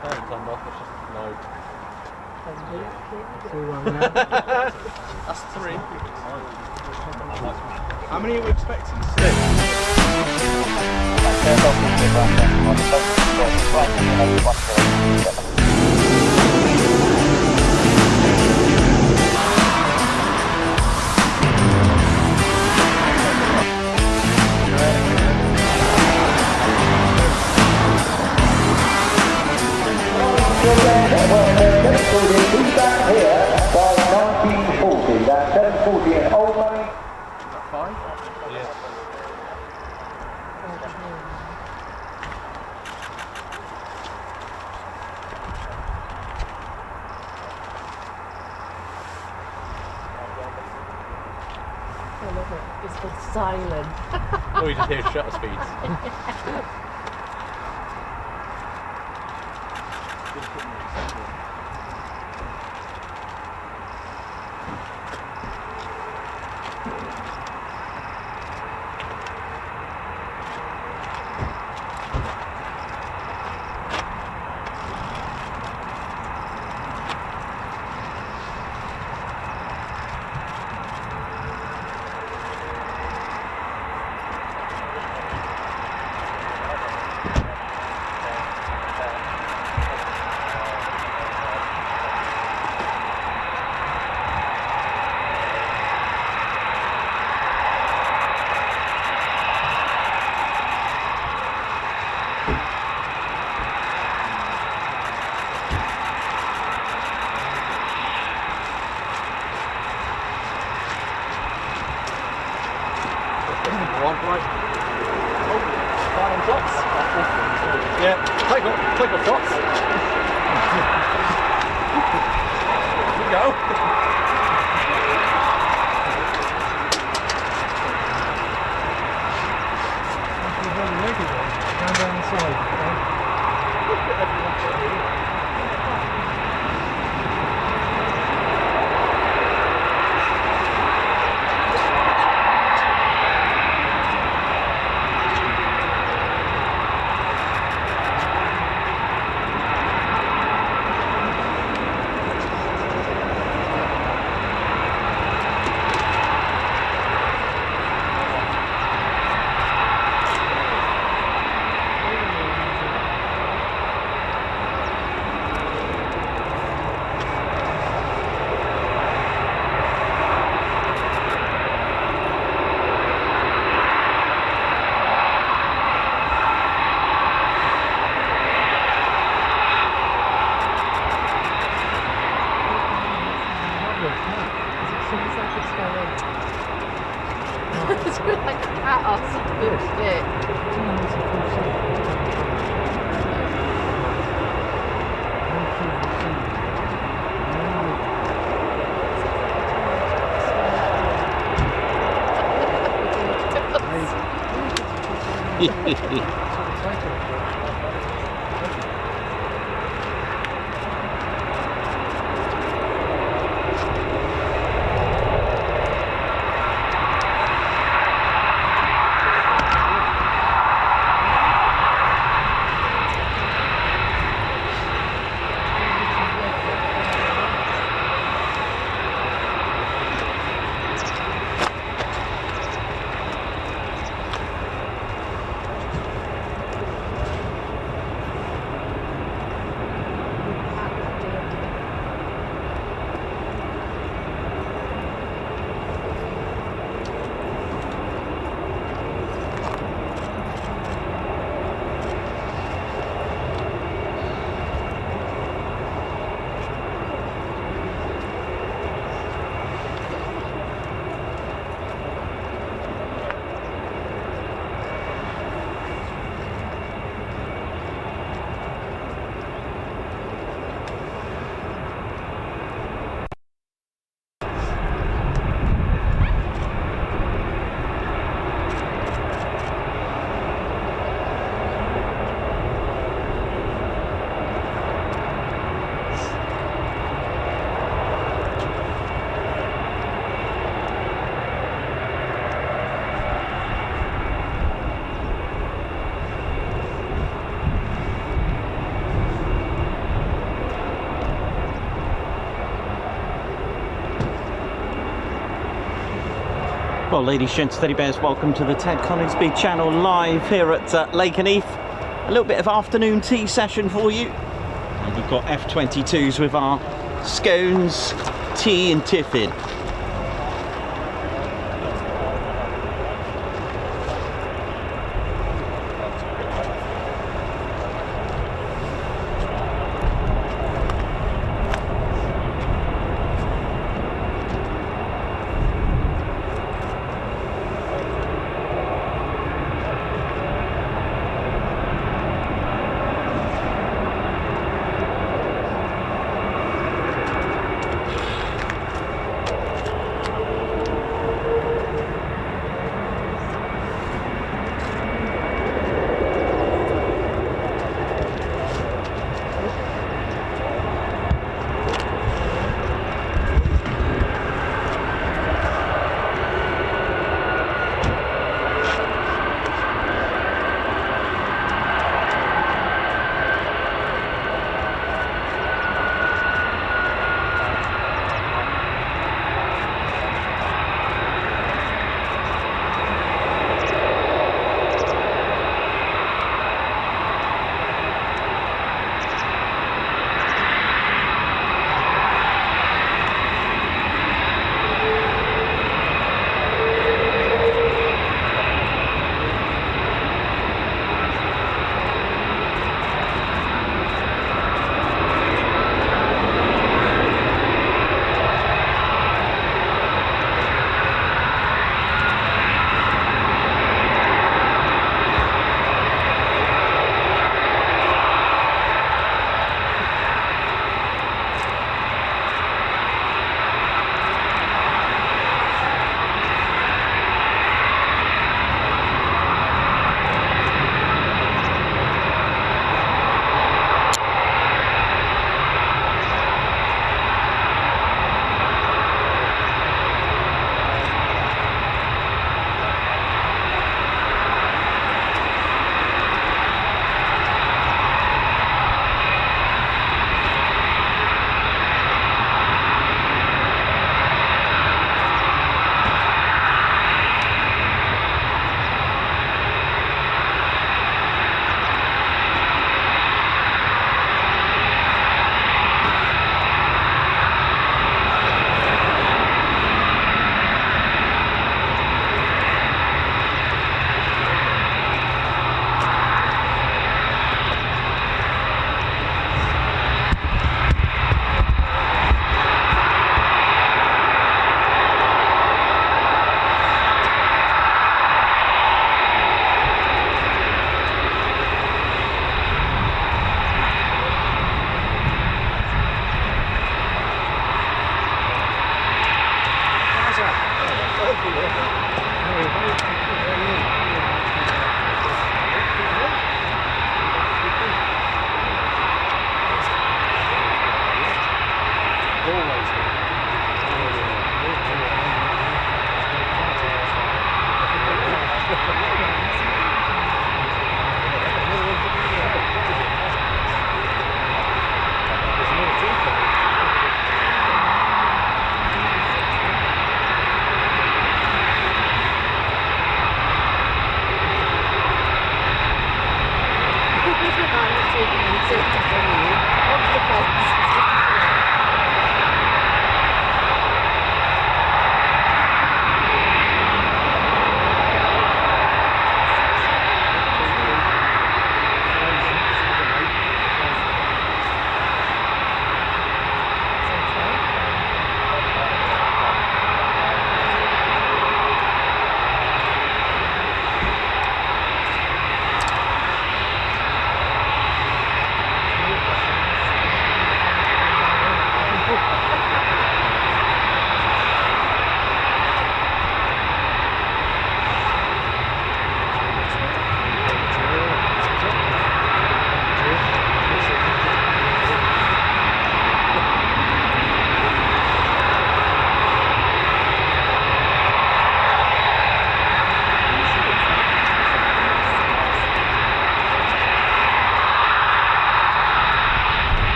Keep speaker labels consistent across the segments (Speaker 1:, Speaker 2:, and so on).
Speaker 1: turned off, it's just no. That's 3.
Speaker 2: How many are we expecting? 6.
Speaker 3: Here by 1940, that's 740 in old money.
Speaker 2: 5?
Speaker 1: Yeah.
Speaker 4: I love it. It's called silent.
Speaker 1: Oh, you just hear shutter speeds. Yeah, take off shots. Here we go.
Speaker 5: Down the side.
Speaker 4: It's like a cat or something.
Speaker 5: Well, ladies, gents, teddy bears, welcome to the Ted Coningsby channel live here at Lakenheath. A little bit of afternoon tea session for you. And we've got F-22s with our scones, tea and tiffin.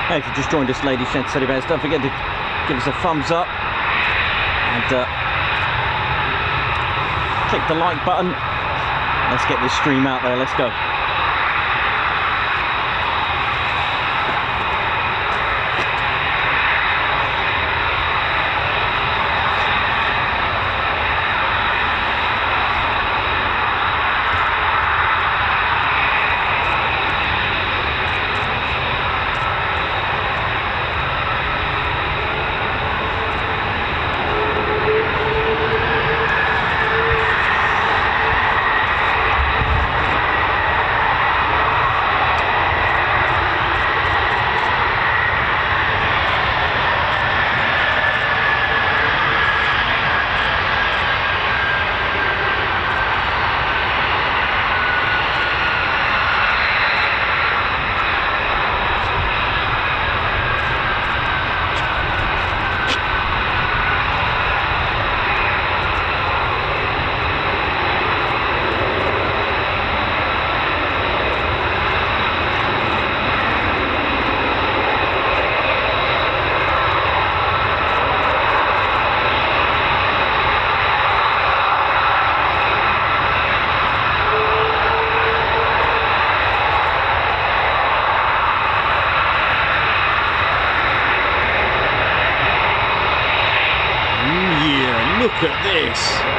Speaker 5: Hey, if you just joined us, ladies, gents, teddy bears, don't forget to give us a thumbs up and click the like button. Let's get this stream out there. Let's go. Look at this.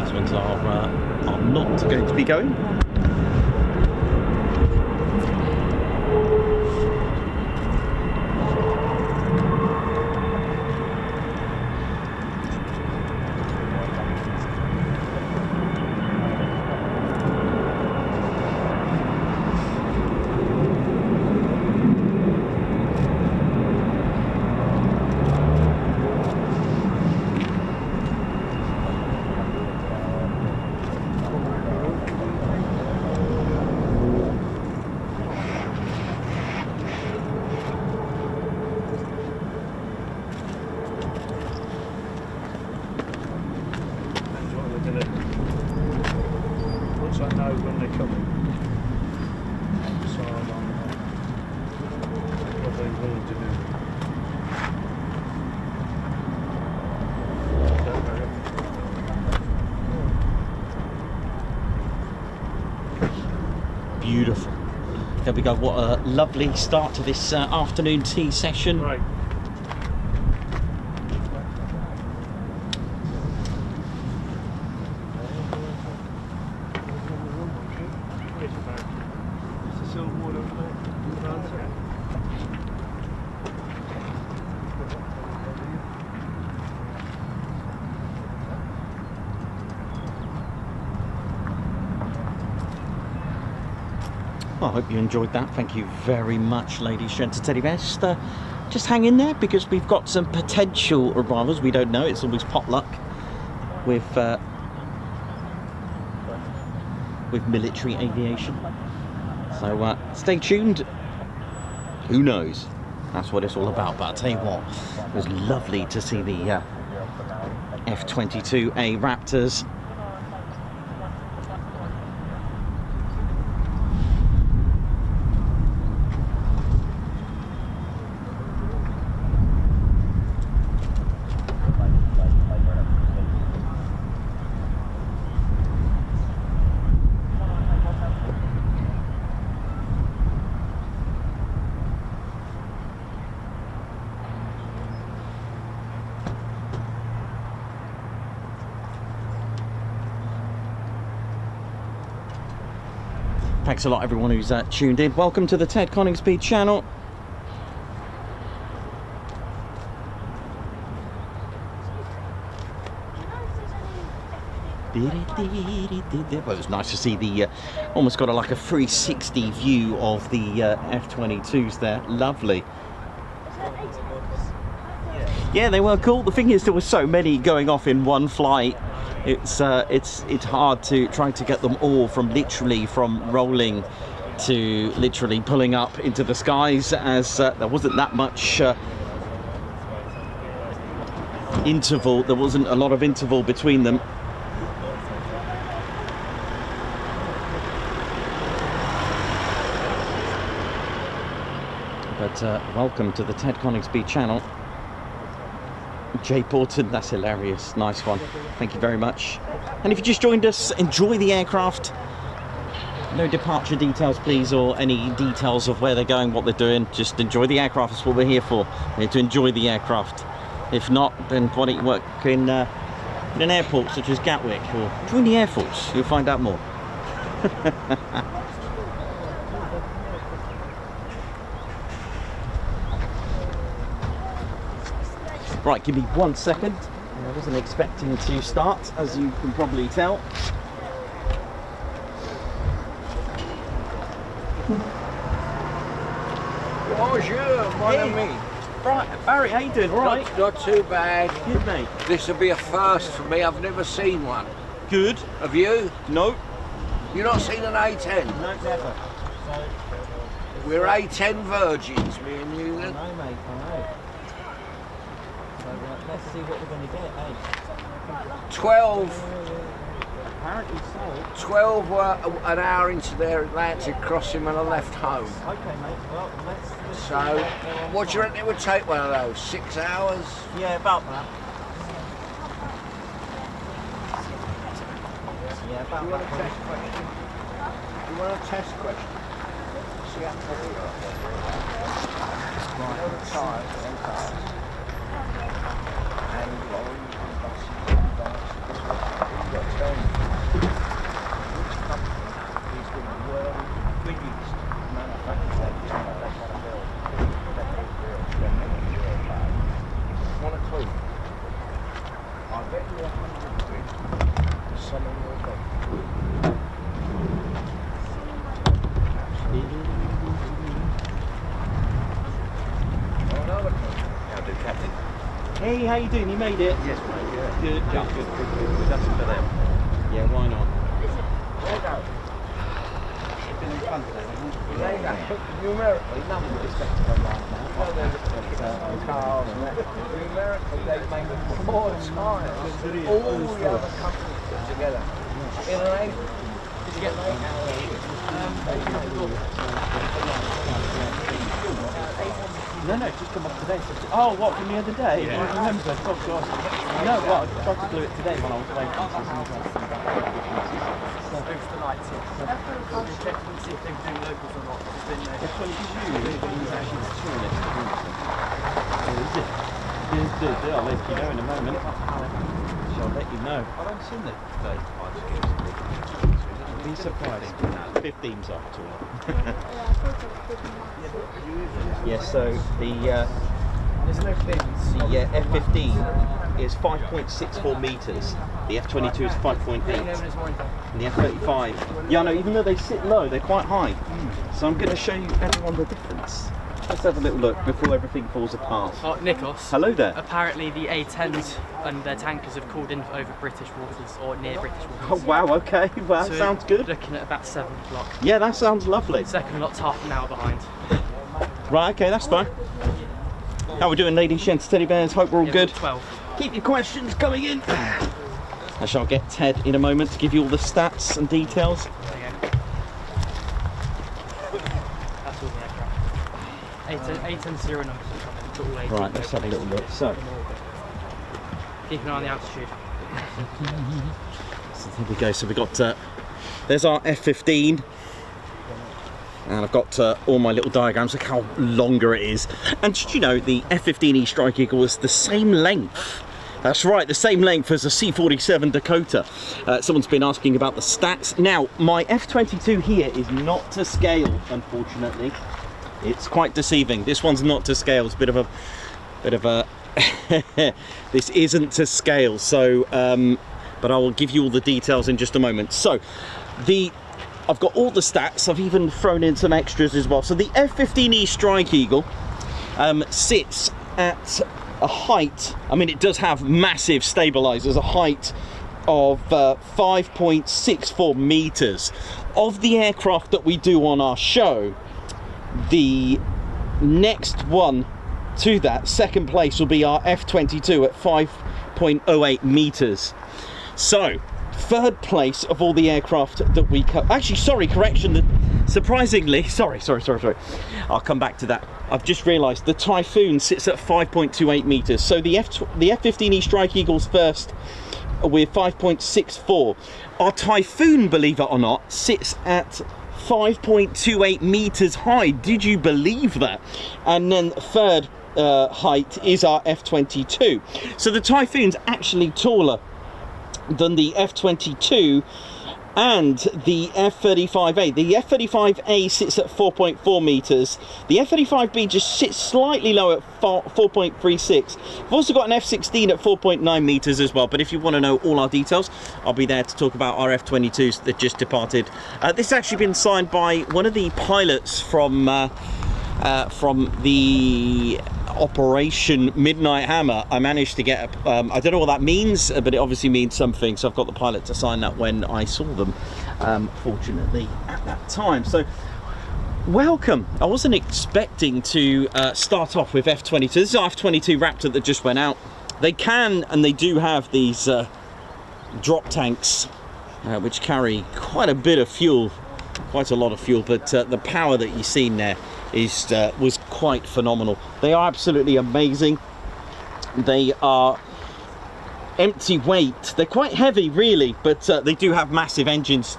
Speaker 5: These ones are not going to be going.
Speaker 2: Once I know when they're coming, decide on what they're willing to do.
Speaker 5: Beautiful. There we go. What a lovely start to this afternoon tea session.
Speaker 2: Right.
Speaker 5: Well, I hope you enjoyed that. Thank you very much, ladies, gents and teddy bears. Just hang in there because we've got some potential arrivals. We don't know. It's always potluck with military aviation. So stay tuned. Who knows? That's what it's all about. But I'll tell you what, it was lovely to see the F-22A Raptors. Thanks a lot, everyone who's tuned in. Welcome to the Ted Coningsby channel. Well, it was nice to see the almost got like a 360 view of the F-22s there. Lovely. Yeah, they were cool. The thing is, there were so many going off in one flight. It's hard to try to get them all from rolling to literally pulling up into the skies, as there wasn't that much interval. There wasn't a lot of interval between them. But welcome to the Ted Coningsby channel. Jay Porton, that's hilarious. Nice one. Thank you very much. And if you just joined us, enjoy the aircraft. No departure details, please, or any details of where they're going, what they're doing. Just enjoy the aircraft. That's what we're here for. We're here to enjoy the aircraft. If not, then why don't you work in an airport such as Gatwick, or join the Air Force. You'll find out more. Right, give me 1 second. I wasn't expecting to start, as you can probably tell.
Speaker 6: Bonjour, mon ami.
Speaker 5: Right, Barry, how you doing? All right?
Speaker 6: Not too bad.
Speaker 5: Good, mate.
Speaker 6: This will be a first for me. I've never seen one.
Speaker 5: Good.
Speaker 6: Have you?
Speaker 5: No.
Speaker 6: You've not seen an A-10?
Speaker 5: No, never.
Speaker 6: We're A-10 virgins, me and you then.
Speaker 5: I know, mate, I know. So let's see what we're going to get, eh?
Speaker 6: 12.
Speaker 5: Apparently so.
Speaker 6: 12 were an hour into their Atlantic crossing when I left home.
Speaker 5: Okay, mate. Well, let's
Speaker 6: So, what do you reckon it would take one of those? 6 hours?
Speaker 5: Yeah, about that. Yeah, about
Speaker 6: You want a
Speaker 5: that.
Speaker 6: test question? You want a test question? See how tough you are. You know the time, them cars. And buses and buses. You've got to tell me. I'll bet you 100 quid. Someone will come.
Speaker 1: How do, Captain?
Speaker 5: Hey, how you doing? You made it?
Speaker 1: Yes, mate, yeah.
Speaker 5: Good,
Speaker 1: Yeah,
Speaker 5: good.
Speaker 1: good. That's for them.
Speaker 5: Yeah, why not?
Speaker 6: Numerically, none of the respectable right now. Cars and that. Numerically, they make more tires. All the other companies put together. In an 8. Did you get an 8 hour
Speaker 5: No, just come off today. Oh, what, from the other day? Yeah. I remember. Oh, gosh. No, well, I tried to glue it today when I was away.
Speaker 7: Over the night, so we'll check and see if they're doing locals or not. It's been there.
Speaker 5: I'll let you know in a moment. Shall let you know.
Speaker 1: I don't see the date.
Speaker 5: Be surprised. 15's up to all. Yes, so the F-15 is 5.64 metres. The F-22 is 5.8. And the F-35, yeah, no, even though they sit low, they're quite high. So I'm going to show you everyone the difference. Let's have a little look before everything falls apart.
Speaker 7: Oh, Nikos.
Speaker 5: Hello there.
Speaker 7: Apparently the A-10s and their tankers have called in over British waters, or near British waters.
Speaker 5: Oh wow, okay, well, that
Speaker 7: So
Speaker 5: sounds good.
Speaker 7: Looking at about 7 o'clock.
Speaker 5: Yeah, that sounds lovely.
Speaker 7: Second lot's half an hour behind.
Speaker 5: Right, okay, that's fine. How we doing, ladies, gents, teddy bears? Hope we're all
Speaker 7: Yeah,
Speaker 5: good.
Speaker 7: 12.
Speaker 5: Keep your questions coming in. I shall get Ted in a moment to give you all the stats and details.
Speaker 7: There you go. That's all the aircraft. A-10 serial numbers are coming. Got all 18
Speaker 5: Right, let's have a little look. So
Speaker 7: keep an eye on the altitude.
Speaker 5: here we go. So we got there's our F-15, and I've got all my little diagrams. Look how longer it is. And did you know the F-15E Strike Eagle was the same length? That's right, the same length as a C-47 Dakota. Someone's been asking about the stats. Now, my F-22 here is not to scale, unfortunately. It's quite deceiving. This one's not to scale. It's a bit of a this isn't to scale. So, but I will give you all the details in just a moment. So, I've got all the stats. I've even thrown in some extras as well. So the F-15E Strike Eagle sits at a height, I mean, it does have massive stabilizers, a height of 5.64 meters. Of the aircraft that we do on our show, the next one to that, second place, will be our F-22 at 5.08 meters. So, third place of all the aircraft that we actually, sorry, correction, surprisingly, sorry, I'll come back to that. I've just realised the Typhoon sits at 5.28 metres. So the F-15E Strike Eagle's first with 5.64. Our Typhoon, believe it or not, sits at 5.28 metres high. Did you believe that? And then third height is our F-22. So the Typhoon's actually taller than the F-22 and the F-35A. The F-35A sits at 4.4 metres. The F-35B just sits slightly low at 4.36. We've also got an F-16 at 4.9 metres as well, but if you want to know all our details, I'll be there to talk about our F-22s that just departed. This has actually been signed by one of the pilots from the Operation Midnight Hammer. I managed to get I don't know what that means, but it obviously means something, so I've got the pilot to sign that when I saw them, fortunately at that time. So welcome. I wasn't expecting to start off with F-22. This is our F-22 Raptor that just went out. They can and they do have these drop tanks which carry quite a bit of fuel, quite a lot of fuel, but the power that you've seen there was quite phenomenal. They are absolutely amazing. They are empty weight. They're quite heavy, really, but they do have massive engines,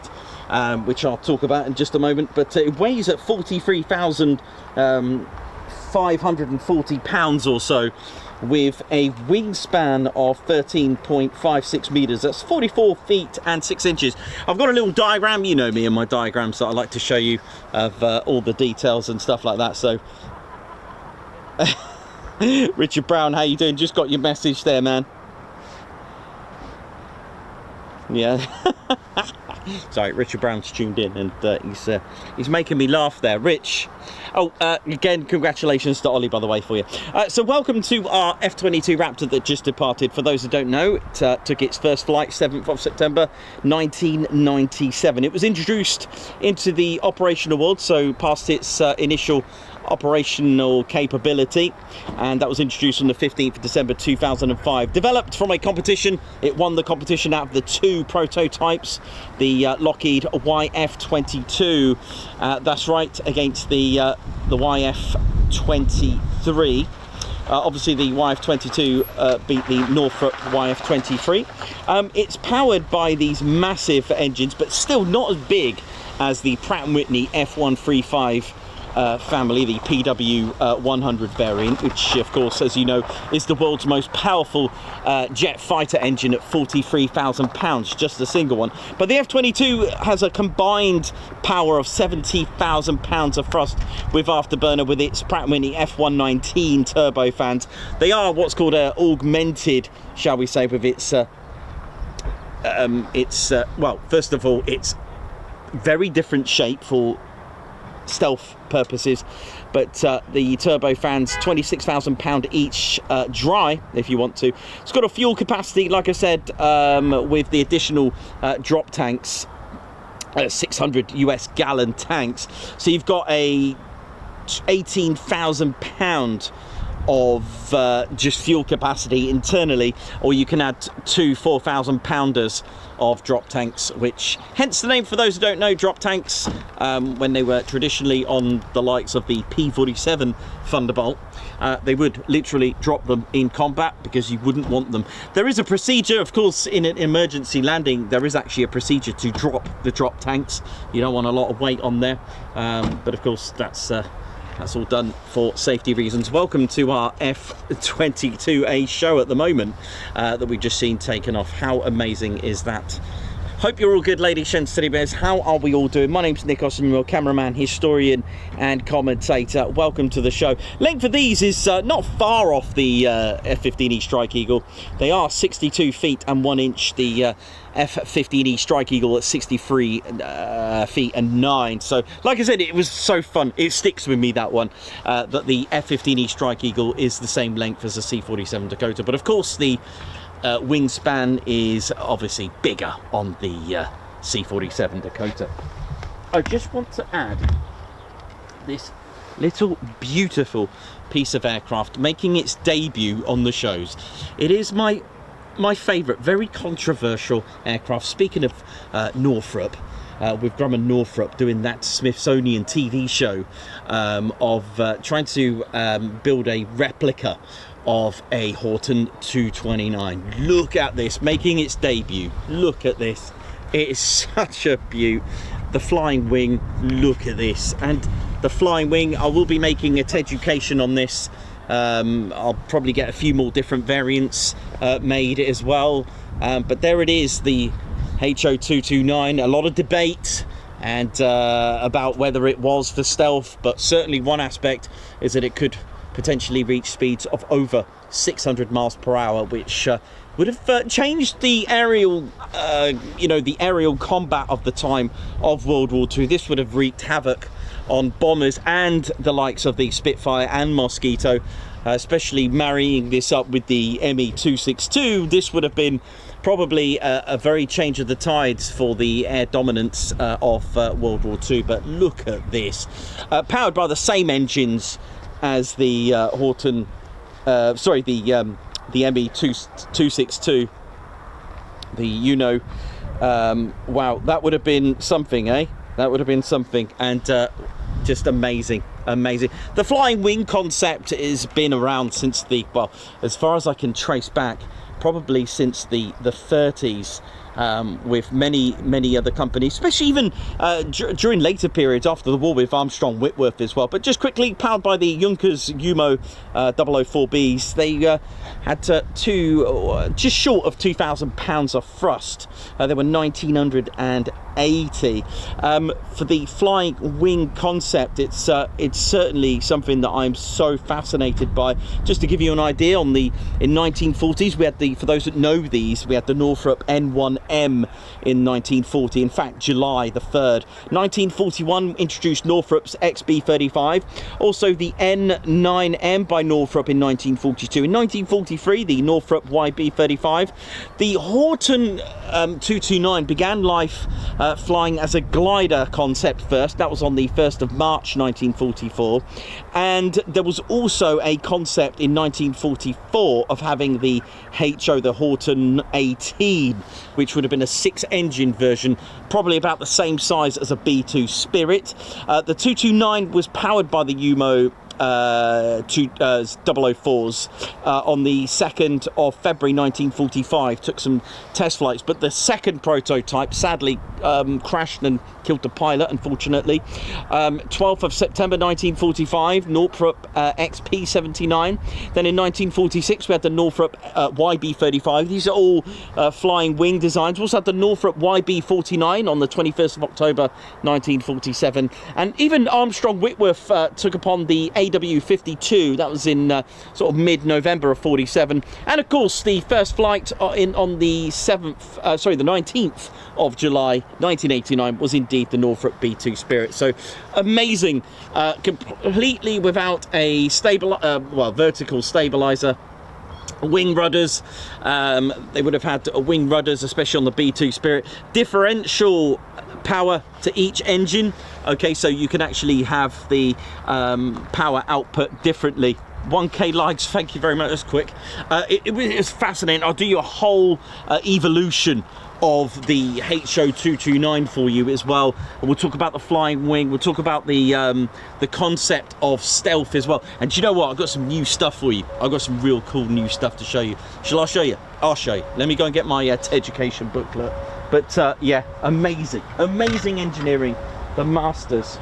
Speaker 5: which I'll talk about in just a moment. But it weighs at 43,540 pounds or so, with a wingspan of 13.56 meters. That's 44 feet and 6 inches. I've got a little diagram, you know me and my diagrams, that I like to show you of all the details and stuff like that. So Richard Brown, how you doing? Just got your message there, man. Yeah. Sorry, Richard Brown's tuned in, and he's making me laugh there. Rich. Oh, again, congratulations to Ollie, by the way, for you. So welcome to our F-22 Raptor that just departed. For those who don't know, it took its first flight 7th of September 1997. It was introduced into the operational world, so past its initial operational capability, and that was introduced on the 15th of December 2005. Developed from a competition, it won the competition out of the 2 prototypes, the Lockheed YF-22, that's right, against the YF-23. Obviously the YF-22 beat the Northrop YF-23. It's powered by these massive engines, but still not as big as the Pratt & Whitney F135 family, the PW100 variant, which of course, as you know, is the world's most powerful jet fighter engine at 43,000 pounds, just a single one. But the F-22 has a combined power of 70,000 pounds of thrust with afterburner with its Pratt & Whitney F119 turbofans. They are what's called augmented, shall we say, with its well, first of all, it's very different shape for stealth purposes, but the turbofans, 26,000 pound each, dry if you want to. It's got a fuel capacity, like I said, with the additional drop tanks, 600 US gallon tanks, so you've got a 18,000 pound of just fuel capacity internally, or you can add 2 4,000 pounders of drop tanks, which hence the name for those who don't know. Drop tanks, when they were traditionally on the likes of the P-47 Thunderbolt, they would literally drop them in combat because you wouldn't want them. There is a procedure, of course, in an emergency landing. There is actually a procedure to drop the drop tanks. You don't want a lot of weight on there, but of course that's all done for safety reasons. Welcome to our F-22A show at the moment that we've just seen taken off. How amazing is that? Hope you're all good, ladies, gents, teddy bears. How are we all doing? My name's Nikos, and your cameraman, historian, and commentator. Welcome to the show. Length of these is not far off the F-15E Strike Eagle. They are 62 feet and 1 inch. The F-15E Strike Eagle at 63 feet and 9. So, like I said, it was so fun. It sticks with me, that one, that the F-15E Strike Eagle is the same length as the C-47 Dakota. But of course, the wingspan is obviously bigger on the C-47 Dakota. I just want to add this little beautiful piece of aircraft making its debut on the shows. It is my favourite, very controversial aircraft. Speaking of Northrop, with Grumman Northrop doing that Smithsonian TV show of trying to build a replica of a Horton 229. Look at this, making its debut. Look at this. It is such a beaut. The flying wing, look at this. And the flying wing, I will be making a education on this. I'll probably get a few more different variants made as well. But there it is, the HO229. A lot of debate and about whether it was for stealth, but certainly one aspect is that it could potentially reach speeds of over 600 miles per hour, which would have changed the aerial, the aerial combat of the time of World War II. This would have wreaked havoc on bombers and the likes of the Spitfire and Mosquito, especially marrying this up with the ME-262. This would have been probably a very change of the tides for the air dominance of World War II. But look at this, powered by the same engines as the Horton, the ME-262, the wow, that would have been something, eh? That would have been something. And just amazing. The flying wing concept has been around since the, well, as far as I can trace back, probably since the 30s. With many other companies, especially even during later periods after the war with Armstrong Whitworth as well. But just quickly, powered by the Junkers Umo 004Bs, they had just short of 2,000 pounds of thrust. They were 1,980. For the flying wing concept, it's certainly something that I'm so fascinated by. Just to give you an idea, in 1940s we had for those that know these, we had the Northrop N1 F-22M in 1940. In fact, July the 3rd. 1941 introduced Northrop's XB-35. Also the N-9M by Northrop in 1942. In 1943, the Northrop YB-35. The Horton 229 began life flying as a glider concept first. That was on the 1st of March 1944. And there was also a concept in 1944 of having the HO, the Horton A-10, which would have been a 6-engine version, probably about the same size as a B-2 Spirit. The 229 was powered by the UMO 004s on the 2nd of February 1945. Took some test flights, but the second prototype sadly crashed and killed the pilot, unfortunately. 12th of September 1945, Northrop XP-79. Then in 1946 we had the Northrop YB-35. These are all flying wing designs. We also had the Northrop YB-49 on the 21st of October 1947, and even Armstrong Whitworth took upon the AW-52. That was in sort of mid-November of 47, and of course the first flight on the 19th of July 1989 was indeed the Northrop B-2 Spirit. So amazing, completely without a vertical stabilizer. Wing rudders, they would have had wing rudders, especially on the B-2 Spirit. Differential power to each engine. Okay, so you can actually have the power output differently. 1K likes, thank you very much, that's quick. It was fascinating. I'll do you a whole evolution of the HO229 for you as well. We'll talk about the flying wing, we'll talk about the concept of stealth as well. And do you know what, I've got some new stuff for you. I've got some real cool new stuff to show you. Shall I show you? I'll show you. Let me go and get my education booklet. But yeah, amazing engineering, the masters.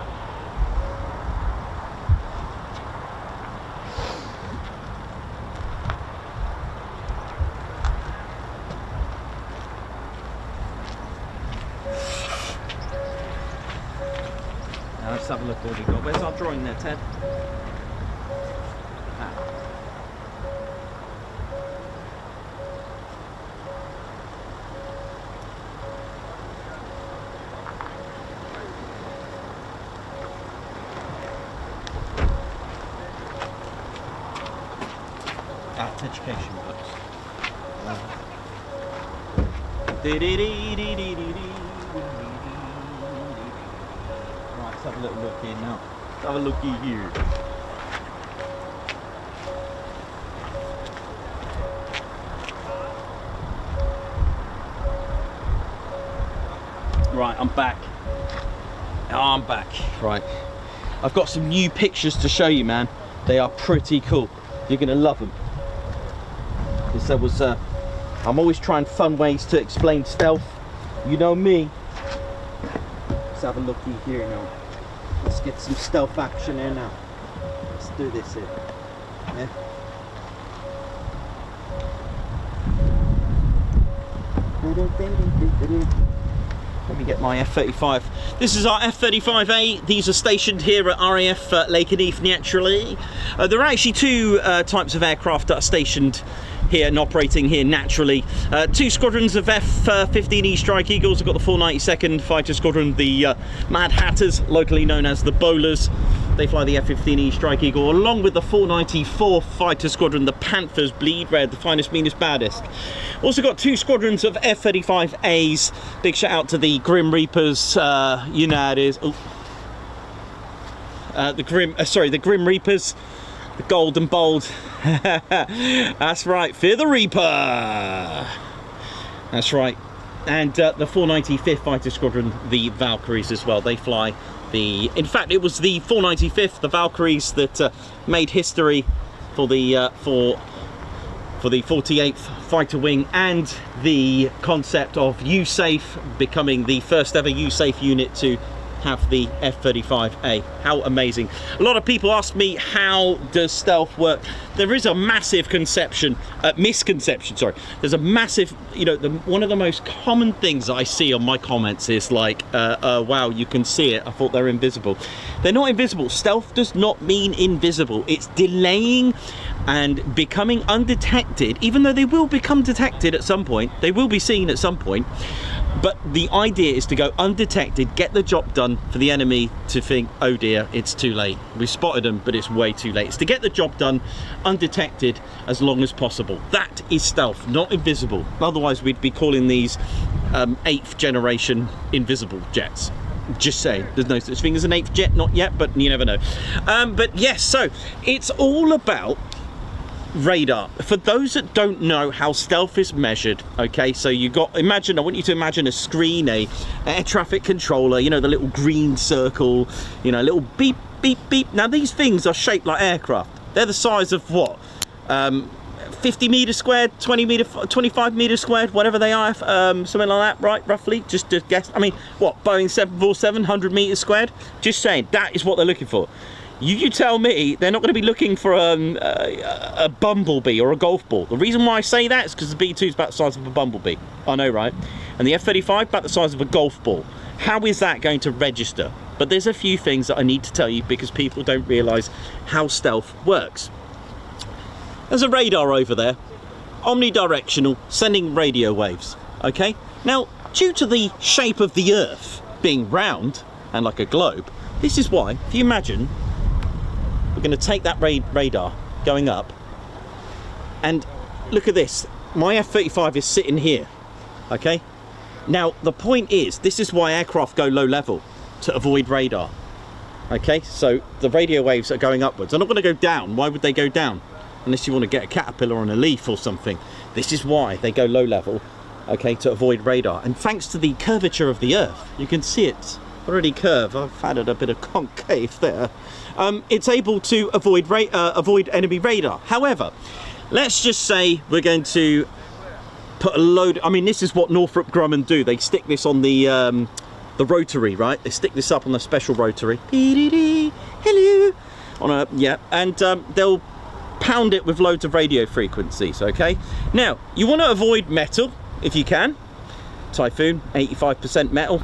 Speaker 5: Let's have a look what we got. Where's our drawing there, Ted? Education books. Right, let's have a little look here now. Let's have a look here. Right, I'm back. I'm back. Right. I've got some new pictures to show you, man. They are pretty cool. You're going to love them. Because there was, I'm always trying fun ways to explain stealth. You know me. Let's have a looky here now. Let's get some stealth action here now. Let's do this here. Yeah. Let me get my F-35. This is our F-35A. These are stationed here at RAF Lakenheath, naturally. There are actually two types of aircraft that are stationed here and operating here naturally. Two squadrons of F-15E Strike Eagles. I've got the 492nd Fighter Squadron, the Mad Hatters, locally known as the Bowlers. They fly the F-15E Strike Eagle, along with the 494th Fighter Squadron, the Panthers, bleed red, the finest, meanest, baddest. Also got two squadrons of F-35As. Big shout out to the Grim Reapers. You know how it is. Oh. The Grim Reapers. The gold and bold. That's right, fear the Reaper. That's right. And the 495th Fighter Squadron, the Valkyries as well. They fly the, in fact it was the 495th, the Valkyries, that made history for the 48th Fighter Wing, and the concept of USAF becoming the first ever USAF unit to have the F-35A. How amazing. A lot of people ask me, how does stealth work? There is a massive misconception, sorry. There's a massive, you know, one of the most common things I see on my comments is like, wow, you can see it. I thought they're invisible. They're not invisible. Stealth does not mean invisible. It's delaying and becoming undetected, even though they will become detected at some point, they will be seen at some point, but the idea is to go undetected, get the job done for the enemy to think, oh dear, it's too late, we spotted them, but it's way too late. It's to get the job done undetected as long as possible. That is stealth, not invisible. Otherwise we'd be calling these 8th generation invisible jets. Just saying, there's no such thing as an 8th jet, not yet, but you never know. But yes, so it's all about radar. For those that don't know how stealth is measured, okay, so you got, imagine, I want you to imagine a screen, a air traffic controller, you know, the little green circle, you know, little beep, beep, beep. Now these things are shaped like aircraft. They're the size of what? 50 meters squared, 25 meters squared, whatever they are, something like that, right, roughly, just to guess. I mean, what, Boeing 747, 100 meters squared? Just saying, that is what they're looking for. You tell me they're not going to be looking for a bumblebee or a golf ball. The reason why I say that is because the B-2 is about the size of a bumblebee. I know, right? And the F-35 about the size of a golf ball. How is that going to register? But there's a few things that I need to tell you because people don't realise how stealth works. There's a radar over there, omnidirectional, sending radio waves, okay? Now, due to the shape of the Earth being round and like a globe, this is why, if you imagine, we're going to take that radar going up, and look at this, my F-35 is sitting here, okay? Now, the point is, this is why aircraft go low level, to avoid radar, okay? So, the radio waves are going upwards. They're not going to go down. Why would they go down? Unless you want to get a caterpillar on a leaf or something. This is why they go low level, okay, to avoid radar. And thanks to the curvature of the Earth, you can see it's already curved. I've added a bit of concave there. It's able to avoid enemy radar. However, let's just say we're going to put a load. I mean, this is what Northrop Grumman do. They stick this on the rotary, right? They stick this up on the special rotary. Hello. On a and they'll pound it with loads of radio frequencies, okay? Now, you want to avoid metal if you can. Typhoon, 85% metal.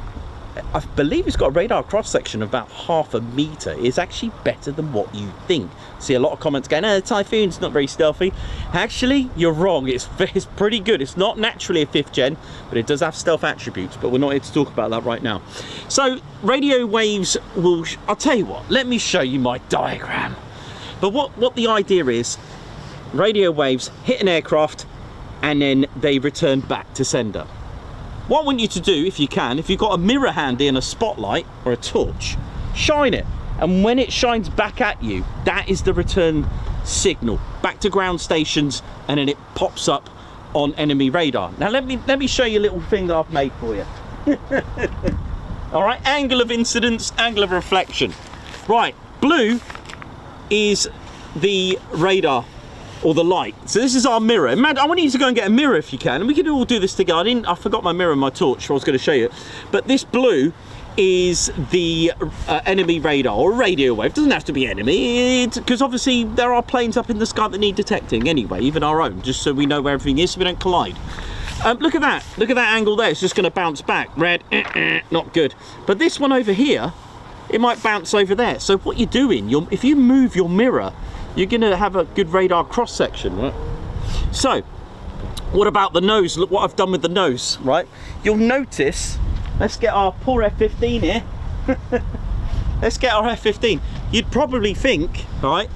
Speaker 5: I believe it's got a radar cross-section of about 0.5 meter. It's actually better than what you think. See a lot of comments going, oh, Typhoon's not very stealthy. Actually, you're wrong. It's pretty good. It's not naturally a 5th gen, but it does have stealth attributes, but we're not here to talk about that right now. So, radio waves will... I'll tell you what, let me show you my diagram. But what the idea is, radio waves hit an aircraft and then they return back to sender. What I want you to do, if you can, if you've got a mirror handy and a spotlight or a torch, shine it. And when it shines back at you, that is the return signal. Back to ground stations, and then it pops up on enemy radar. Now let me show you a little thing that I've made for you. All right, angle of incidence, angle of reflection. Right, blue is the radar or the light. So this is our mirror. I want you to go and get a mirror if you can, and we can all do this together. I forgot my mirror and my torch, so I was going to show you. But this blue is the enemy radar or radio wave. It doesn't have to be enemy, because obviously there are planes up in the sky that need detecting anyway, even our own, just so we know where everything is so we don't collide. Look at that. Look at that angle there. It's just going to bounce back. Red, not good. But this one over here, it might bounce over there. So what you're doing, if you move your mirror, you're going to have a good radar cross section, right? So what about the nose? Look what I've done with the nose, right? You'll notice, let's get our poor F-15 here. Let's get our F-15. You'd probably think, right,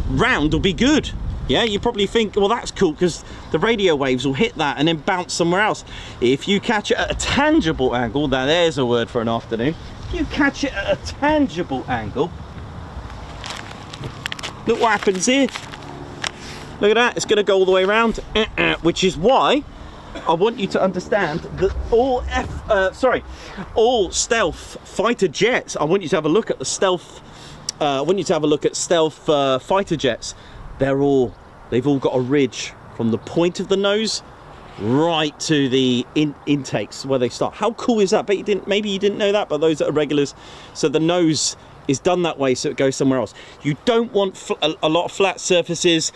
Speaker 5: round will be good. Yeah, you probably think, well, that's cool because the radio waves will hit that and then bounce somewhere else. If you catch it at a tangible angle, now there's a word for an afternoon. If you catch it at a tangible angle, look what happens here. Look at that, it's going to go all the way around, which is why I want you to understand that all stealth fighter jets, I want you to have a look at the stealth, fighter jets. They've all got a ridge from the point of the nose right to the intakes where they start. How cool is that? But maybe you didn't know that, but those that are regulars. So the nose is done that way so it goes somewhere else. You don't want a lot of flat surfaces.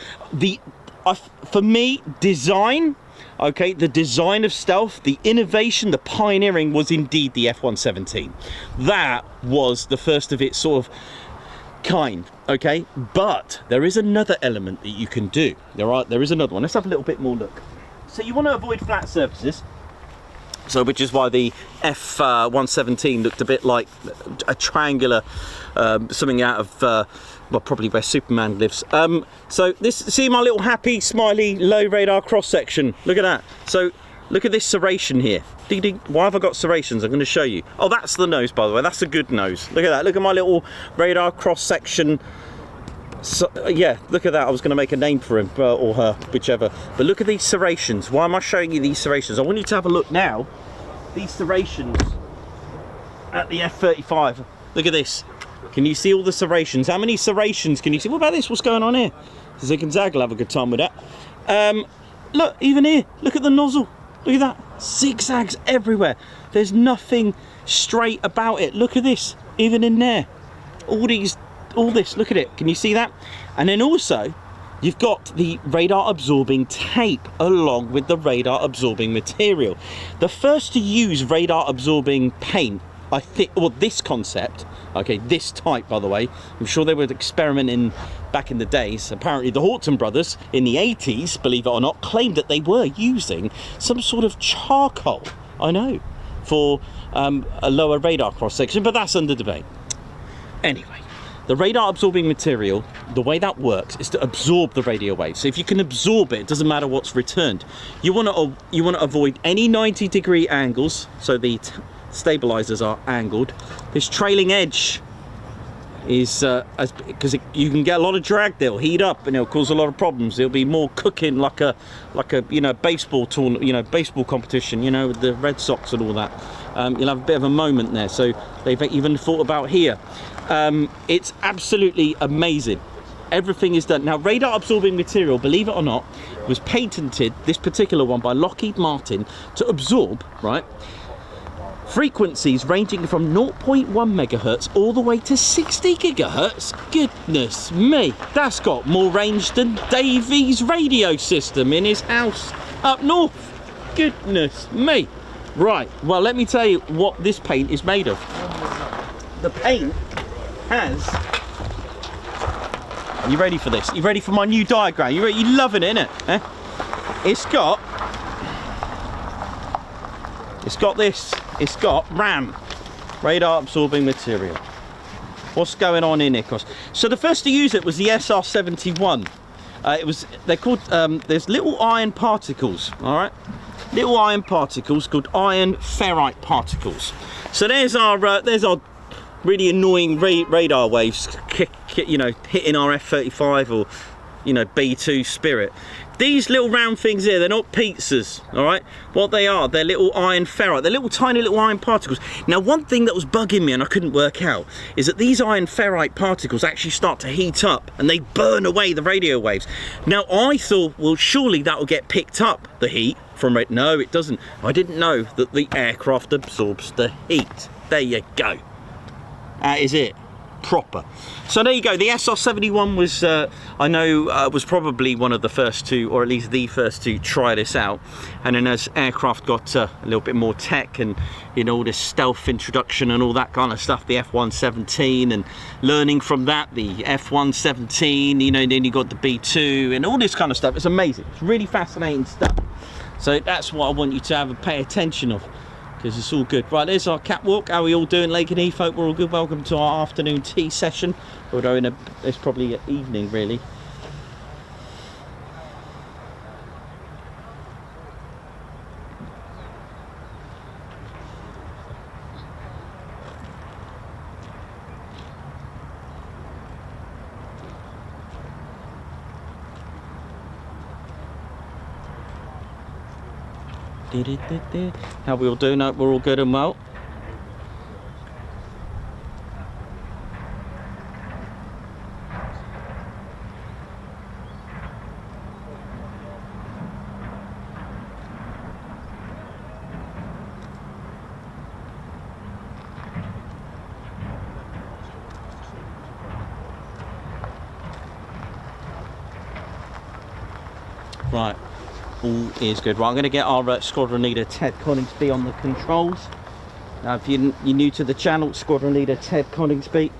Speaker 5: For me, design, okay, the design of stealth, the innovation, the pioneering was indeed the F-117. That was the first of its sort of kind, okay? But there is another element that you can do. There is another one. Let's have a little bit more look. So you want to avoid flat surfaces. So, which is why the F-117 looked a bit like a triangular, something out of, well, probably where Superman lives. So this, see my little happy, smiley, low radar cross section. Look at that. So look at this serration here. Ding, ding. Why have I got serrations? I'm going to show you. Oh, that's the nose, by the way. That's a good nose. Look at that. Look at my little radar cross section. So, yeah, look at that. I was going to make a name for him or her, whichever. But look at these serrations. Why am I showing you these serrations? I want you to have a look now. These serrations at the F-35. Look at this. Can you see all the serrations? How many serrations can you see? What about this? What's going on here? So Gonzaga will have a good time with that. Look, even here. Look at the nozzle. Look at that. Zigzags everywhere. There's nothing straight about it. Look at this. Even in there. All this, look at it. Can you see that? And then also, you've got the radar absorbing tape along with the radar absorbing material. The first to use radar absorbing paint, I think, or this concept, okay, this type, by the way, I'm sure they were experimenting back in the days. Apparently the Horton brothers in the 80s, believe it or not, claimed that they were using some sort of charcoal, I know, for a lower radar cross section, but that's under debate. Anyway. The radar absorbing material, the way that works is to absorb the radio waves. So if you can absorb it, it doesn't matter what's returned. You want to avoid any 90-degree angles, so the stabilizers are angled. This trailing edge is because you can get a lot of drag. They'll heat up and it'll cause a lot of problems. There'll be more cooking like a baseball tournament, baseball competition, with the Red Sox and all that. You'll have a bit of a moment there. So they've even thought about here. It's absolutely amazing. Everything is done. Now, radar absorbing material, believe it or not, was patented, this particular one, by Lockheed Martin to absorb, right, frequencies ranging from 0.1 megahertz all the way to 60 gigahertz. Goodness me, that's got more range than Davy's radio system in his house up north. Goodness me. Right, well, let me tell you what this paint is made of. The paint has... Are you ready for this? You ready for my new diagram? You loving it, innit? Eh? It's got this. It's got RAM, radar absorbing material. What's going on here, Nikos? So the first to use it was the SR-71. They're called, there's little iron particles, all right? Little iron particles called iron ferrite particles. So there's our really annoying radar waves, hitting our F-35 or, B-2 Spirit. These little round things here, they're not pizzas, all right? What they are, they're little iron ferrite. They're little tiny little iron particles. Now, one thing that was bugging me and I couldn't work out is that these iron ferrite particles actually start to heat up and they burn away the radio waves. Now, I thought, well, surely that will get picked up, the heat from it. No, it doesn't. I didn't know that the aircraft absorbs the heat. There you go. That is it. Proper. So there you go. The SR-71 was, I know, was probably one of the first to, or at least the first to try this out. And then as aircraft got a little bit more tech and, all this stealth introduction and all that kind of stuff, the F-117 and learning from that, the F-117, then you got the B-2 and all this kind of stuff. It's amazing. It's really fascinating stuff. So that's what I want you to have a pay attention of, because it's all good. Right, there's our catwalk. How are we all doing, Lakenheath folk? We're all good. Welcome to our afternoon tea session. Although it's probably evening, really. How we all doing? We're all good and well. Right. All is good. Right, I'm going to get our squadron leader Ted Coningsby on the controls. Now, if you're new to the channel, squadron leader Ted Coningsby.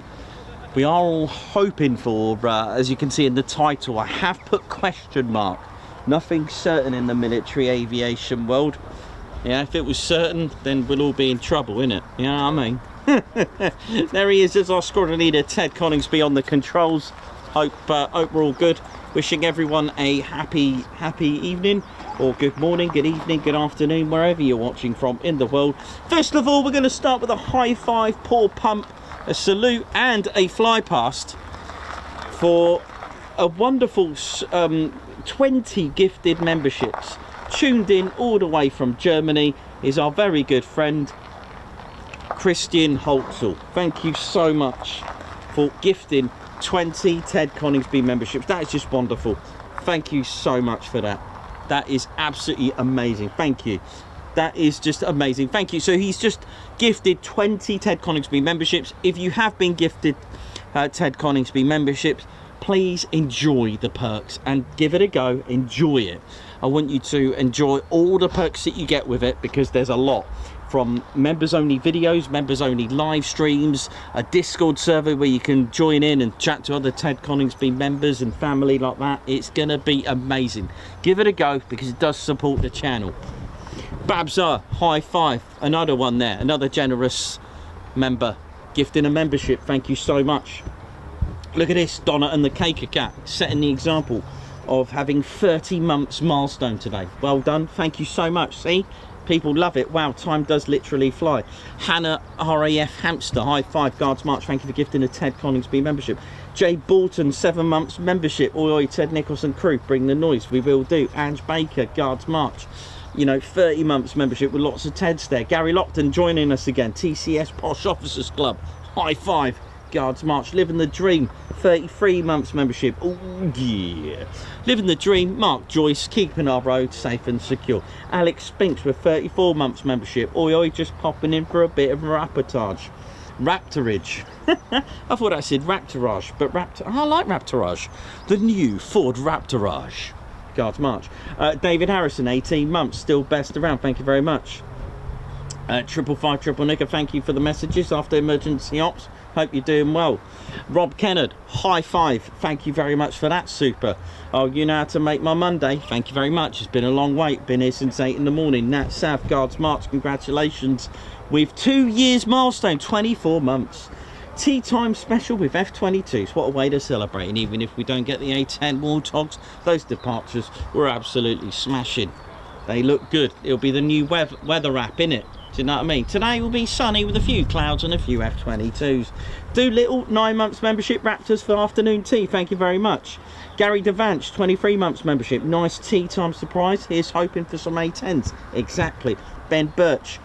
Speaker 5: We are all hoping for, as you can see in the title, I have put question mark. Nothing certain in the military aviation world. Yeah, if it was certain, then we'll all be in trouble, innit? You know what I mean? There he is, as our squadron leader, Ted Coningsby, on the controls. Hope we're all good. Wishing everyone a happy evening, or good morning, good evening, good afternoon, wherever you're watching from in the world. First of all, we're going to start with a high five, paw pump, a salute, and a fly past for a wonderful 20 gifted memberships. Tuned in all the way from Germany is our very good friend Christian Holtzel. Thank you so much for gifting 20 Ted Coningsby memberships. That is just wonderful. Thank you so much for that. That is absolutely amazing. Thank you. That is just amazing. Thank you. So he's just gifted 20 Ted Coningsby memberships. If you have been gifted Ted Coningsby memberships, please enjoy the perks and give it a go. Enjoy it. I want you to enjoy all the perks that you get with it, because there's a lot. From members only videos, members only live streams, a Discord server where you can join in and chat to other Ted Coningsby members and family like that. It's gonna be amazing. Give it a go, because it does support the channel. Babsar, high five. Another one there, another generous member gifting a membership. Thank you so much. Look at this, Donna and the Caker Cat setting the example of having 30 months milestone today. Well done. Thank you so much. See, people love it. Wow, time does literally fly. Hannah RAF Hamster, high five. Guards March, thank you for gifting a Ted Coningsby membership. Jay Bolton, 7 months membership. Oi oi, Ted, Nikos and crew, bring the noise, we will do. Ange Baker, Guards March, you know, 30 months membership with lots of Teds there. Gary Lopton joining us again. TCS Posh Officers Club, high five. Guards March, living the dream, 33 months membership. Oh yeah, living the dream. Mark Joyce, keeping our road safe and secure. Alex Spinks with 34 months membership. Oi oi, just popping in for a bit of rapportage. Raptorage. I thought I said Raptorage, but I like Raptorage. The new Ford Raptorage. Guards March. David Harrison, 18 months, still best around. Thank you very much. 555 Triple Nicker, thank you for the messages after emergency ops. Hope you're doing well. Rob Kennard, high five. Thank you very much for that, super. Oh, you know how to make my Monday. Thank you very much. It's been a long wait. Been here since 8 in the morning. Nat South, Guards March, congratulations. With 2 years milestone, 24 months. Tea time special with F-22s. What a way to celebrate. And even if we don't get the A-10 Warthogs, those departures were absolutely smashing. They look good. It'll be the new weather app, innit? Do you know what I mean? Today will be sunny with a few clouds and a few F-22s. Doolittle, 9 months membership. Raptors for afternoon tea. Thank you very much. Gary Devanch, 23 months membership. Nice tea time surprise. Here's hoping for some A-10s. Exactly. Ben Birch,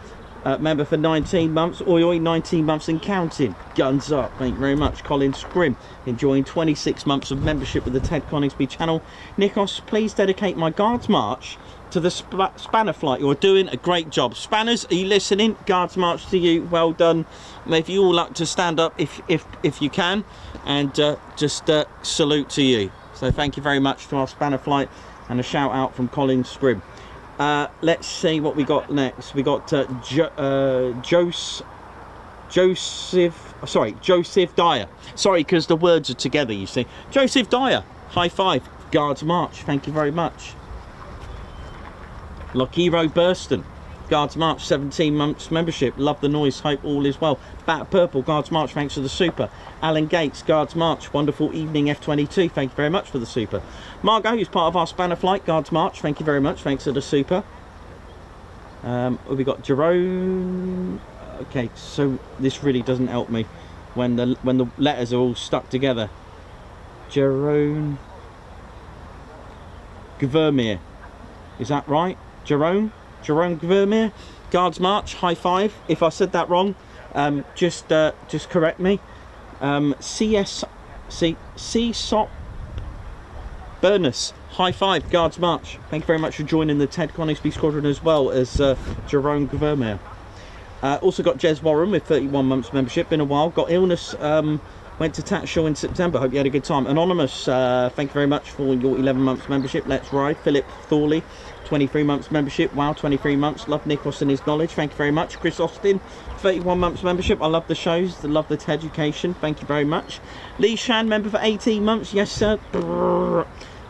Speaker 5: member for 19 months. Oi oi, 19 months and counting. Guns up. Thank you very much. Colin Scrim, enjoying 26 months of membership with the Ted Coningsby channel. Nikos, please dedicate my Guards March to the spanner flight. You're doing a great job. Spanners, are you listening? Guards March to you. Well done. If you all like to stand up if you can, and just salute to you. So thank you very much to our spanner flight, and a shout out from Colin Scrim. Let's see what we got next. We got Joseph Dyer. Sorry, because the words are together, you see. Joseph Dyer, high five. Guards March, thank you very much. Lockero Burston, Guards March, 17 months membership. Love the noise, hope all is well. Bat Purple, Guards March, thanks for the super. Alan Gates, Guards March, wonderful evening F-22, thank you very much for the super. Margot, who's part of our spanner flight, Guards March, thank you very much, thanks for the super. We got Jerome. Okay, so this really doesn't help me when the letters are all stuck together. Jerome Gvermere, is that right? Jerome Gvermere, Guards March, high five. If I said that wrong, just correct me. C-Sop Burnus, high five. Guards March, thank you very much for joining the Ted Coningsby squadron, as well as Jerome Gvermere. Also got Jez Warren with 31 months membership. Been a while. Got illness Went to Tatshall in September. Hope you had a good time. Anonymous, thank you very much for your 11 months membership. Let's ride. Philip Thorley, 23 months membership. Wow, 23 months. Love Nikos and his knowledge. Thank you very much. Chris Austin, 31 months membership. I love the shows. I love the education. Thank you very much. Lee Shan, member for 18 months. Yes, sir.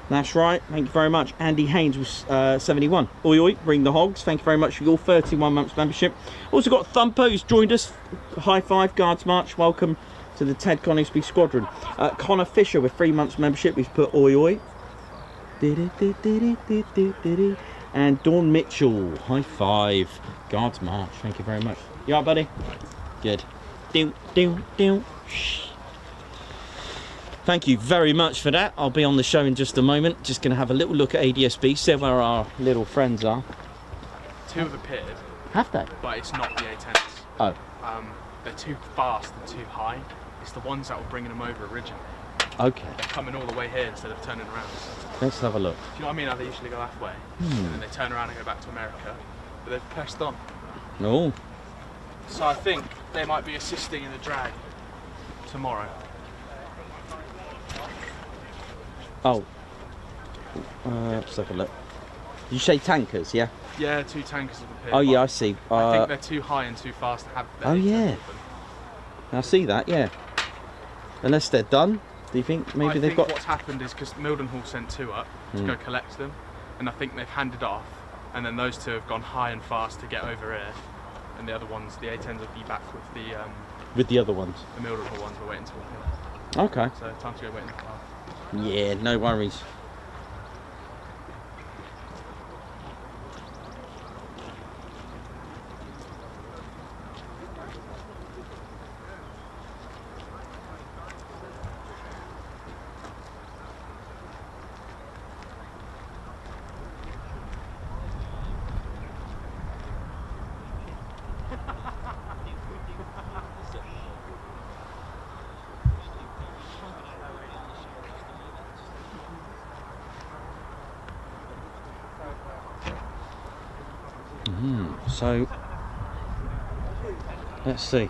Speaker 5: That's right. Thank you very much. Andy Haynes was 71. Oi, oi, bring the hogs. Thank you very much for your 31 months membership. Also got Thumpo who's joined us. High five, Guards March. Welcome to the Ted Coningsby Squadron. Connor Fisher with 3 months membership. He's put oi, oi. And Dawn Mitchell. High five, Guards March. Thank you very much. You alright, buddy? Good. Thank you very much for that. I'll be on the show in just a moment. Just going to have a little look at ADSB, see where our little friends are.
Speaker 7: 2 have appeared.
Speaker 5: Have they?
Speaker 7: But it's not the A-10s.
Speaker 5: Oh.
Speaker 7: They're too fast and too high. It's the ones that were bringing them over originally.
Speaker 5: Okay.
Speaker 7: They're coming all the way here instead of turning around.
Speaker 5: Let's have a look.
Speaker 7: Do you know what I mean? How they usually go halfway, and then they turn around and go back to America. But they've pressed on.
Speaker 5: Oh.
Speaker 7: So I think they might be assisting in the drag tomorrow.
Speaker 5: Oh. Let's have a look. Did you say tankers, yeah?
Speaker 7: Yeah, 2 tankers have appeared.
Speaker 5: Oh, yeah,
Speaker 7: but
Speaker 5: I see.
Speaker 7: I think they're too high and too fast to have their
Speaker 5: Oh,
Speaker 7: A-10s
Speaker 5: yeah.
Speaker 7: open.
Speaker 5: I see that, yeah. Unless they're done, do you think maybe
Speaker 7: I
Speaker 5: they've
Speaker 7: think
Speaker 5: got...
Speaker 7: what's happened is because Mildenhall sent 2 up to go collect them, and I think they've handed off, and then those 2 have gone high and fast to get over here, and the other ones, the A-10s, will be back
Speaker 5: With the other ones?
Speaker 7: the Mildenhall ones. We're waiting to walk in.
Speaker 5: Okay.
Speaker 7: So time to go wait in the car.
Speaker 5: Yeah, no worries. So, let's see.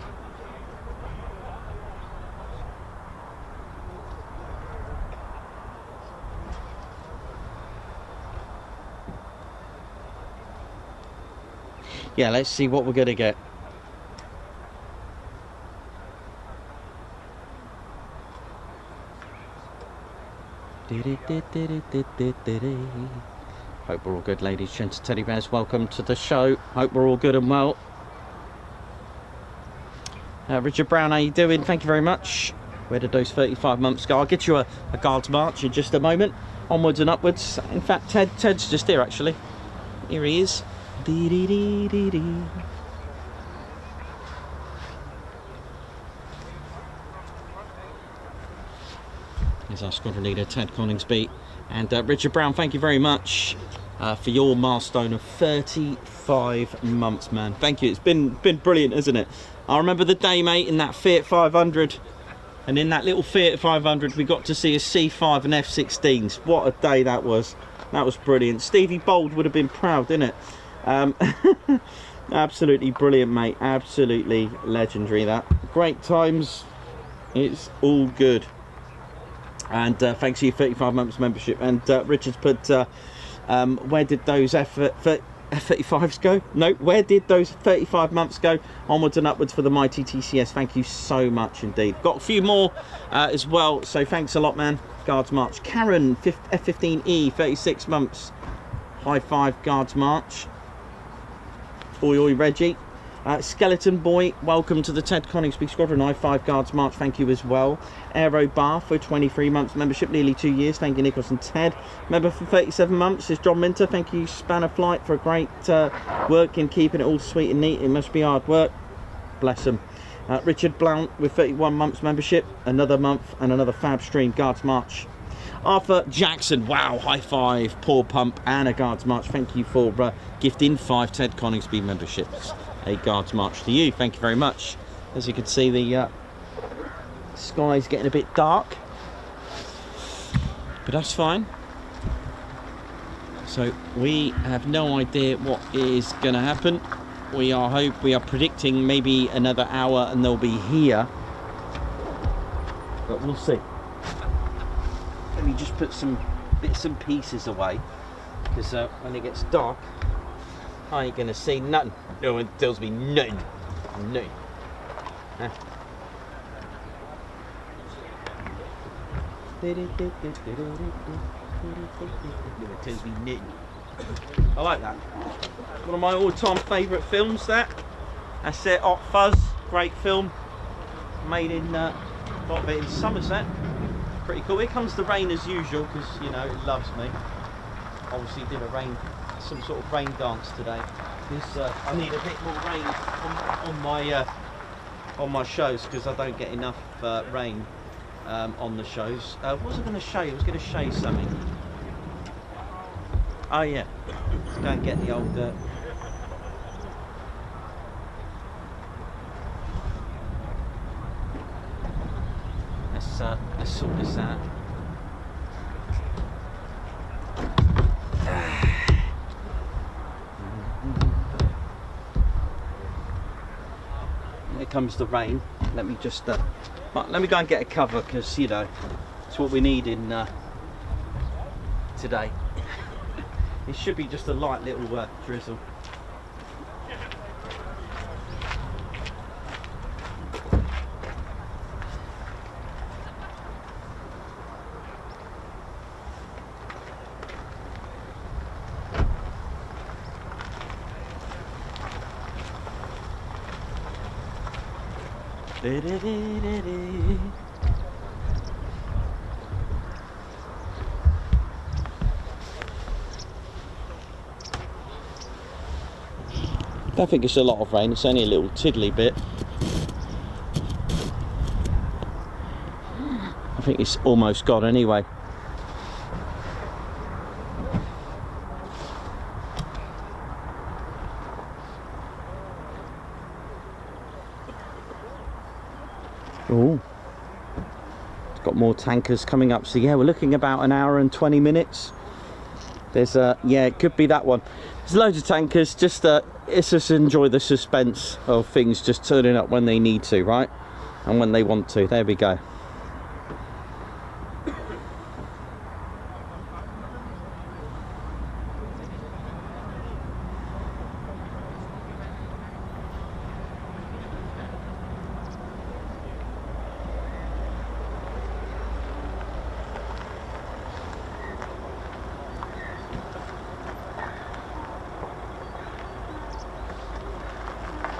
Speaker 5: Yeah, let's see what we're going to get. Hope we're all good, ladies, gents, teddy bears. Welcome to the show. Hope we're all good and well. Richard Brown, how you doing? Thank you very much. Where did those 35 months go? I'll get you a Guards March in just a moment. Onwards and upwards. In fact, Ted's just here, actually. Here he is. Dee-dee-dee-dee-dee. Here's our squadron leader, Ted Coningsby. And Richard Brown, thank you very much for your milestone of 35 months, man. Thank you. It's been brilliant, isn't it? I remember the day, mate, in that Fiat 500. And in that little Fiat 500, we got to see a C5 and F-16s. What a day that was. That was brilliant. Stevie Bold would have been proud, didn't it? Absolutely brilliant, mate. Absolutely legendary, that. Great times. It's all good. And thanks for your 35 months membership. And Richard's put, where did those F-35s go? No, where did those 35 months go? Onwards and upwards for the mighty TCS. Thank you so much indeed. Got a few more as well, so thanks a lot, man. Guards March. Karen, F-15E, 36 months. High five, Guards March. Oi, oi, Reggie. Skeleton Boy, welcome to the Ted Coningsby Squadron. I5 Guards March, thank you as well. Aero Bar for 23 months membership, nearly 2 years. Thank you, Nikos and Ted. Member for 37 months is John Minter. Thank you, Spanner Flight, for a great work in keeping it all sweet and neat. It must be hard work. Bless them. Richard Blount with 31 months membership. Another month and another fab stream. Guards March. Arthur Jackson, wow, high five. Paul Pump and a Guards March. Thank you for gifting 5 Ted Coningsby memberships. A Guards March to you. Thank you very much. As you can see, the sky's getting a bit dark, but that's fine. So we have no idea what is going to happen. We are predicting maybe another hour and they'll be here. but we'll see. Let me just put some bits and pieces away, because when it gets dark, I ain't gonna see nothing. No one tells me nothing. Nothing. Huh? No one tells me nothing. I like that. One of my all-time favourite films, that's it, Hot Fuzz, great film, made in, a lot of it in Somerset, pretty cool. Here comes the rain as usual, because, you know, it loves me. Obviously did some sort of rain dance today, because I need a bit more rain on my shows, because I don't get enough rain on the shows. What was I going to show you? I was going to show you something. Oh yeah, let's go and get the old let's sort this out. Here comes the rain. Let me just let me go and get a cover, because you know it's what we need in today. It should be just a light little drizzle. I don't think it's a lot of rain, it's only a little tiddly bit. I think it's almost gone anyway. Oh, it's got more tankers coming up, so yeah, we're looking about an hour and 20 minutes. There's yeah, it could be that one. There's loads of tankers, just it's just enjoy the suspense of things just turning up when they need to, right? And when they want to. There we go.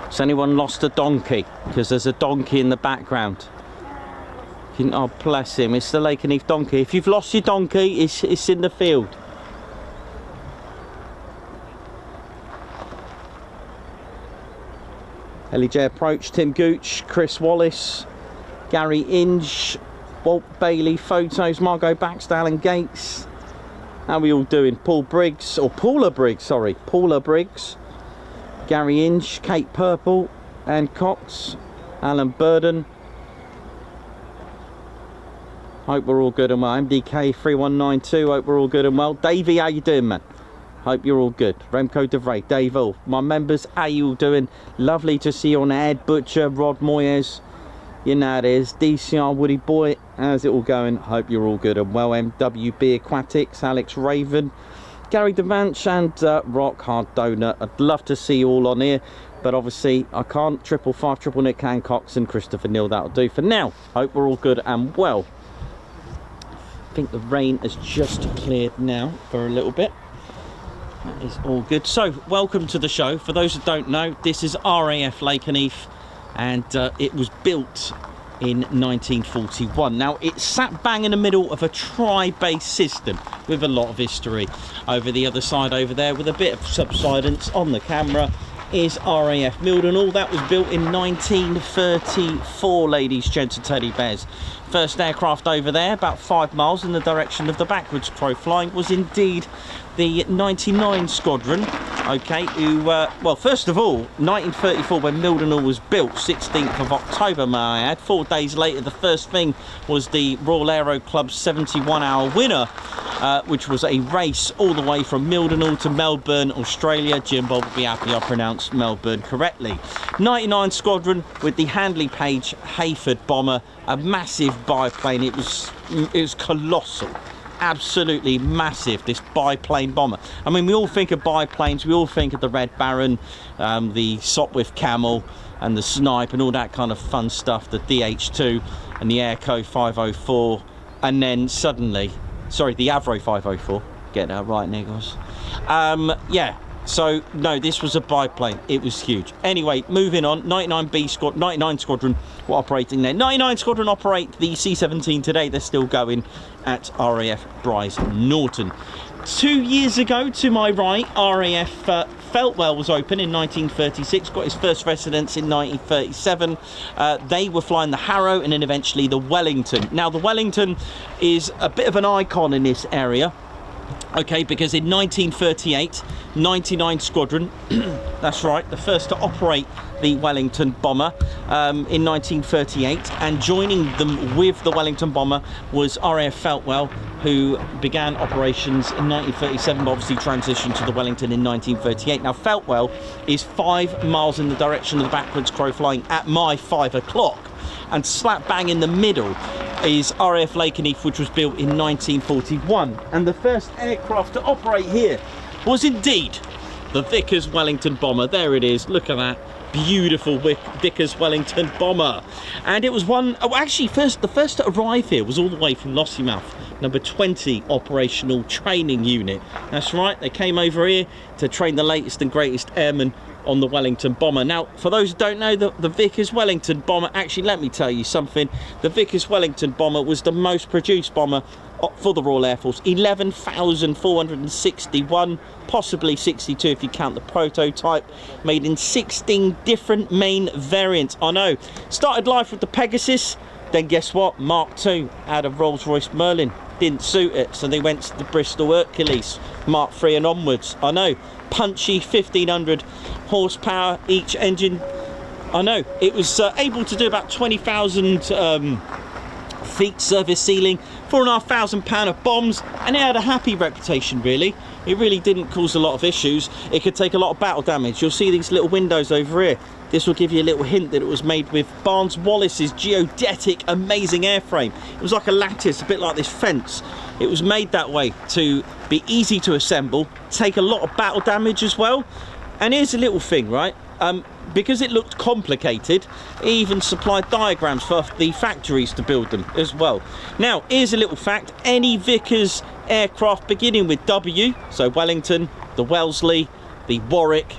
Speaker 5: Has anyone lost a donkey? Because there's a donkey in the background. Oh, bless him. It's the Lakenheath donkey. If you've lost your donkey, it's in the field. LEJ approach, Tim Gooch, Chris Wallace, Gary Inge, Walt Bailey, photos, Margot Baxdale and Gates. How are we all doing? Paul Briggs, or Paula Briggs, sorry. Paula Briggs. Gary Inge, Kate Purple, Anne Cox, Alan Burden. Hope we're all good and well. MDK 3192, hope we're all good and well. Davey, how you doing, man? Hope you're all good. Remco DeVray, Dave All. My members, how you all doing? Lovely to see you on Ed Butcher, Rod Moyes. You know it is. DCR Woody Boy, how's it all going? Hope you're all good and well. MWB Aquatics, Alex Raven. Gary Devanch and Rock Hard Donut. I'd love to see you all on here, but obviously I can't. 555 Nick Hancox and Christopher Neal, that'll do for now. Hope we're all good and well. I think the rain has just cleared now for a little bit. That is all good. So welcome to the show. For those who don't know, this is RAF Lakenheath, and it was built in 1941. Now it's sat bang in the middle of a tri-base system with a lot of history. Over the other side over there, with a bit of subsidence on the camera, is RAF Mildenhall. That was built in 1934, ladies, gents and teddy bears. First aircraft over there, about 5 miles in the direction of the backwards crow flying, was indeed the 99 Squadron, okay, who, well, first of all, 1934, when Mildenhall was built, 16th of October, may I add. 4 days later, the first thing was the Royal Aero Club's 71-hour winner which was a race all the way from Mildenhall to Melbourne, Australia. Jim Bob will be happy I pronounced Melbourne correctly. 99 Squadron with the Handley Page Hayford bomber, a massive biplane. It was colossal. Absolutely massive, this biplane bomber. I mean, we all think of biplanes, we all think of the Red Baron, the Sopwith Camel and the Snipe and all that kind of fun stuff, the DH2 and the Airco 504, and then suddenly, sorry, the Avro 504, get that right, Nikos. Yeah, so no, this was a biplane, it was huge. Anyway, moving on, 99 Squadron were operating there. 99 Squadron operate the C-17 today, they're still going at RAF Bryce Norton. 2 years ago, to my right, RAF Feltwell was open in 1936, got his first residence in 1937. They were flying the Harrow and then eventually the Wellington. Now, the Wellington is a bit of an icon in this area. Okay, because in 1938, 99 Squadron, that's right, the first to operate the Wellington bomber in 1938, and joining them with the Wellington bomber was RAF Feltwell, who began operations in 1937, but obviously transitioned to the Wellington in 1938. Now, Feltwell is 5 miles in the direction of the backwards crow flying at my 5 o'clock, and slap bang in the middle is RAF Lakenheath, which was built in 1941, and the first aircraft to operate here was indeed the Vickers Wellington bomber. There it is, look at that beautiful Vickers Wellington bomber. And it was the first to arrive here was all the way from Lossiemouth, number 20 operational training unit. That's right, they came over here to train the latest and greatest airmen on the Wellington bomber. Now, for those who don't know, the Vickers Wellington bomber, actually, let me tell you something. The Vickers Wellington bomber was the most produced bomber for the Royal Air Force. 11,461, possibly 62 if you count the prototype, made in 16 different main variants. I know, started life with the Pegasus, then guess what, Mark II out of Rolls-Royce Merlin didn't suit it, so they went to the Bristol Hercules Mark III and onwards. I know, punchy 1500 horsepower each engine. I know, it was able to do about 20,000 feet surface ceiling, 4,500 pound of bombs, and it had a happy reputation, really. It really didn't cause a lot of issues. It could take a lot of battle damage. You'll see these little windows over here. This will give you a little hint that it was made with Barnes Wallis's geodetic amazing airframe. It was like a lattice, a bit like this fence. It was made that way to be easy to assemble, take a lot of battle damage as well. And here's a little thing, right? Because it looked complicated, it even supplied diagrams for the factories to build them as well. Now, here's a little fact. Any Vickers aircraft beginning with W, so Wellington, the Wellesley, the Warwick,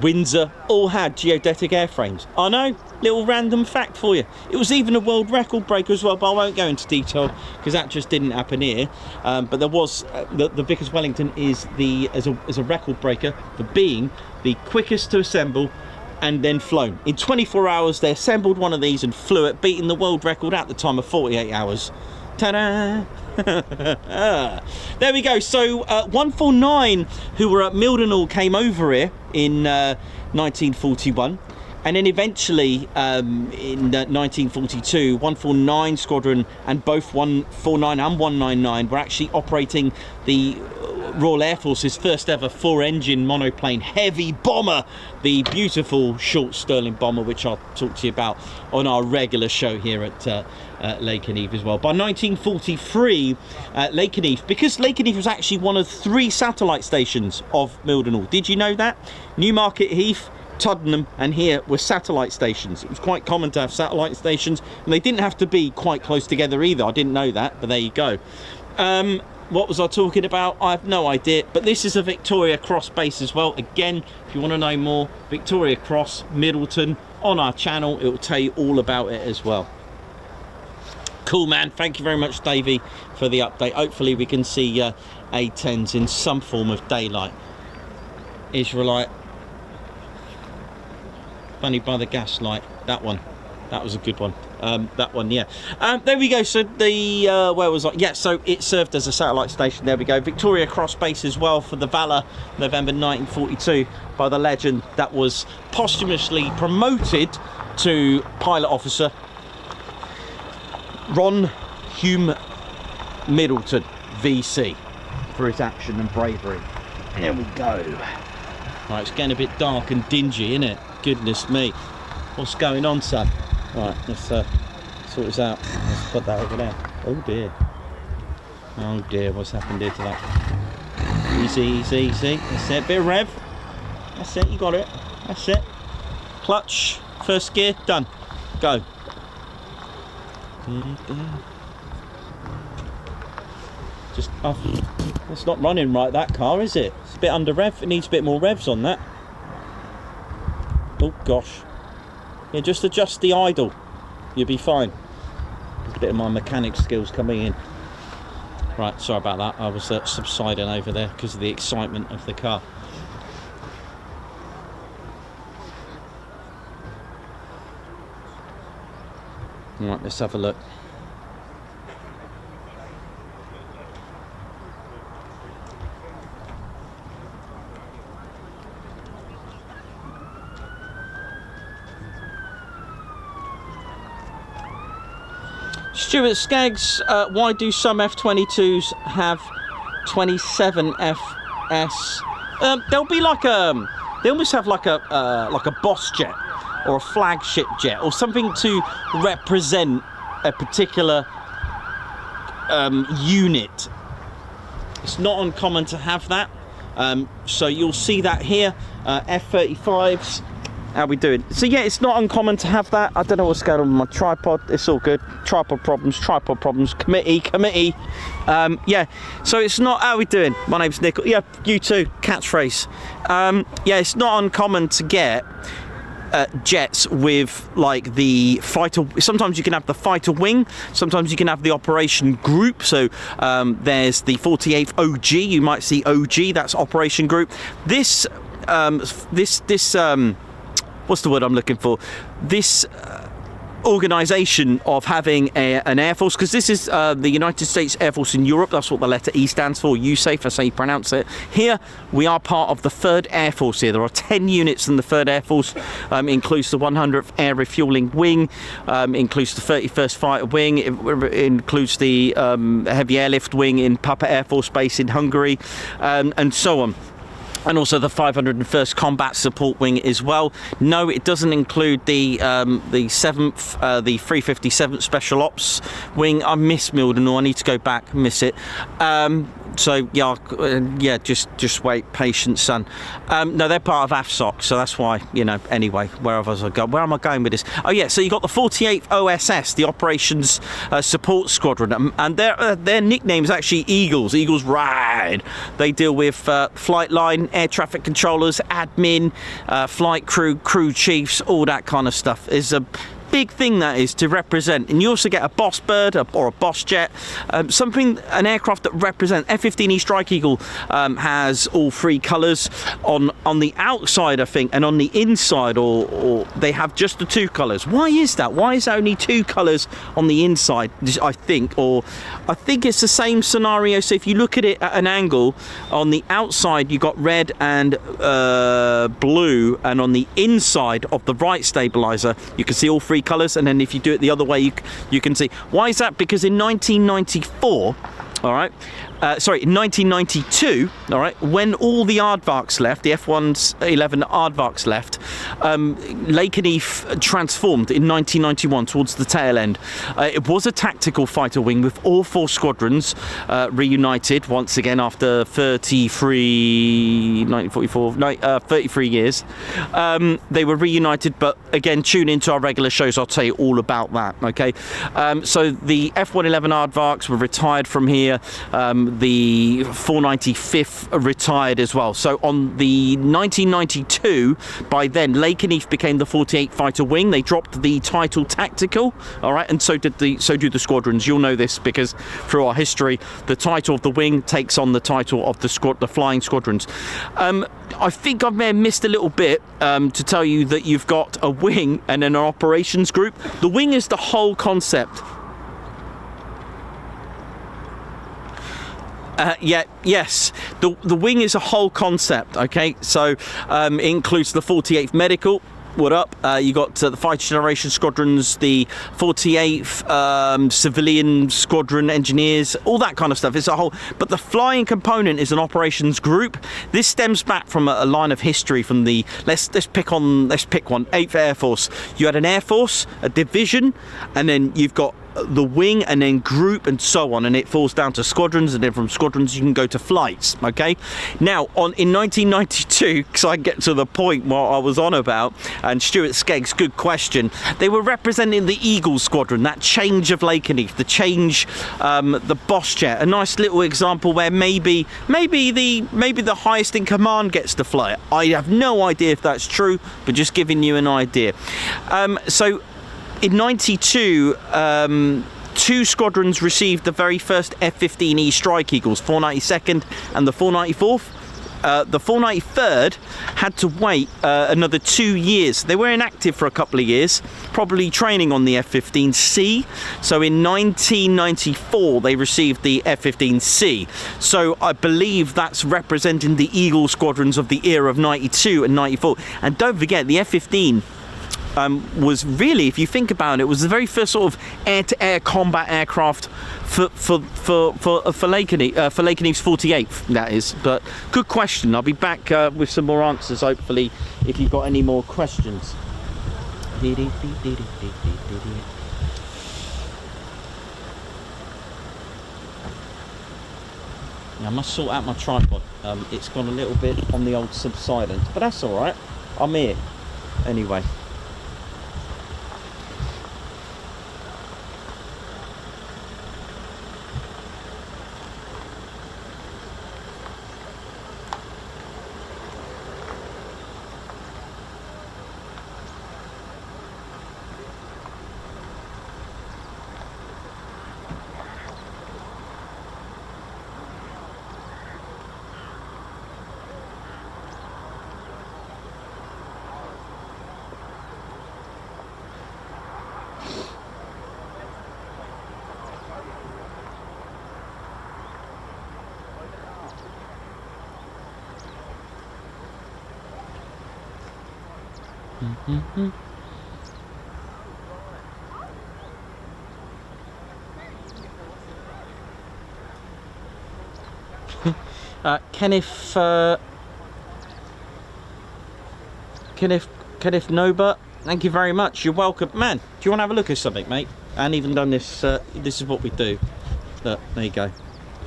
Speaker 5: Windsor, all had geodetic airframes. I know, little random fact for you. It was even a world record breaker as well, but I won't go into detail because that just didn't happen here. But there was, the Vickers Wellington is as a record breaker for being the quickest to assemble and then flown. In 24 hours, they assembled one of these and flew it, beating the world record at the time of 48 hours. Ta-da! There we go. So 149 who were at Mildenhall came over here in 1941, and then eventually in 1942 149 Squadron and both 149 and 199 were actually operating the Royal Air Force's first ever 4-engine monoplane heavy bomber, the beautiful short Stirling bomber, which I'll talk to you about on our regular show here at Lakenheath as well. By 1943, Lakenheath, because Lakenheath was actually one of 3 satellite stations of Mildenhall. Did you know that? Newmarket Heath, Tuddenham and here were satellite stations. It was quite common to have satellite stations, and they didn't have to be quite close together either. I didn't know that, but there you go. What was I talking about? I have no idea, but this is a Victoria Cross base as well. Again, if you want to know more, Victoria Cross, Middleton, on our channel, it will tell you all about it as well. Cool, man. Thank you very much, Davey, for the update. Hopefully we can see A-10s in some form of daylight. Israelite, Bunny by the Gaslight, that one. That was a good one. That one, yeah. There we go. So the where was I? Yeah. So it served as a satellite station. There we go. Victoria Cross base as well for the Valor, November 1942, by the legend that was posthumously promoted to pilot officer, Ron Hume Middleton, VC. for his action and bravery. There we go. Right, it's getting a bit dark and dingy, isn't it? Goodness me. What's going on, son? Right, let's sort this out. Let's put that over there. Oh dear. Oh dear, what's happened here to that? Easy, easy, easy. That's it, bit of rev. That's it, you got it. That's it. Clutch, first gear, done. Go. Just, it's not running right, that car, is it? It's a bit under rev. It needs a bit more revs on that. Oh gosh. Yeah, just adjust the idle. You'll be fine. There's a bit of my mechanic skills coming in. Right, sorry about that. I was subsiding over there because of the excitement of the car. Right, let's have a look. Stuart Skaggs, why do some F-22s have 27 FS? They'll be like they almost have like a boss jet or a flagship jet or something to represent a particular unit. It's not uncommon to have that. So you'll see that here. F-35s. How we doing? So yeah, it's not uncommon to have that. I don't know what's going on with my tripod. It's all good. Tripod problems. Committee. Yeah, so it's not... How we doing? My name's Nikos. Yeah, you too. Catchphrase. Yeah, it's not uncommon to get jets with like the fighter. Sometimes you can have the fighter wing, sometimes you can have the operation group. So there's the 48th OG. You might see OG, that's operation group. This what's the word I'm looking for? This organisation of having an air force, because this is the United States Air Force in Europe. That's what the letter E stands for. USAF, that's how you pronounce it. Here we are part of the 3rd Air Force. Here there are 10 units in the 3rd Air Force. Includes the 100th Air Refuelling Wing, includes the 31st Fighter Wing, it includes the Heavy Airlift Wing in Papa Air Force Base in Hungary, and so on. And also the 501st Combat Support Wing as well. No, it doesn't include the 7th, the 357th Special Ops Wing. I miss Mildenhall. I need to go back. Miss it. So yeah, just wait, patience, son. No, they're part of AFSOC, so that's why, you know. Anyway, where am I going with this? Oh yeah, so you got the 48th OSS, the Operations Support Squadron, and their nickname is actually Eagles. Eagles Ride. They deal with flight line, air traffic controllers, admin, flight crew chiefs, all that kind of stuff. Is a big thing that is to represent. And you also get a boss bird or a boss jet, an aircraft that represents. F-15E Strike Eagle has all 3 colours on the outside, I think, and on the inside, or they have just the 2 colours. Why is that? Why is there only 2 colours on the inside? I think it's the same scenario. So if you look at it at an angle, on the outside you got red and blue, and on the inside of the right stabilizer you can see all 3 colours, and then if you do it the other way you can see. Why is that? Because in 1994, all right, in 1992, all right, when all the aardvarks left, the F-11 aardvarks left, Lakenheath transformed in 1991 towards the tail end. It was a tactical fighter wing with all 4 squadrons reunited once again after 33 years. They were reunited, but again, tune into our regular shows, I'll tell you all about that, okay? So the F-111 aardvarks were retired from here. The 495th retired as well. So on the 1992, by then Lakenheath became the 48th Fighter Wing. They dropped the title tactical, all right, and so do the squadrons. You'll know this because through our history, the title of the wing takes on the title of the flying squadrons. I think I may have missed a little bit to tell you that you've got a wing and an operations group. The wing is the whole concept. Yes, the wing is a whole concept, okay? So it includes the 48th Medical, what up? You got the Fighter Generation Squadrons, the 48th Civilian Squadron Engineers, all that kind of stuff. It's a whole, but the flying component is an operations group. This stems back from a line of history from the, let's pick one, 8th Air Force. You had an Air Force, a division, and then you've got the wing, and then group, and so on, and it falls down to squadrons, and then from squadrons you can go to flights. Okay, now in 1992, because I get to the point what I was on about, and Stuart Skeggs, good question, they were representing the Eagle Squadron, that change of Lakenheath, the change, the boss jet, a nice little example where maybe the highest in command gets to fly it. I have no idea if that's true, but just giving you an idea. So in 92, 2 squadrons received the very first F-15E Strike Eagles, 492nd and the 494th. The 493rd had to wait another 2 years. They were inactive for a couple of years, probably training on the F-15C. So in 1994, they received the F-15C. So I believe that's representing the Eagle squadrons of the era of 92 and 94. And don't forget, the F-15 was really, if you think about it, was the very first sort of air-to-air combat aircraft for Lakenheath's 48th, that is. But good question. I'll be back with some more answers, hopefully, if you've got any more questions. Now, I must sort out my tripod. It's gone a little bit on the old subsidence, but that's all right. I'm here anyway. Kenneth Noba, thank you very much. You're welcome, man. Do you want to have a look at something, mate? I haven't even done this. This is what we do. Look, there you go.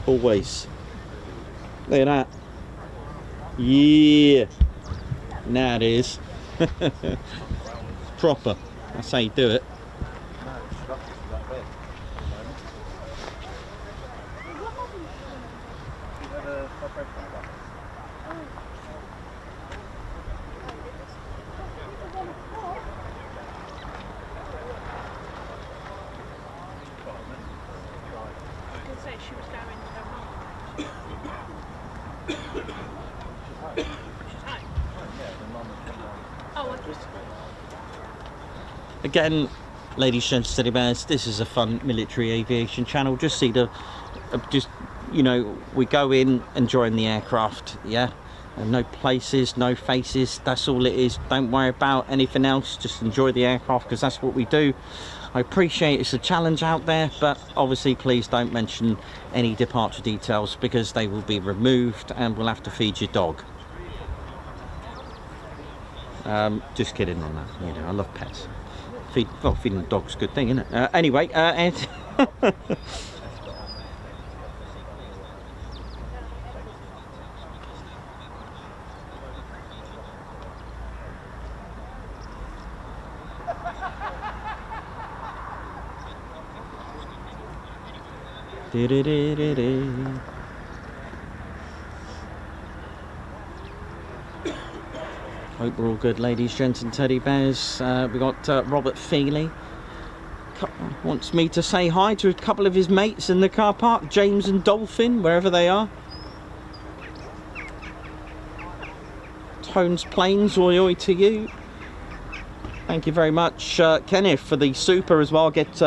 Speaker 5: Always. Look at that. Yeah. Now it is. Proper. That's how you do it. Again, ladies, gents, teddy bears, this is a fun military aviation channel. Just see the, you know, we go in enjoying the aircraft, yeah? And no places, no faces, that's all it is. Don't worry about anything else, just enjoy the aircraft, because that's what we do. I appreciate it's a challenge out there, but obviously please don't mention any departure details, because they will be removed and we'll have to feed your dog. Just kidding on that, you know, I love pets. Feeding the dog's a good thing, isn't it? Anyway, Ed. Hope we're all good, ladies, gents and teddy bears. We got Robert Feely. Wants me to say hi to a couple of his mates in the car park, James and Dolphin, wherever they are. Tones Plains, oi oi to you. Thank you very much, Kenneth, for the super as well. Get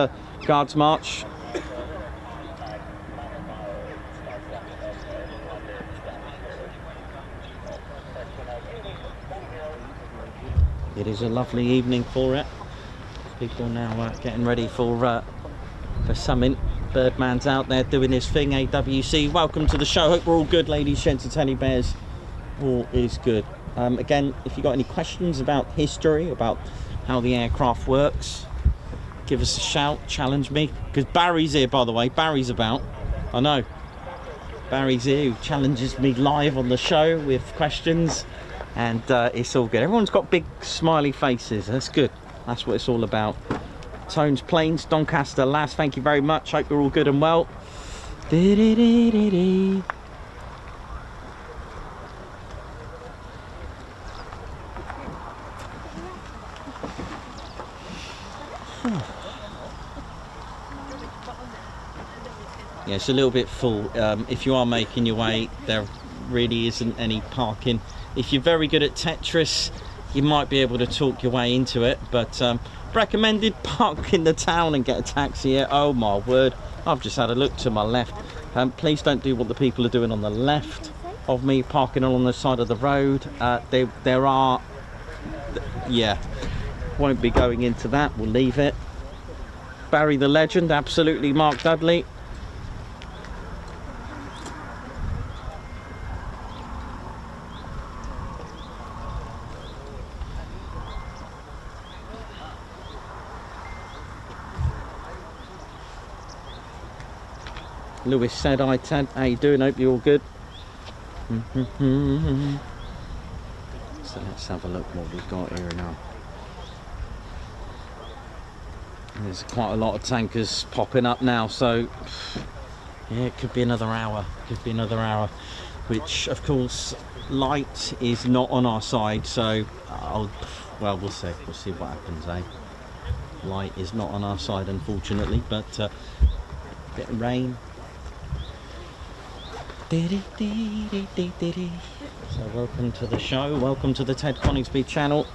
Speaker 5: Guards March. It is a lovely evening for it. People now getting ready for summing. Birdman's out there doing his thing. AWC, welcome to the show. Hope we're all good, ladies, gents and teddy bears. All is good. Again, if you've got any questions about history, about how the aircraft works, give us a shout, challenge me. Because Barry's here, by the way. Barry's about. I know. Barry's here, who challenges me live on the show with questions. And it's all good. Everyone's got big smiley faces. That's good. That's what it's all about. Tones Plains, Doncaster, Lass, thank you very much. Hope you're all good and well. Yeah, it's a little bit full. If you are making your way, there really isn't any parking. If you're very good at Tetris, you might be able to talk your way into it, but recommended park in the town and get a taxi here. Oh my word, I've just had a look to my left. Please don't do what the people are doing on the left of me, parking along the side of the road. There are, yeah, won't be going into that, we'll leave it. Barry the Legend, absolutely, Mark Dudley. Lewis said, A-10, how you doing? Hope you're all good. So let's have a look what we've got here now. There's quite a lot of tankers popping up now, so yeah, it could be another hour. Could be another hour, which of course light is not on our side, so well, we'll see. We'll see what happens, eh? Light is not on our side, unfortunately, but a bit of rain. So welcome to the show, welcome to the Ted Coningsby channel.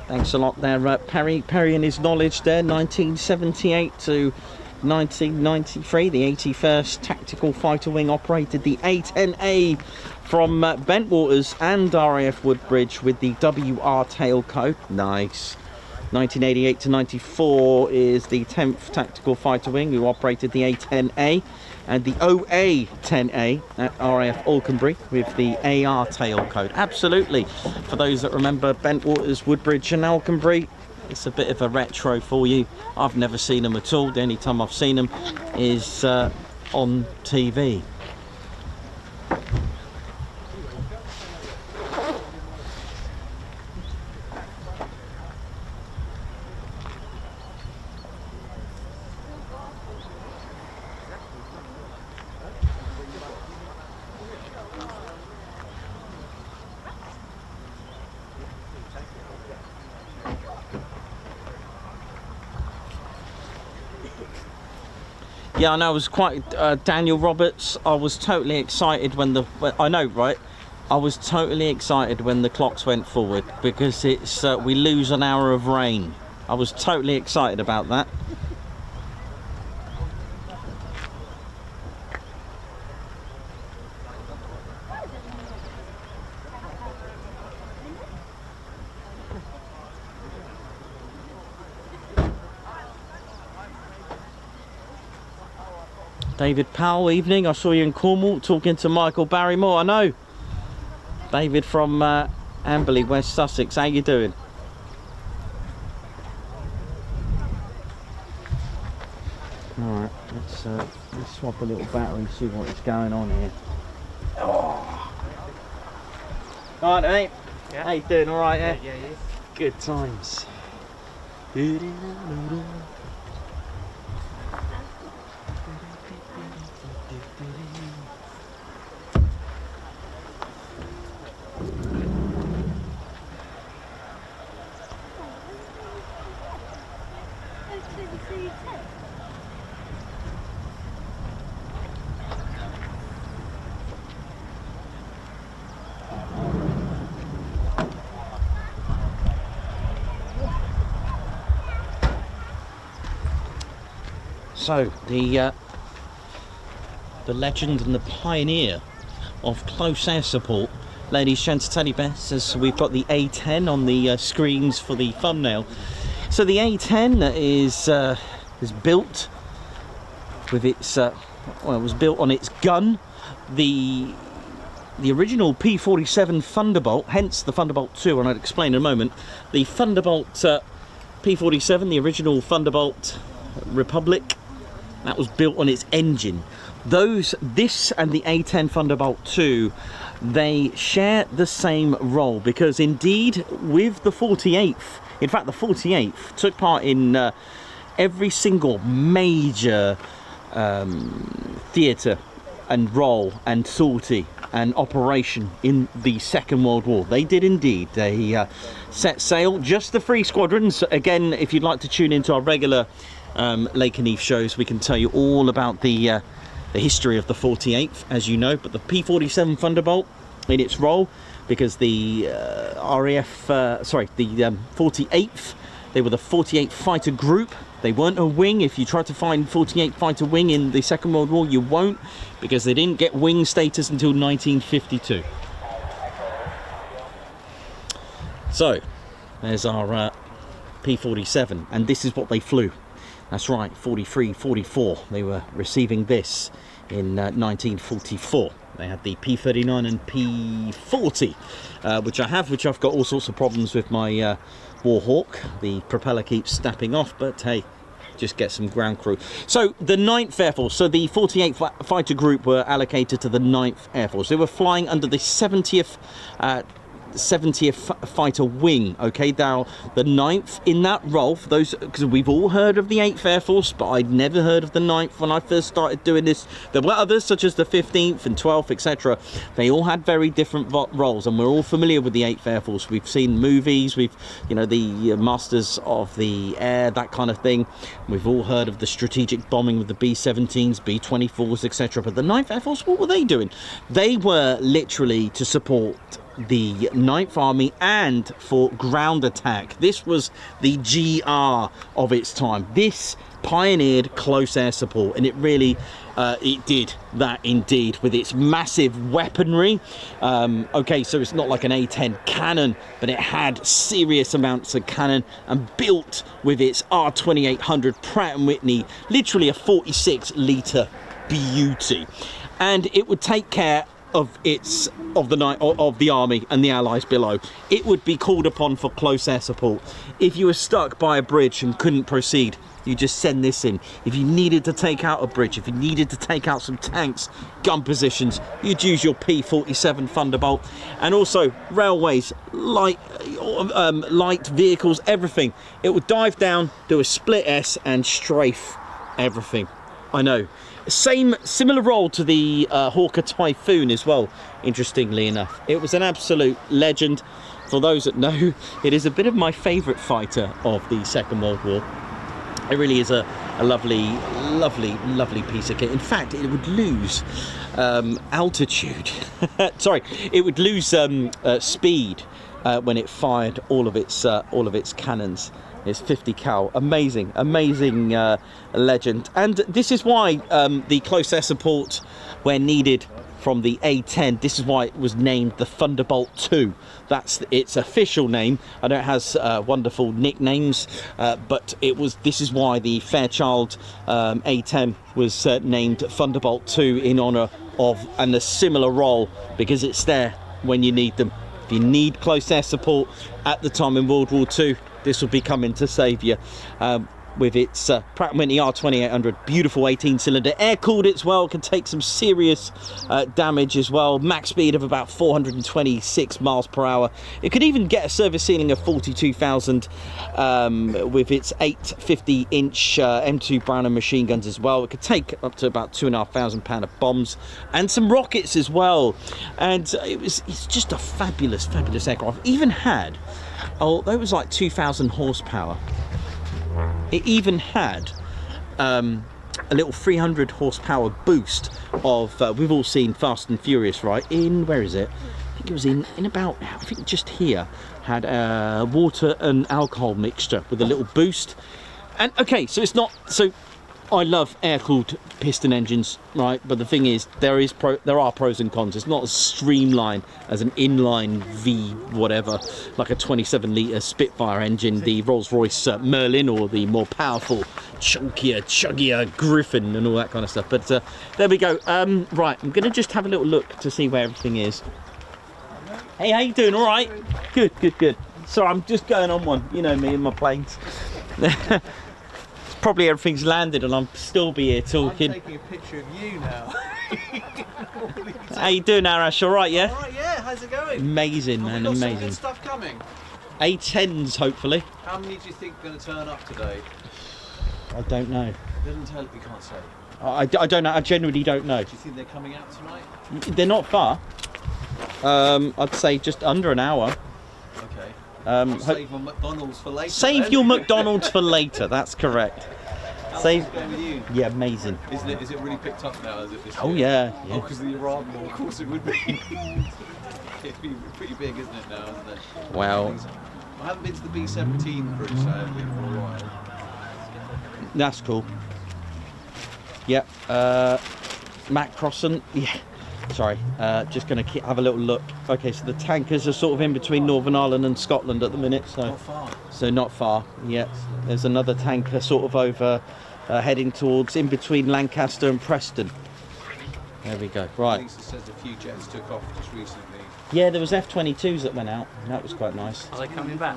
Speaker 5: Thanks a lot there, Perry and his knowledge there. 1978 to 1993, the 81st Tactical Fighter Wing operated the A-10A from Bentwaters and RAF Woodbridge with the WR tail code. Nice. 1988 to 94 is the 10th Tactical Fighter Wing who operated the A-10A and the OA-10A at RAF Alconbury with the AR tail code. Absolutely. For those that remember Bentwaters, Woodbridge and Alconbury, it's a bit of a retro for you. I've never seen them at all. The only time I've seen them is on TV. Yeah, I know. I was quite Daniel Roberts. I was totally excited when I know, right? I was totally excited when the clocks went forward because it's we lose an hour of rain. I was totally excited about that. David Powell, evening. I saw you in Cornwall talking to Michael Barrymore. I know. David from Amberley, West Sussex. How you doing? Alright, let's swap a little battery and see what is going on here. Oh. Alright, mate. Yeah. How you doing? Alright, yeah? Yeah. Good times. So the legend and the pioneer of close air support ladies, gents, teddy bears, as we've got the A-10 on the screens for the thumbnail. So the A-10 is built with its, well, it was built on its gun. The original P-47 Thunderbolt, hence the Thunderbolt 2, and I'll explain in a moment. The Thunderbolt P-47, the original Thunderbolt Republic, that was built on its engine. This and the A-10 Thunderbolt 2, they share the same role, because indeed with the 48th, in fact the 48th took part in every single major theatre and role and sortie and operation in the Second World War. They did indeed. They set sail. Just the 3 squadrons. Again, if you'd like to tune into our regular Lakenheath shows, we can tell you all about the history of the 48th, as you know. But the P-47 Thunderbolt in its role, because the RAF, the 48th, they were the 48th Fighter Group. They weren't a wing. If you try to find 48 Fighter Wing in the Second World War, you won't, because they didn't get wing status until 1952. So, there's our P-47, and this is what they flew. That's right, 43, 44. They were receiving this in 1944. They had the P-39 and P-40, which I've got all sorts of problems with my Warhawk. The propeller keeps snapping off, but hey, just get some ground crew. So the 9th Air Force, so the 48th Fighter Group were allocated to the 9th Air Force. They were flying under the 70th Fighter Wing. Okay, now the 9th in that role, for those, because we've all heard of the 8th Air Force, but I'd never heard of the 9th when I first started doing this. There were others, such as the 15th and 12th, etc. They all had very different roles, and we're all familiar with the 8th Air Force. We've seen movies, the Masters of the Air, that kind of thing. We've all heard of the strategic bombing with the B-17s, B-24s, etc. But the 9th Air Force, what were they doing? They were literally to support the 9th Army and for ground attack. This was the GR of its time. This pioneered close air support, and it really it did that indeed with its massive weaponry. Okay, so it's not like an A-10 cannon, but it had serious amounts of cannon, and built with its R2800 Pratt & Whitney, literally a 46-litre beauty, and it would take care of the army and the allies below. It would be called upon for close air support. If you were stuck by a bridge and couldn't proceed, you just send this in. If you needed to take out a bridge, if you needed to take out some tanks, gun positions, you'd use your P-47 Thunderbolt. And also railways, light vehicles, everything. It would dive down, do a split S and strafe everything. I know. Similar role to the Hawker Typhoon as well, interestingly enough. It was an absolute legend. For those that know, it is a bit of my favourite fighter of the Second World War. It really is a lovely, lovely, lovely piece of kit. In fact, it would lose altitude. Sorry, it would lose speed when it fired all of its cannons. It's 50 cal. Amazing, amazing legend. And this is why the close air support, where needed from the A-10, this is why it was named the Thunderbolt 2. That's its official name. I know it has wonderful nicknames, but this is why the Fairchild A-10 was named Thunderbolt 2, in honour of, and a similar role, because it's there when you need them. If you need close air support at the time in World War II, this will be coming to save you. With its Pratt & Whitney R2800, beautiful 18-cylinder, air-cooled as well, can take some serious damage as well. Max speed of about 426 miles per hour. It could even get a service ceiling of 42,000 with its 850-inch M2 Browning machine guns as well. It could take up to about 2,500 pounds of bombs and some rockets as well. And it's just a fabulous, fabulous aircraft. Even had, although it was like 2,000 horsepower, it even had a little 300 horsepower boost of, we've all seen Fast and Furious, right? Where is it? I think it was in about, I think just here, had a water and alcohol mixture with a little boost. And okay, so it's not, so I love air-cooled piston engines, right? But the thing is, there are pros and cons. It's not as streamlined as an inline V whatever, like a 27-litre Spitfire engine, the Rolls-Royce Merlin, or the more powerful, chuggier Griffin and all that kind of stuff. But there we go. Right, I'm going to just have a little look to see where everything is. Hey, how you doing? All right? Good, good, good. Sorry, I'm just going on one. You know me and my planes. Probably everything's landed and I'm still be here talking.
Speaker 6: I'm taking a picture of you now.
Speaker 5: How you doing, Arash? All right, yeah?
Speaker 6: All right, yeah. How's it going?
Speaker 5: Amazing, man,
Speaker 6: Have we got some
Speaker 5: amazing.
Speaker 6: good stuff coming.
Speaker 5: A-10s, hopefully.
Speaker 6: How many do you think are going to turn up today?
Speaker 5: I don't know.
Speaker 6: Doesn't tell. You can't say.
Speaker 5: I don't know. I genuinely don't know.
Speaker 6: Do you think they're coming out tonight?
Speaker 5: They're not far. I'd say just under an hour.
Speaker 6: Okay.
Speaker 5: Hope-
Speaker 6: Save my McDonald's for later.
Speaker 5: Save
Speaker 6: then.
Speaker 5: your McDonald's for later. That's correct.
Speaker 6: How's
Speaker 5: Save.
Speaker 6: it going with you?
Speaker 5: Yeah, amazing.
Speaker 6: Isn't it? Is it really picked up now? Is it this
Speaker 5: Oh
Speaker 6: year?
Speaker 5: yeah.
Speaker 6: Oh,
Speaker 5: Yeah.
Speaker 6: because of the Iran war, of course it would be. It'd be pretty big, isn't it now? Isn't it?
Speaker 5: Well,
Speaker 6: I haven't been to the B-17 cruise sadly for a while.
Speaker 5: that's cool. Yep. Matt Crossan. Yeah. Sorry. Just going to have a little look. Okay, so the tankers are sort of in between Northern Ireland and Scotland at the minute.
Speaker 6: Not far.
Speaker 5: So not far. Yeah. There's another tanker sort of over, heading towards in between Lancaster and Preston. There we go. Right.
Speaker 6: Lisa says a few jets took off just recently.
Speaker 5: Yeah, there was F-22s that went out. That was quite nice.
Speaker 1: Are they coming back?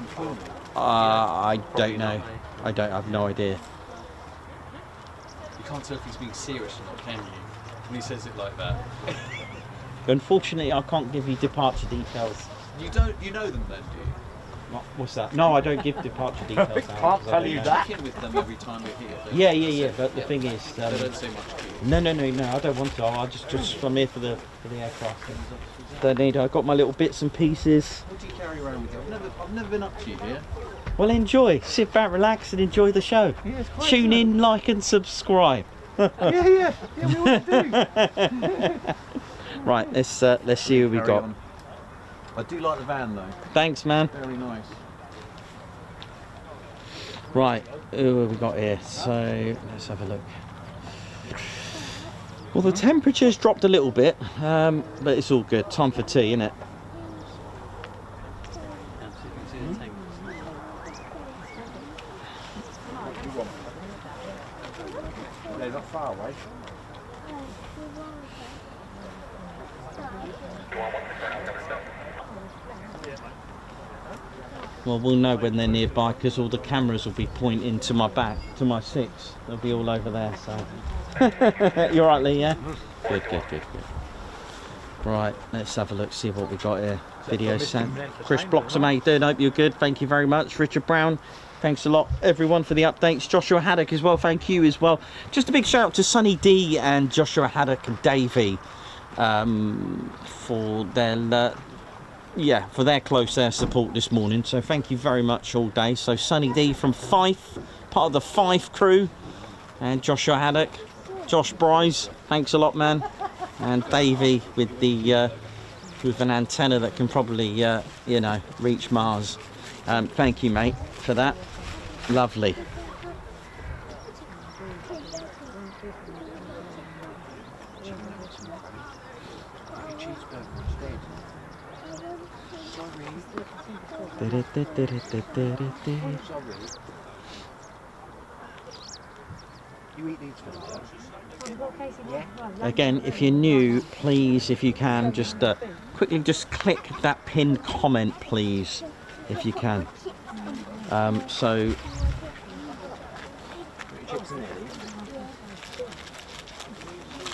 Speaker 5: I don't know. I have no idea.
Speaker 6: You can't tell if he's being serious or not, can you? When he says it like that.
Speaker 5: Unfortunately, I can't give you departure details.
Speaker 6: You don't. You know them then, do you?
Speaker 5: What's that? No, I don't give departure details out. 'cause I
Speaker 1: tell
Speaker 5: don't
Speaker 1: you
Speaker 5: know.
Speaker 1: that.
Speaker 6: Check in with them every time we're here. don't
Speaker 5: Yeah,
Speaker 6: you?
Speaker 5: yeah. But the thing is,
Speaker 6: They don't say much to you.
Speaker 5: no. I don't want to. I just I'm here for the aircraft. Don't need. I've got my little bits and pieces.
Speaker 6: What do you carry around with you? I've never been up to you here.
Speaker 5: Well, enjoy. Sit back, relax, and enjoy the show.
Speaker 6: Yeah, it's quite
Speaker 5: Tune in, like, and subscribe.
Speaker 6: Yeah, we always do.
Speaker 5: Right, let's see who we
Speaker 6: Carry
Speaker 5: got.
Speaker 6: on. I do like the van though.
Speaker 5: Thanks, man.
Speaker 6: Very nice.
Speaker 5: Right, who have we got here? So let's have a look. Well, the temperature's dropped a little bit, but it's all good. Time for tea, isn't it?
Speaker 6: They're not far away.
Speaker 5: Well, we'll know when they're nearby because all the cameras will be pointing to my back, to my six. They'll be all over there, so. You all right, Lee, yeah? Good. Right, let's have a look, see what we got here. Video sound. Chris Bloxham, how you doing? Hope you're good. Thank you very much. Richard Brown, thanks a lot, everyone, for the updates. Joshua Haddock as well, thank you as well. Just a big shout out to Sunny D and Joshua Haddock and Davey for their for their close air support this morning. So thank you very much all day. So Sunny D from Fife, part of the Fife crew, and Joshua Haddock, Josh Bryce, thanks a lot, man. And Davey with the with an antenna that can probably reach Mars. Thank you, mate, for that. Lovely.
Speaker 6: You eat these for them?
Speaker 5: Again, if you're new, please, if you can, just quickly just click that pinned comment, please, if you can. So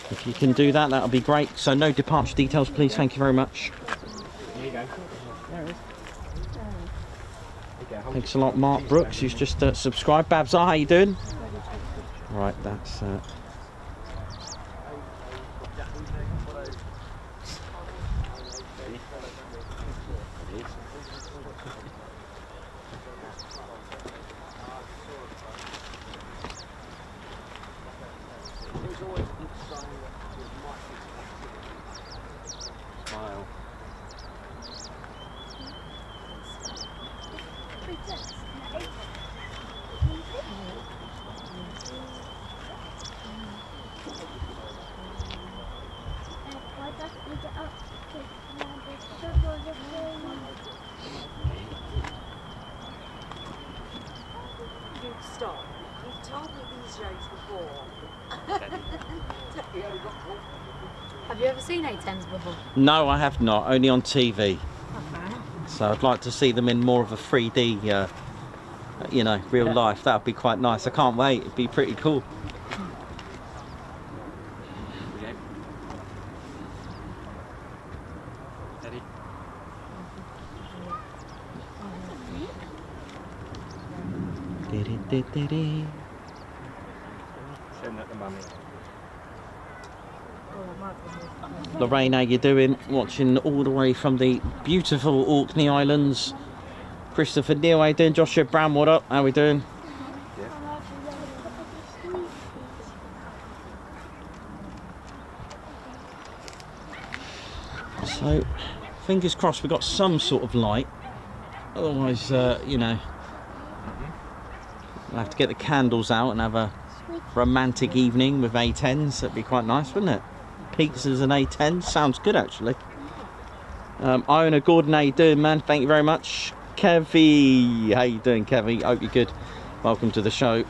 Speaker 5: if you can do that, that'll be great. So no departure details, please. Thank you very much.
Speaker 6: There you go. There it is.
Speaker 5: Thanks a lot, Mark Brooks, who's just subscribed. Babs, how you doing? Right, that's.
Speaker 4: Stop. You've told me these jokes before.
Speaker 8: Have you ever seen A-10s before?
Speaker 5: No, I have not. Only on TV. So I'd like to see them in more of a 3D, you know, real life. That would be quite nice. I can't wait. It'd be pretty cool.
Speaker 1: Ready? Send that to mummy.
Speaker 5: Lorraine, how you doing? Watching all the way from the beautiful Orkney Islands. Christopher Neal, how you doing? Joshua Brown, what up? How we doing? So, fingers crossed we got some sort of light. Otherwise, you know, we'll have to get the candles out and have a romantic evening with A-10s. That'd be quite nice, wouldn't it? Pizzas and A-10s. Sounds good, actually. Iona Gordon, how you doing, man? Thank you very much. Kevy, how you doing, Kevy? Hope you're good. Welcome to the show.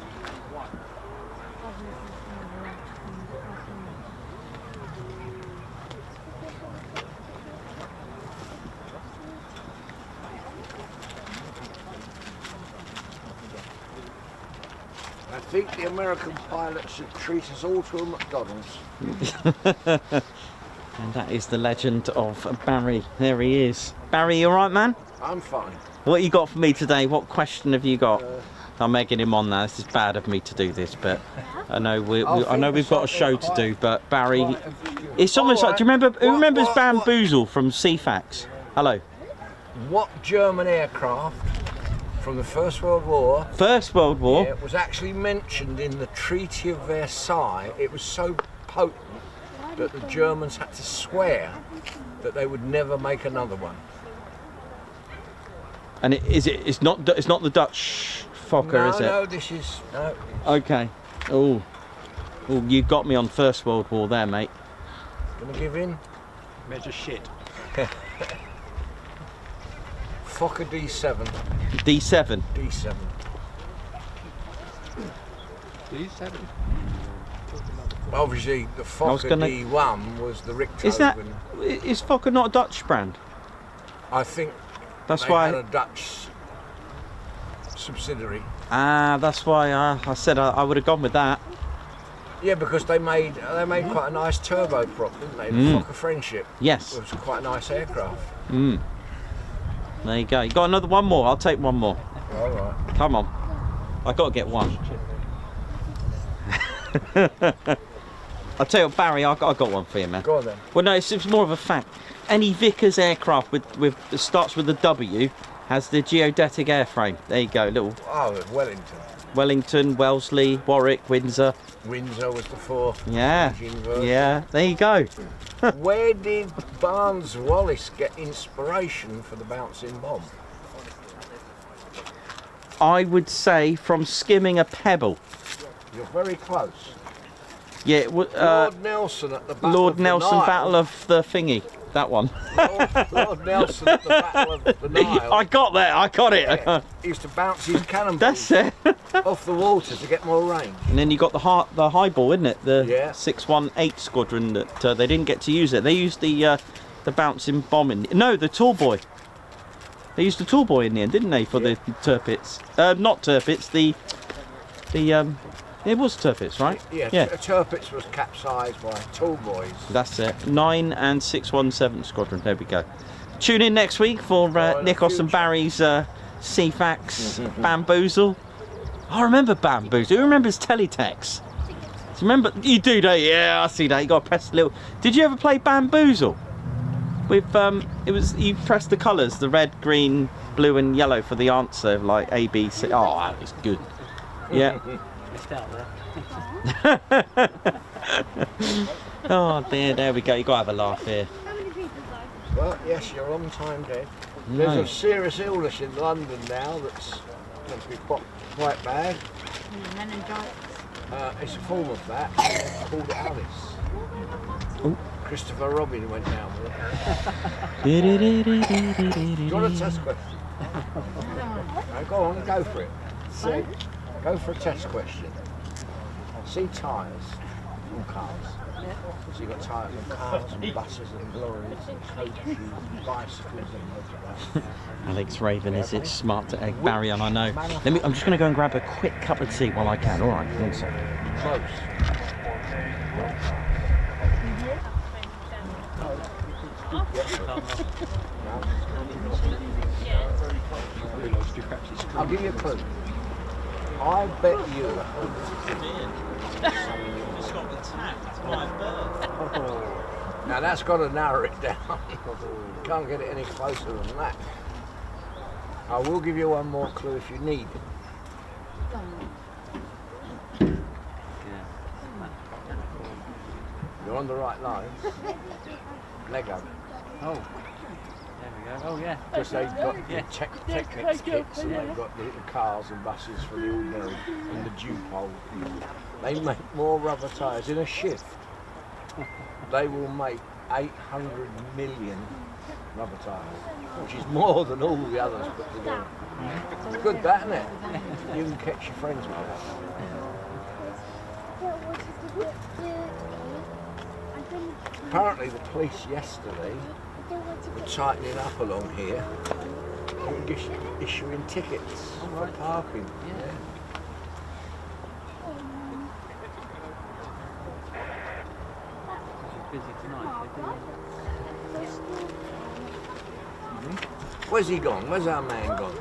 Speaker 6: I think the American pilots should treat us all to a McDonald's.
Speaker 5: And that is the legend of Barry. There he is. Barry, you alright, man?
Speaker 6: I'm fine.
Speaker 5: What you got for me today? What question have you got? I'm egging him on now. This is bad of me to do this, but I know I know we've got a show to do. But Barry, it's almost like. Do you remember? Who remembers Bamboozle from CFAX? Hello.
Speaker 6: What German aircraft from the First World War?
Speaker 5: First World War.
Speaker 6: Yeah, was actually mentioned in the Treaty of Versailles. It was so potent that the Germans had to swear that they would never make another one.
Speaker 5: And it's not the Dutch Fokker,
Speaker 6: no,
Speaker 5: is it?
Speaker 6: No, this is no.
Speaker 5: Okay. Oh, you got me on First World War there, mate.
Speaker 6: Gonna give in?
Speaker 1: Measure shit.
Speaker 6: Fokker D7.
Speaker 5: D7.
Speaker 6: D7.
Speaker 1: D7.
Speaker 6: Obviously, the Fokker D1 was the Richthofen.
Speaker 5: Is Fokker not a Dutch brand?
Speaker 6: I think
Speaker 5: that's
Speaker 6: they
Speaker 5: why
Speaker 6: had a Dutch subsidiary.
Speaker 5: Ah, that's why I said I would have gone with that.
Speaker 6: Yeah, because they made quite a nice turboprop, didn't they? The Fokker Friendship.
Speaker 5: Yes.
Speaker 6: It was quite a nice aircraft.
Speaker 5: There you go. You got another one more? I'll take one more.
Speaker 6: All right.
Speaker 5: Come on. I got to get one. I'll tell you what, Barry, I got one for you, man.
Speaker 6: Go on then.
Speaker 5: Well, no, it's more of a fact. Any Vickers aircraft with starts with a W has the geodetic airframe. There you go, little.
Speaker 6: Oh, Wellington.
Speaker 5: Wellington, Wellesley, Warwick, Windsor.
Speaker 6: Windsor was the four.
Speaker 5: Yeah.
Speaker 6: Engine version.
Speaker 5: Yeah. There you go.
Speaker 6: Where did Barnes Wallis get inspiration for the bouncing bomb?
Speaker 5: I would say from skimming a pebble.
Speaker 6: You're very close.
Speaker 5: Yeah.
Speaker 6: Lord Nelson at the Battle
Speaker 5: Lord
Speaker 6: of the
Speaker 5: Nelson
Speaker 6: Nile.
Speaker 5: Battle of the thingy. That one.
Speaker 6: Lord Nelson at the Battle of the Nile.
Speaker 5: I got that. I got it.
Speaker 6: Yeah, he used to bounce his cannonballs
Speaker 5: That's it.
Speaker 6: off the water to get more range.
Speaker 5: And then you got the highball, isn't it? The
Speaker 6: Yeah.
Speaker 5: 618 squadron that they didn't get to use it. They used the bouncing bomb the tall boy. They used the tall boy in the end, didn't they, for the Tirpitz? Not Tirpitz. It was Tirpitz, right?
Speaker 6: Yeah. Tirpitz was capsized by tall boys.
Speaker 5: That's it. 9 and 617 squadron. There we go. Tune in next week for Nikos and Barry's CFAX Bamboozle. I remember Bamboozle. Who remembers Teletext? Do you remember? You do, don't you? Yeah, I see that. You got to press a little. Did you ever play Bamboozle? With it was you press the colours, the red, green, blue, and yellow for the answer, like A, B, C. Oh, that was good. Yeah. Oh dear, there we go. You got to have a laugh here.
Speaker 6: Well, yes, you're on time, Dave.
Speaker 5: No.
Speaker 6: There's a serious illness in London now that's going to be quite bad. It's a form of that. It's called Alice.
Speaker 5: Ooh.
Speaker 6: Christopher Robin went down with it. Do you want a test question? No, go on, go for it.
Speaker 8: Sorry?
Speaker 6: Go for a test question. See tyres on cars. So you've got tyres on cars and buses and lorries and coaches and bicycles and motorbikes.
Speaker 5: Alex Raven, is it smart to egg Barry? And I know. I'm just going to go and grab a quick cup of tea while I can. All right, one second.
Speaker 6: Close. I'll give you a clue. I bet you. Now that's got to narrow it down. Can't get it any closer than that. I will give you one more clue if you need it. You're on the right line. Lego.
Speaker 1: Oh, there we go. Oh yeah.
Speaker 6: Because they've got the Technics kits and they've got the cars and buses for the ordinary and the dew pole. They make more rubber tyres in a shift. They will make 800 million rubber tyres, which is more than all the others put together. Good that, isn't it? You can catch your friends with that. Apparently the police yesterday were tightening up along here and issuing tickets for parking. Yeah.
Speaker 1: Busy tonight.
Speaker 6: Where's he gone? Where's our man gone?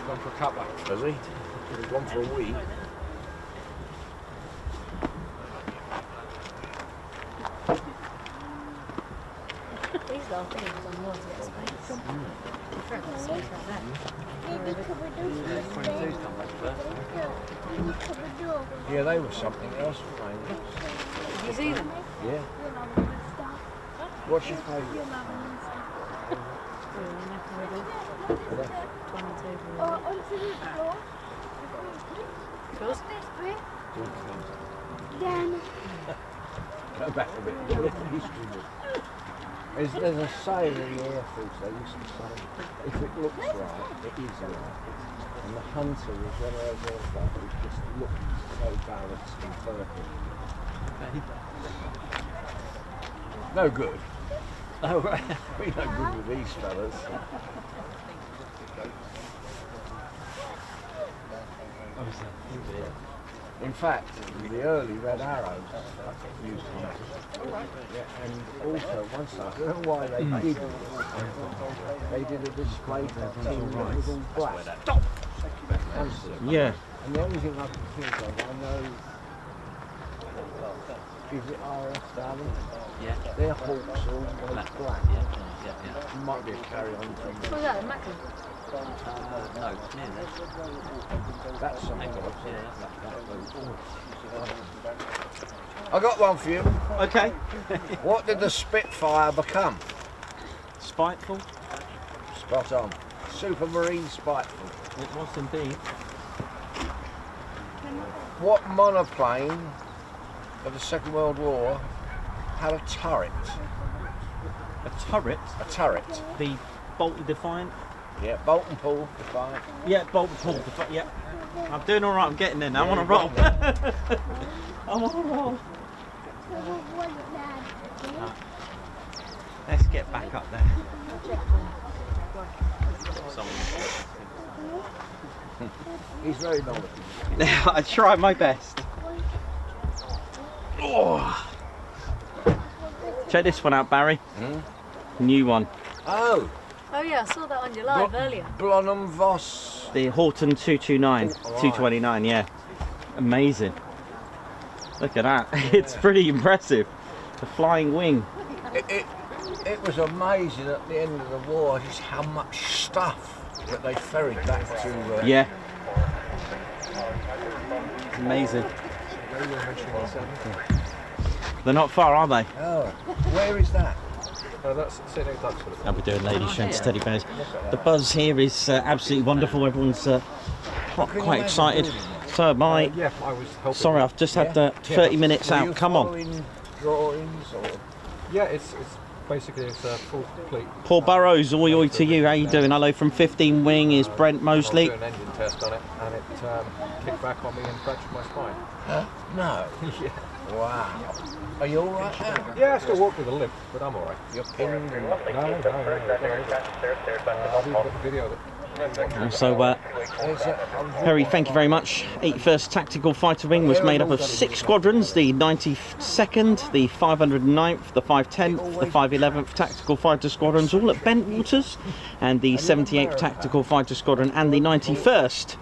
Speaker 1: Gone for a cuppa.
Speaker 6: Has he? He's gone for a wee.
Speaker 8: These little things on more to get space. Different space like that.
Speaker 1: F-22's come back first.
Speaker 6: Yeah, they were something else, weren't they?
Speaker 8: Did you see them?
Speaker 6: Yeah. What's your favourite?
Speaker 8: Yours?
Speaker 6: Go back a bit. Look at the history book. There's a saying in the airfields, they used to say, if it looks right, it is right. And the Hunter was one of those aircraft that just looked so balanced and perfect. No good.
Speaker 1: Oh right.
Speaker 6: We no good with these fellas. In fact, the early Red Arrows used Hunters. Yeah, and also, one side, I don't know why they did a display team that was all black.
Speaker 5: Yeah.
Speaker 6: And the only thing I can think of, I know, is it RAF Darling?
Speaker 1: Yeah.
Speaker 6: Their hawks are all black.
Speaker 1: Yeah.
Speaker 6: Might be a carry-on thing.
Speaker 8: What was that, the Macklin?
Speaker 1: No, nearly.
Speaker 6: That's something else.
Speaker 1: Yeah.
Speaker 6: I got one for you.
Speaker 5: Okay.
Speaker 6: What did the Spitfire become?
Speaker 5: Spiteful.
Speaker 6: Spot on. Supermarine Spiteful.
Speaker 5: It was indeed.
Speaker 6: What monoplane of the Second World War had a turret?
Speaker 5: A turret.
Speaker 6: A turret.
Speaker 5: The Bolton Defiant.
Speaker 6: Yeah, Bolt and Paul, Defiant.
Speaker 5: Yeah, Bolton Paul Defiant. Yeah. I'm doing all right. I'm getting there now. I want to roll. I want to roll. Let's get back up there.
Speaker 6: He's very knowledgeable.
Speaker 5: I try my best. Oh. Check this one out, Barry. New one.
Speaker 6: Oh,
Speaker 8: Oh yeah, I saw that on your live earlier.
Speaker 6: Blonham Voss.
Speaker 5: The Horton 229, 229, yeah. Amazing. Look at that. It's pretty impressive. The flying wing.
Speaker 6: It was amazing at the end of the war just how much stuff that they ferried back to.
Speaker 5: Yeah. Amazing. They're not far, are they?
Speaker 6: Oh, where is that?
Speaker 1: That's St. Duxford.
Speaker 5: I'll be doing lady sheds, teddy bears. The buzz here is absolutely wonderful. Everyone's quite excited. So my,
Speaker 1: Yeah, I was helping.
Speaker 5: sorry, I've just had 30 minutes
Speaker 6: Were you
Speaker 5: out. Come on.
Speaker 6: following drawings or?
Speaker 1: Yeah, it's Basically, it's a full complete.
Speaker 5: Paul Burrows, oi oi to you. How you doing? Hello from 15 Wing is Brent Mosley.
Speaker 1: I was doing an engine test on it, and it kicked back on me and fractured my spine.
Speaker 6: No.
Speaker 1: Yeah.
Speaker 6: Wow. Are you alright now?
Speaker 1: Yeah, I still walk with a limp, but I'm alright.
Speaker 6: You're pinned and...
Speaker 1: No. I've even got the video of it.
Speaker 5: So, Harry, thank you very much. 81st Tactical Fighter Wing was made up of 6 squadrons, the 92nd, the 509th, the 510th, the 511th Tactical Fighter Squadrons, all at Bentwaters, and the 78th Tactical Fighter Squadron and the 91st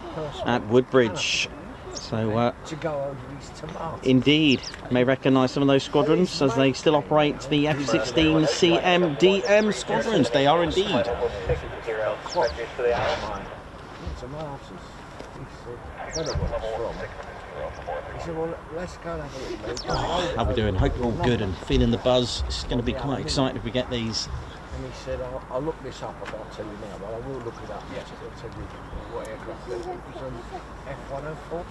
Speaker 5: at Woodbridge. So,
Speaker 6: to go over these tomatoes.
Speaker 5: indeed, you may recognise some of those squadrons as they still operate the F-16 CMDM squadrons. They are indeed.
Speaker 6: Tomatoes. He said, I don't know where it's from. He said, well, let's go and have a look.
Speaker 5: How we doing? Hope you're all good and feeling the buzz. It's going to be quite exciting if we get these.
Speaker 6: And he said, I'll look this up, I can't tell you now, but I will look it up. Yes, I'll tell you what aircraft it was. It was an F-104.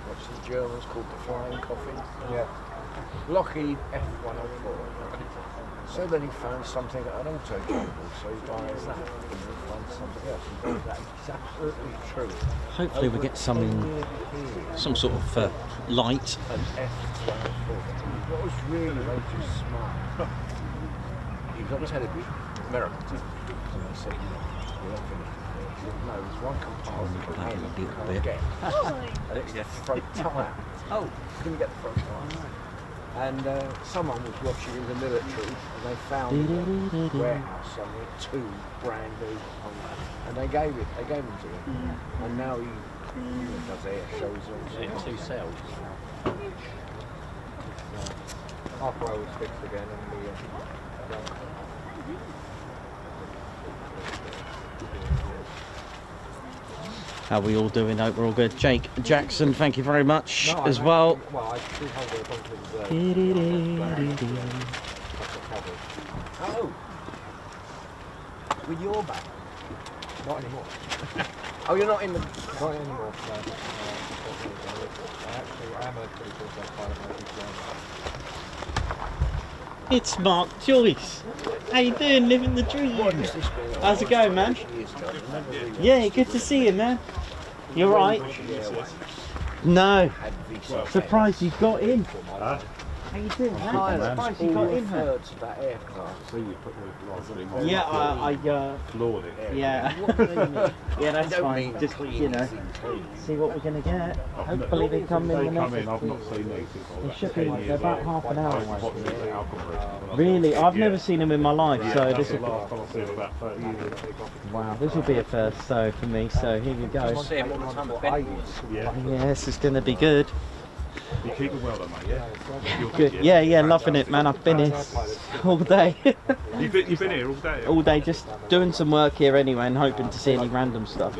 Speaker 6: What's the Germans called the flying coffin?
Speaker 1: Yeah.
Speaker 6: Lockheed F-104. So then he found something at an auto jungle, so he buys that, and then he finds something else, he does that. It's absolutely true.
Speaker 5: Hopefully we get some sort of light.
Speaker 6: An F-104. What was really just smart. He was on television, American television, and they said, we're not finished. He said, no, there's one compartment you can't get. And it's the front tyre. Oh, couldn't get the front tyre. And someone was watching in the military, and they found in a warehouse somewhere 2 brand new ones, and they gave them to him. And now he does air shows on 2 cells.
Speaker 1: Halfway was fixed again, and we.
Speaker 5: How are we all doing? Hope we're all good. Jake Jackson, thank you very much as well.
Speaker 1: Well, I do have a bunch of
Speaker 6: Oh! With your back?
Speaker 1: Not anymore.
Speaker 6: Oh, you're not in the...
Speaker 1: Not anymore. No. I am a pretty good pilot.
Speaker 5: It's Mark Joyce. How you doing? Living the dream. How's it going, man? Yeah, good to see you, man. You all right? No. Surprised you got in. How you doing, man? Surprised you got in, man. Yeah, I
Speaker 2: floored it.
Speaker 5: yeah. Yeah, that's fine. Just, you know, see what we're going to get. Hopefully they come in the next...
Speaker 2: I've not seen these.
Speaker 5: They should be, they're about half an hour away. Really? I've never seen them in my life, so this will... Wow, this will be a first, so, for me, so here we go. Yes, it's going to be good.
Speaker 2: You keep it well, though, mate, yeah? You're
Speaker 5: Good. Yeah, loving it, man. I've been here all day.
Speaker 2: You've been here all day?
Speaker 5: All day, just doing some work here anyway and hoping to see any random stuff.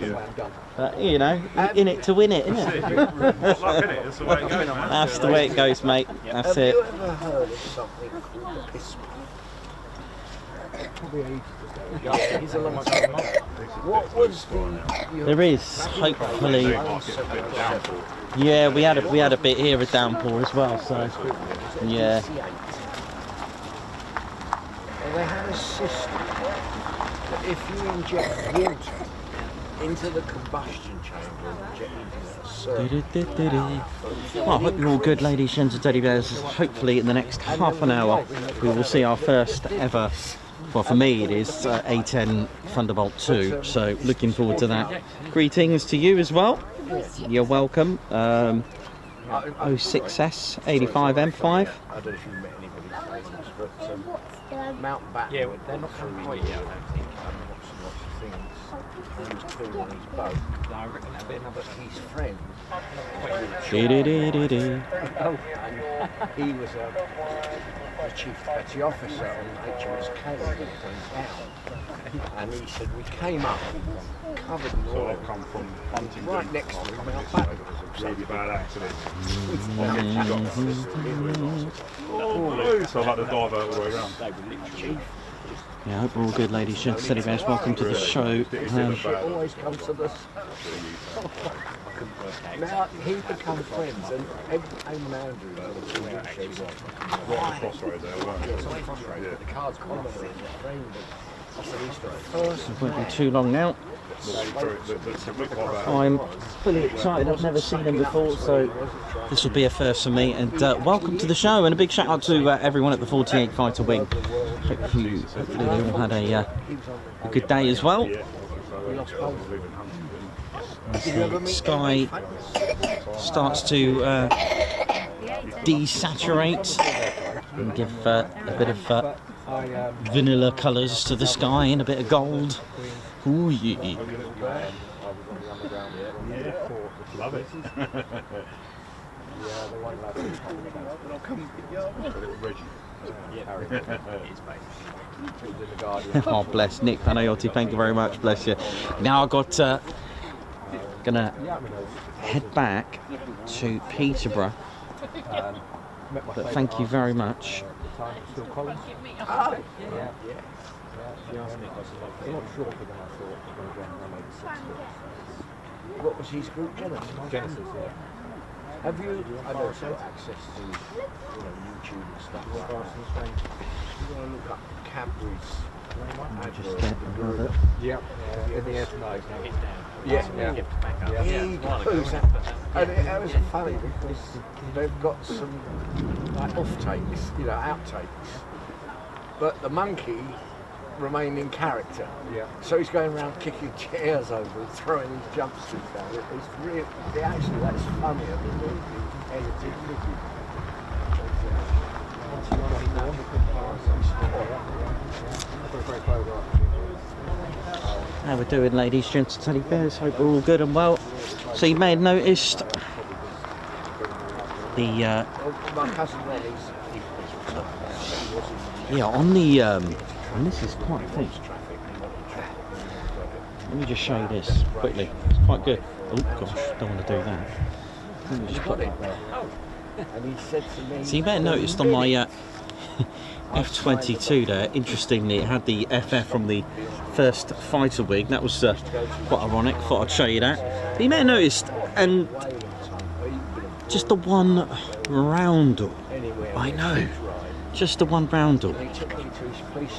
Speaker 5: But, you know, in it to win it, isn't it?
Speaker 2: What luck, innit? That's the way it goes, man.
Speaker 5: That's the way it goes, mate. That's it.
Speaker 6: Have you ever heard of something called piss? Probably ages ago. Yeah, he's a long time ago. What was the...
Speaker 5: There is, hopefully. Yeah, we had a bit here of downpour as well, so yeah.
Speaker 6: Well, they had a system that if you inject water into the combustion chamber and inject into
Speaker 5: Well, I hope you're all good, ladies and teddy bears. Hopefully in the next half an hour we will see our first ever, well for me it is, A-10 Thunderbolt 2, so looking forward to that. Greetings to you as well. You're welcome. 06S 85 M5.
Speaker 6: I don't know if you met anybody famous, but Mountbatten. Yeah, they're not coming quite yet, I don't think. Lots of things. He was killed on his boat. I reckon that'd be another. But his friend. And he was the chief petty officer on HMS Canada when he went down. And he said, we came up covered in oil.
Speaker 2: So I've come from hunting
Speaker 6: right next to him, Mountbatten.
Speaker 2: Really bad accident. So like the diver all the way around.
Speaker 6: They were literally
Speaker 5: Yeah, I hope we're all good, ladies and gents. Steady bears, welcome to the show.
Speaker 6: Always comes to this. Now he becomes friends, and every Andrew the cards
Speaker 5: It won't be too long now. I'm fully excited. I've never seen them before, so this will be a first for me. And welcome to the show, and a big shout out to everyone at the 48 Fighter Wing. Hopefully they all had a good day as well. As the sky starts to desaturate and give a bit of vanilla colours to the sky and a bit of gold. Ooh, yeah.
Speaker 2: Love it.
Speaker 5: Oh, bless Nick Panayotti, thank you very much, bless you. Now I've got gonna head back to Peterborough, but thank you very much.
Speaker 6: What was his group? Genesis, yeah. Have you also got access to YouTube and stuff like that? You want to look up Cadbury's.
Speaker 5: Just get another.
Speaker 1: Yeah, in the F-22.
Speaker 6: Yeah. And it was funny because they've got some like off-takes, outtakes. But the monkey remained in character.
Speaker 1: Yeah.
Speaker 6: So he's going around kicking chairs over and throwing his jumpsuit down. It's really, actually, that's funnier than the edited footage.
Speaker 5: How we're doing, ladies, gents, teddy bears? Hope we're all good and well. So you may have noticed the
Speaker 6: my cousin Ronnie's.
Speaker 5: yeah, on the and this is quite thick. Let me just show you this quickly. It's quite good. Oh gosh, don't want to do that. Let me just put it.
Speaker 6: And he said to me,
Speaker 5: So you may have noticed on my F-22 there, interestingly, it had the FF from the first fighter wing. That was quite ironic. Thought I'd show you that. But you may have noticed, and just the one roundel. I know, just the one roundel.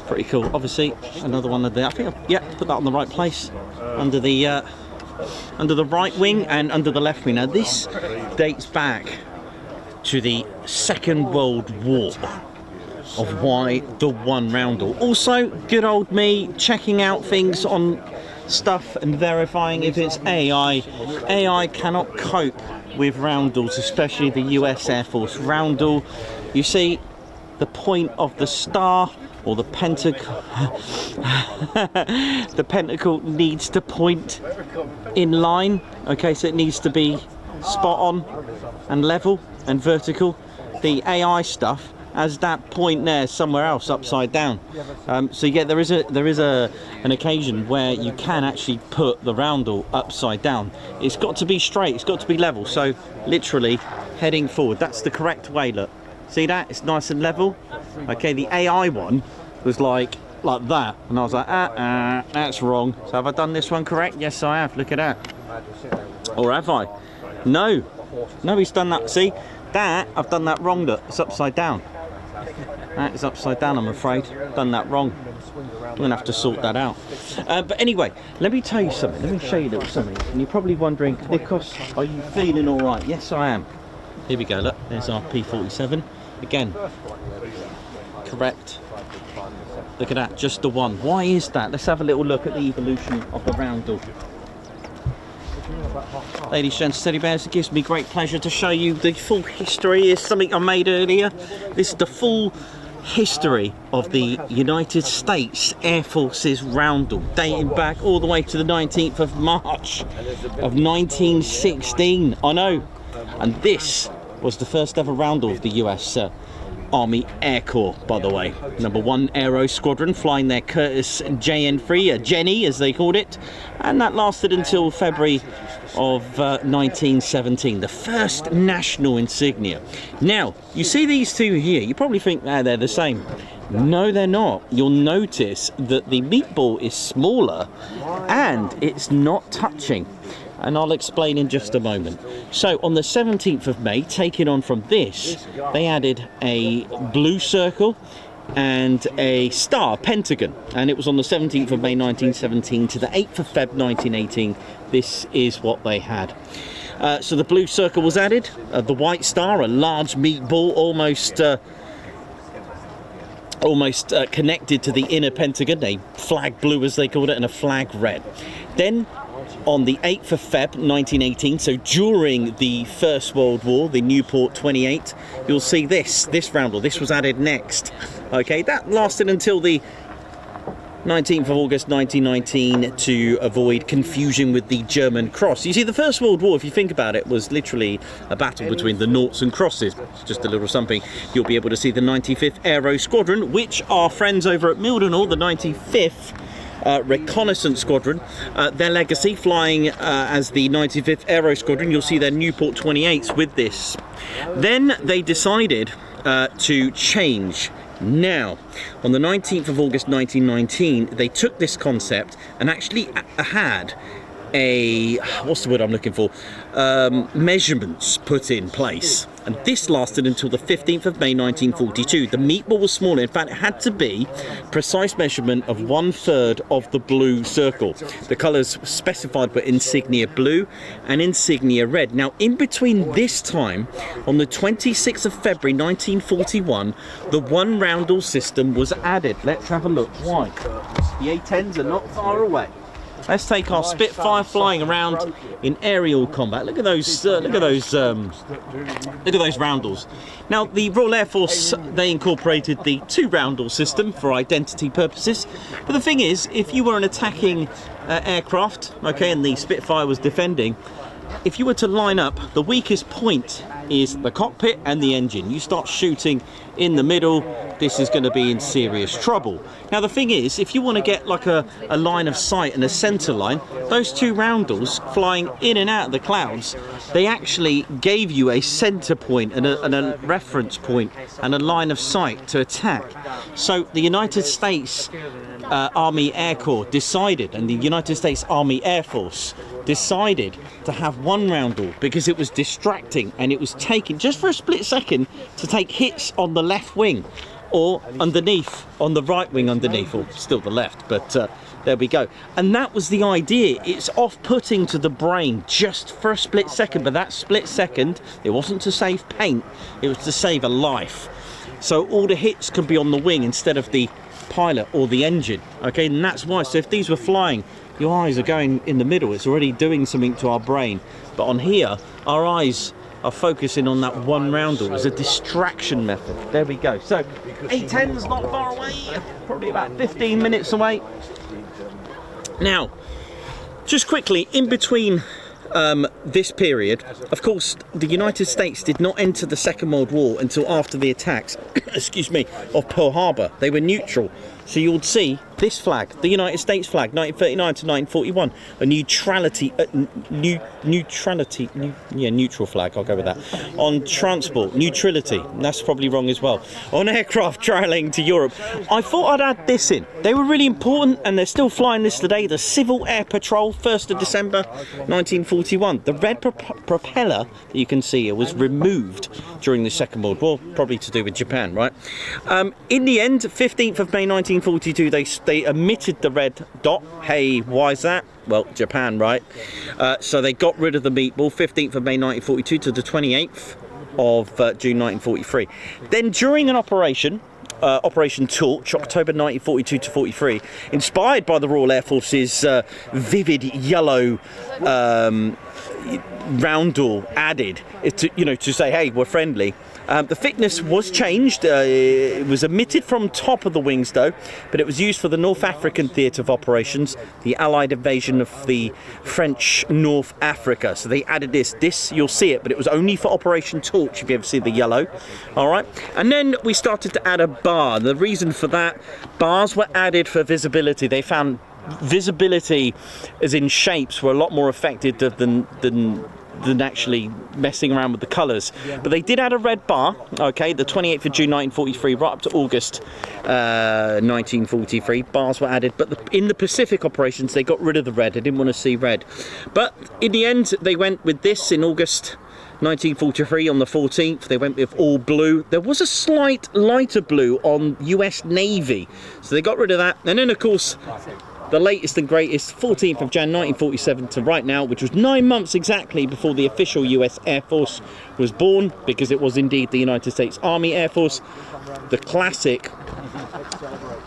Speaker 5: Pretty cool. Obviously, another one of the. I think put that on the right place, under the right wing and under the left wing. Now this dates back to the Second World War. Of why the one roundel. Also, good old me checking out things on stuff and verifying if it's AI. AI cannot cope with roundels, especially the US Air Force roundel. You see, the point of the star or the pentacle, the pentacle needs to point in line. Okay, so it needs to be spot on and level and vertical. The AI stuff as that point there somewhere else upside down. So yeah, there is an occasion where you can actually put the roundel upside down. It's got to be straight, it's got to be level. So literally heading forward, that's the correct way. Look, see that? It's nice and level. Okay, the AI one was like that, and I was like, that's wrong. So have I done this one correct? Yes, I have. Look at that. Or have I? No, he's done that. See that? I've done that wrong. Look, it's upside down. That is upside down, I'm afraid. Done that wrong. I'm going to have to sort that out. But anyway, let me tell you something. Let me show you a little something. And you're probably wondering, Nikos, are you feeling all right? Yes, I am. Here we go. Look, there's our P-47. Again, correct. Look at that, just the one. Why is that? Let's have a little look at the evolution of the roundel. Ladies, gents, teddy bears, it gives me great pleasure to show you the full history. It's something I made earlier. This is the full history of the United States Air Force's roundel, dating back all the way to the 19th of March of 1916. I know. And this was the first ever roundel of the US Army Air Corps, by the way. Number 1 Aero Squadron flying their Curtiss JN3, Jenny as they called it, and that lasted until February of 1917, the first national insignia. Now, you see these two here, you probably think they're the same. No, they're not. You'll notice that the meatball is smaller and it's not touching. And I'll explain in just a moment. So on the 17th of May, taking on from this, they added a blue circle and a star, pentagon, and it was on the 17th of May 1917 to the 8th of Feb 1918. This is what they had. So the blue circle was added, the white star, a large meatball, almost connected to the inner pentagon, a flag blue as they called it, and a flag red. Then on the 8th of Feb 1918, so during the First World War, the Newport 28, you'll see this roundel. This was added next. Okay, that lasted until the 19th of August 1919 to avoid confusion with the German cross. You see, the First World War, if you think about it, was literally a battle between the noughts and crosses. Just a little something. You'll be able to see the 95th Aero Squadron, which our friends over at Mildenhall, the 95th Reconnaissance Squadron, their legacy, flying as the 95th Aero Squadron. You'll see their Newport 28s with this. Then they decided to change. Now, on the 19th of August 1919, they took this concept and actually had a, what's the word I'm looking for, measurements put in place. And this lasted until the 15th of May 1942. The meatball was smaller. In fact, it had to be precise measurement of 1/3 of the blue circle. The colours specified were insignia blue and insignia red. Now, in between this time, on the 26th of February 1941, the one roundel system was added. Let's have a look. Why? The A-10s are not far away. Let's take our Spitfire flying around in aerial combat. Look at those! Look at those roundels. Now, the Royal Air Force, they incorporated the two roundel system for identity purposes. But the thing is, if you were an attacking aircraft, okay, and the Spitfire was defending, if you were to line up, the weakest point is the cockpit and the engine. You start shooting in the middle, this is going to be in serious trouble. Now the thing is, if you want to get like a line of sight and a centre line, those two roundels flying in and out of the clouds, they actually gave you a centre point and a reference point and a line of sight to attack. So the United States Army Air Corps decided, and the United States Army Air Force decided to have one roundel because it was distracting and it was taking just for a split second to take hits on the left wing or underneath, on the right wing underneath, or still the left, but there we go. And that was the idea. It's off-putting to the brain just for a split second, but that split second, it wasn't to save paint, it was to save a life. So all the hits could be on the wing instead of the pilot or the engine, okay? And that's why, so if these were flying, your eyes are going in the middle, it's already doing something to our brain. But on here, our eyes are focusing on that one roundel as a distraction method. There we go. So A-10's not far away, probably about 15 minutes away. Now, just quickly, in between this period, of course, the United States did not enter the Second World War until after the attacks, excuse me, of Pearl Harbor. They were neutral. So you would see this flag, the United States flag, 1939 to 1941, a neutral flag, I'll go with that. On transport, neutrality, that's probably wrong as well. On aircraft travelling to Europe. I thought I'd add this in. They were really important and they're still flying this today. The Civil Air Patrol, 1st of December 1941. The red propeller that you can see here was removed during the Second World War, probably to do with Japan, right? In the end, 15th of May 1942, they omitted the red dot. Hey, why is that? Well, Japan, right? So they got rid of the meatball, 15th of May 1942 to the 28th of June 1943. Then during an operation, Operation Torch, October 1942 to 43, inspired by the Royal Air Force's vivid yellow roundel added, to say, hey, we're friendly. The thickness was changed. It was omitted from top of the wings though, but it was used for the North African theatre of operations, the Allied invasion of the French North Africa. So they added this, you'll see it, but it was only for Operation Torch, if you ever see the yellow. All right, and then we started to add a bar. The reason for that, bars were added for visibility. They found visibility, as in shapes, were a lot more affected than actually messing around with the colours. But they did add a red bar, okay, the 28th of June 1943 right up to August 1943, bars were added, but in the Pacific operations they got rid of the red. They didn't want to see red. But in the end they went with this in August 1943 on the 14th. They went with all blue. There was a slight lighter blue on US Navy, so they got rid of that. And then of course the latest and greatest, 14th of January 1947 to right now, which was 9 months exactly before the official US Air Force was born, because it was indeed the United States Army Air Force, the classic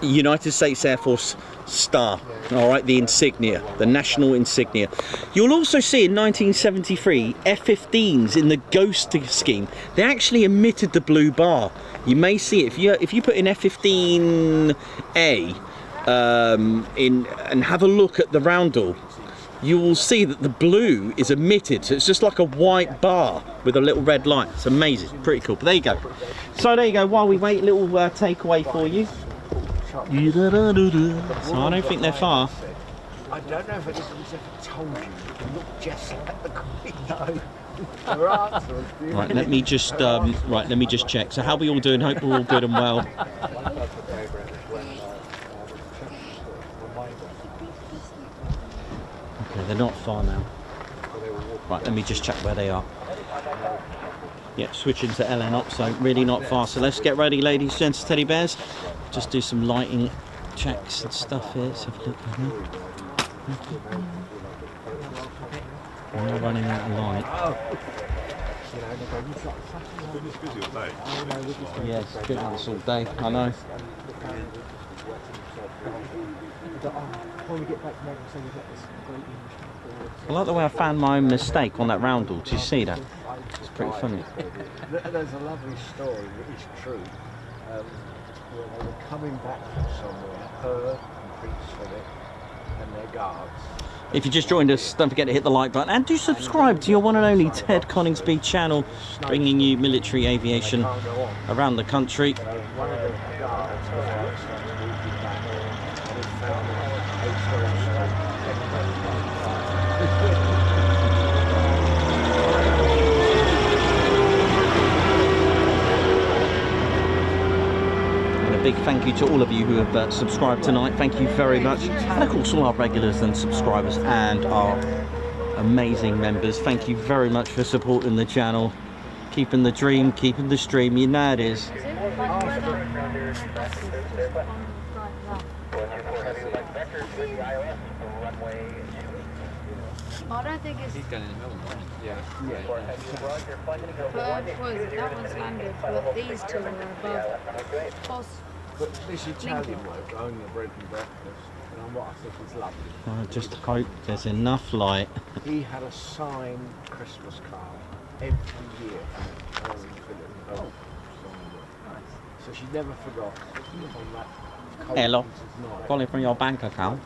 Speaker 5: United States Air Force star, all right, the insignia, the national insignia. You'll also see in 1973 F-15s in the Ghost scheme, they actually emitted the blue bar. You may see it if you put in F-15A and have a look at the roundel, you will see that the blue is emitted, so it's just like a white bar with a little red light. It's amazing, pretty cool. But there you go. So there you go. While we wait, a little takeaway for you. So I don't think they're far.
Speaker 6: I don't know if anyone's ever told you you look just like the Queen. No.
Speaker 5: Right, let me just check. So how are we all doing? Hope we're all good and well. Okay, they're not far now. Right, let me just check where they are. Yep, switching to LN up, so really not far. So let's get ready, ladies, gents, teddy bears. Just do some lighting checks and stuff here. Let's have a look. We're running out of light. Yes, it's been on us all day, I know. I like the way I found my own mistake on that roundel. Did you see that? It's pretty funny.
Speaker 6: There's a lovely story that is true. Where they were coming back from somewhere, her and Prince Philip and their guards.
Speaker 5: If you just joined us, don't forget to hit the like button and do subscribe to your one and only Ted Coningsby channel, bringing you military aviation around the country.
Speaker 6: One of the guards was walking back and he found
Speaker 5: big thank you to all of you who have subscribed tonight. Thank you very much. And of course all our regulars and subscribers and our amazing members. Thank you very much for supporting the channel. Keeping the dream, keeping the stream. You know it is.
Speaker 8: I don't think it's...
Speaker 2: He's going in the middle, right? Yeah.
Speaker 8: But what is it? That one's landed, but these two are above.
Speaker 6: But this Italian bloke owned the bread and breakfast, and what I think is lovely.
Speaker 5: I just hope there's enough light.
Speaker 6: He had a signed Christmas card every year from Philip. So she never forgot on that cold
Speaker 5: Hello,
Speaker 6: winter's night.
Speaker 5: calling from your bank account.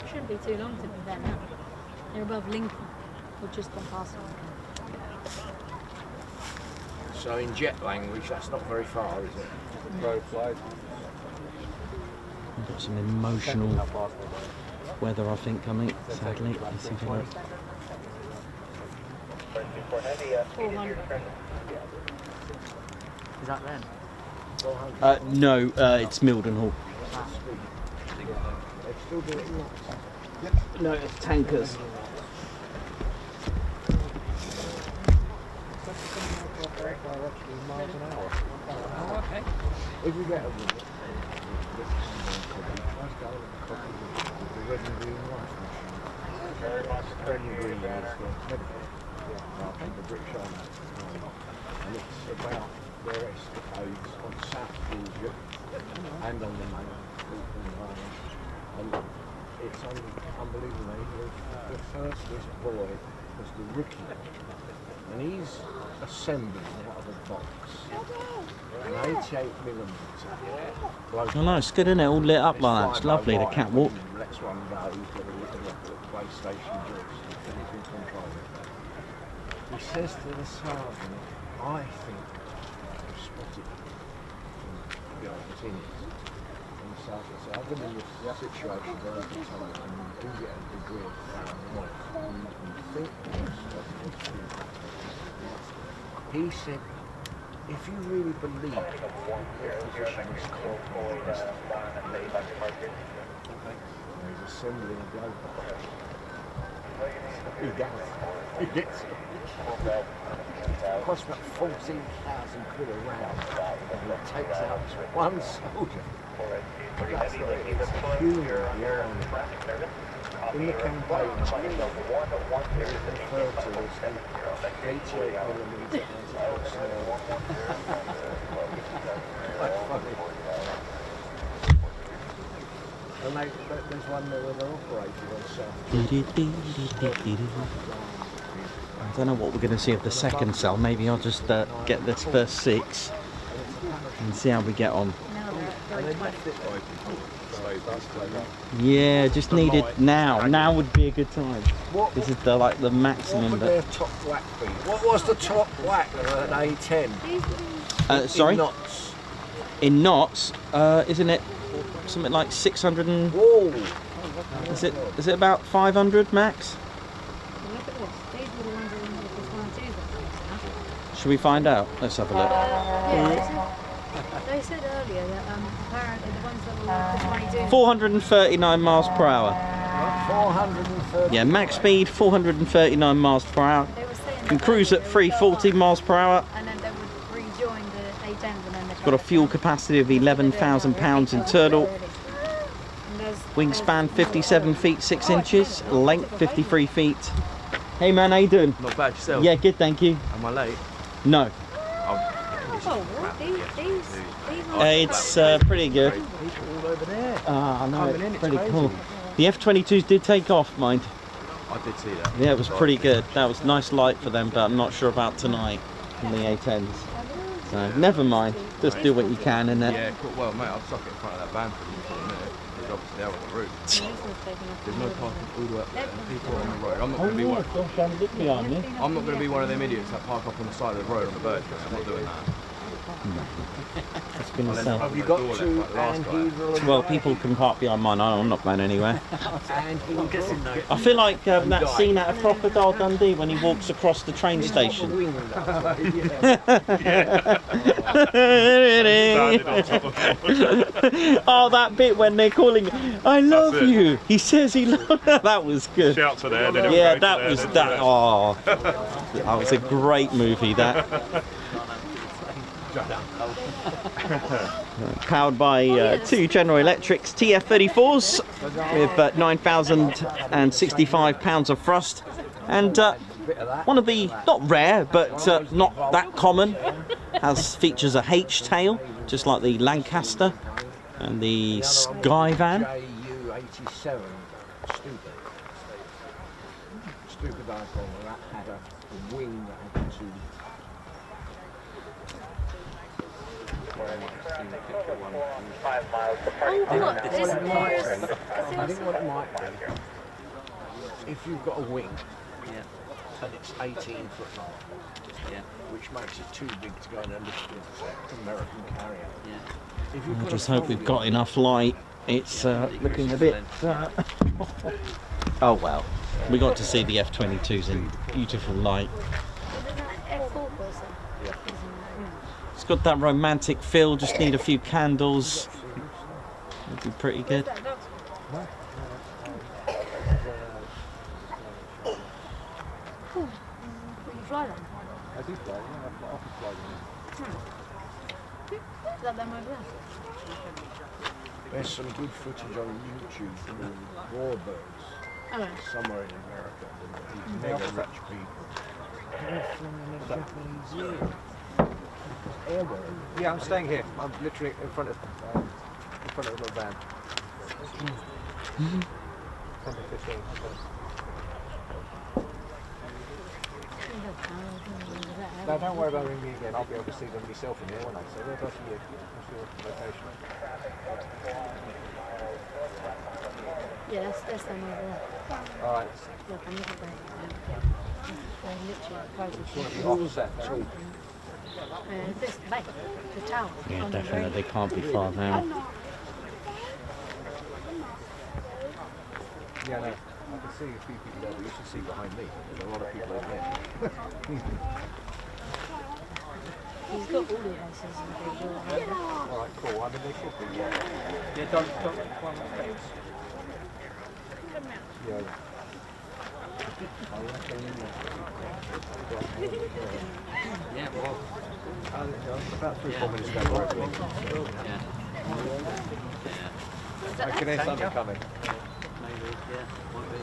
Speaker 8: Shouldn't be too long to be there now. They're above Lincoln. We've just gone past them.
Speaker 6: So in jet language, that's not very far, is it?
Speaker 1: Road flight.
Speaker 5: We've got some emotional weather, I think, coming, sadly. Let's have a look.
Speaker 8: 400.
Speaker 6: Is that then?
Speaker 5: No, it's Mildenhall.
Speaker 6: They're still doing it.
Speaker 5: No, it's tankers.
Speaker 6: Okay. If we get a red and green light machine. Red and green is the British Army. And it's about their escapades on South Georgia and on the main. And it's unbelievable. The first boy was the rookie, and he's assembling out of a box an 88mm.
Speaker 5: Oh no, it's good, isn't it? All lit up like that. It's lovely, the catwalk.
Speaker 6: Let's one go. He's got a little PlayStation joystick and he's in control. He says to the sergeant, I think I've spotted behind on the south side. I've been in this situation very many times and you do get a degree of paranoia. You think you've spotted it. He said, if you really believe your position is compromised, he's assembling a bloke. He does. He gets it. It costs about 14,000 quid a round, and he takes out one soldier. That's the human behind it. In the campaign, it's referred to as the 88mm anti-personnel. Quite funny. And there's one there where they're operating on South.
Speaker 5: I don't know what we're going to see of the second cell. Maybe I'll just get this first 6 and see how we get on. Yeah, just needed now. Now would be a good time. This is the maximum.
Speaker 6: What would their top whack be? What was the top whack of an A-10?
Speaker 5: Sorry?
Speaker 6: In knots.
Speaker 5: In knots, isn't it something like 600 and...
Speaker 6: Whoa!
Speaker 5: Is it about 500 max?
Speaker 8: Look at this. These were the ones that were in the F-22s.
Speaker 5: Should we find out? Let's have a look.
Speaker 8: Yeah, they said earlier that apparently the ones that were in the F-22s...
Speaker 5: 439 miles per hour.
Speaker 6: 430.
Speaker 5: Yeah, max speed 439 miles per hour.
Speaker 8: They were saying
Speaker 5: You can cruise at 340 miles per hour.
Speaker 8: and then they would rejoin the A-10s and then
Speaker 5: It's got a fuel capacity of 11,000 pounds internal. Wingspan 57 feet 6 inches. Length 53 feet. Hey man, how you doing?
Speaker 9: Not bad yourself.
Speaker 5: Yeah, good, thank you.
Speaker 9: Am I late?
Speaker 5: No. It's pretty good.
Speaker 6: People all over there.
Speaker 5: Ah, no,
Speaker 6: Coming in,
Speaker 5: it's
Speaker 6: it's
Speaker 5: pretty
Speaker 6: crazy.
Speaker 5: cool. The F-22s did take off, mind.
Speaker 9: I did see that.
Speaker 5: Yeah, it was pretty good. That was nice light for them, but I'm not sure about tonight in the A-10s. So, never mind. Just do what you can in it.
Speaker 9: Yeah, cool. Well, mate, I'll suck it in front of that van for a minute. Because obviously they're on the route. There's no parking all the way up there. People are on the road. I'm not going to be one. I'm not going to be one of them idiots that park up on the side of the road on the bird. I'm not doing that.
Speaker 5: It's gonna sell.
Speaker 6: Have you got to Anhedral?
Speaker 5: Well, people can park behind mine. I'm not going anywhere.
Speaker 6: I'm guessing no.
Speaker 5: I feel like that scene out of Crocodile Dundee when he walks across the train station. Oh, that bit when they're calling, I love you. He says he loves. That was good.
Speaker 2: Shout to there, then
Speaker 5: Yeah, that was that. Oh, that was a great movie. That. Powered by 2 General Electric's TF-34s with 9,065 pounds of thrust, and one of the not rare but not that common features a H-tail, just like the Lancaster and the Skyvan.
Speaker 6: JU-87, stupid icon that had a wing that had 2. I think what it might be, if you've got a wing and it's 18 foot long, which makes it too big to go in a lifted American carrier. If you've
Speaker 5: I
Speaker 6: got
Speaker 5: just
Speaker 6: a
Speaker 5: hope we've got enough light. It's looking a bit... Oh well, we got to see the F-22s in beautiful light. It's got that romantic feel, just need a few candles. It'd be pretty good.
Speaker 8: Fly them?
Speaker 1: I do fly, yeah, I often fly them.
Speaker 8: Is that them over there?
Speaker 6: There's some good footage on YouTube from the warbirds somewhere in America. These mega rich people. They're flying a Japanese year. Airborne.
Speaker 1: Yeah, I'm staying here. I'm literally in front of the little van. 10:15. No, don't worry about ringing me again. I'll be able to see them myself from here, won't I? So where's you? What's your location?
Speaker 8: Yeah, that's them over there.
Speaker 1: All right.
Speaker 8: Look, I'm looking at them. They're literally close.
Speaker 1: Just want to be offset too.
Speaker 8: This bay, the tower.
Speaker 5: Yeah,
Speaker 8: on the
Speaker 5: definitely.
Speaker 8: very-
Speaker 5: They can't be far now.
Speaker 1: Yeah, no, I can see a few people there, but you should see behind me. There's a lot of people over there.
Speaker 8: He's got all the aces in the visual.
Speaker 1: Alright, cool. I mean, they could be, yeah.
Speaker 6: Yeah, don't one face.
Speaker 1: Yeah.
Speaker 6: Yeah, well,
Speaker 1: About 3-4 minutes ago, we're opening. I can hear something coming.
Speaker 6: maybe, yeah, might be.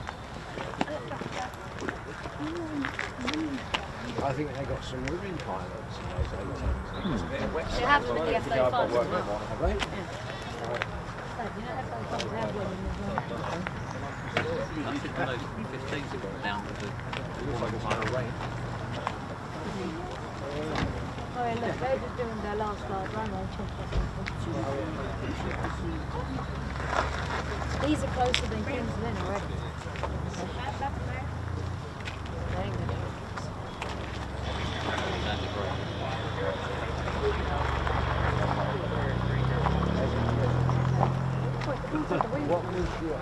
Speaker 1: I think they got some marine pilots in those A-10s.
Speaker 8: They have them in the F-35 as well.
Speaker 1: Have they?
Speaker 8: You know, F-35 have women as well.
Speaker 6: I think those 15s have gone down with the
Speaker 1: Looks like it's going to rain.
Speaker 8: Oh yeah, look, they're just doing their last runway check or something. These are closer than King's Lynn already. They ain't gonna do it.
Speaker 1: What was your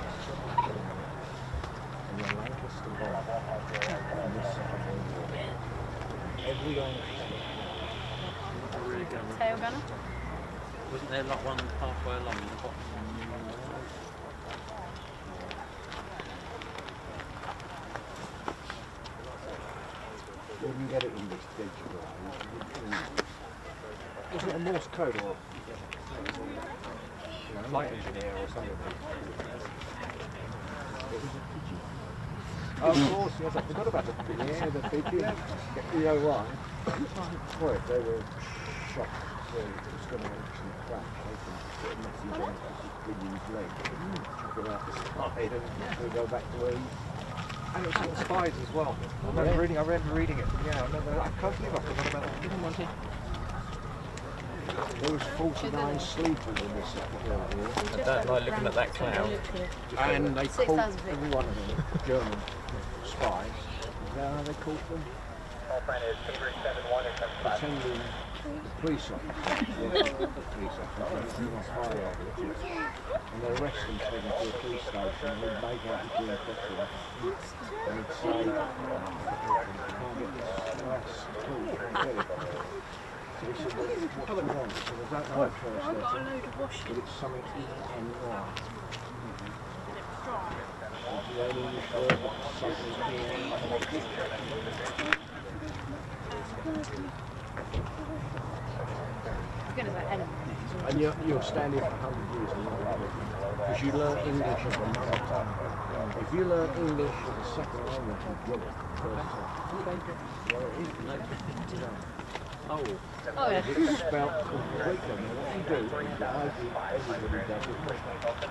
Speaker 1: and your Lancaster bomb on this side? Every
Speaker 8: Tail gunner?
Speaker 6: Wasn't there like one halfway along in the bottom?
Speaker 1: We can get it in this digital. Is it a Morse code or a flight engineer or something? Oh, of course, yes, I forgot about the pigeon. Yeah, the pigeon. The O1. Boy, they were shocked. So it's going to actually crash. They can put a message on the pigeon's leg. Chuck it out the side and we'll go back to where he... And it's on spies as well. I remember reading it. Yeah, I remember. I can't believe I forgot about that. There was 49 sleepers in this area.
Speaker 8: I don't like looking at that cloud.
Speaker 1: And they caught
Speaker 8: 6,000 feet.
Speaker 1: every one of them, German spies. Is that how they caught them? Pretending police officers. Police officers. And they arrest them, take them to a police station, and they'd make out the green picture. And they'd say, can't get this arrest at all. So they said, well, what's going on? So they don't know at first, but it's something E-N-Y. Do they know English word, but something and you'll stand here for 100 years and not love it. Because you learn English as a mother tongue. If you learn English as a second language, you get it. Well, it is.
Speaker 8: Oh yeah.
Speaker 1: It's spelled completely. What you do is everybody does it.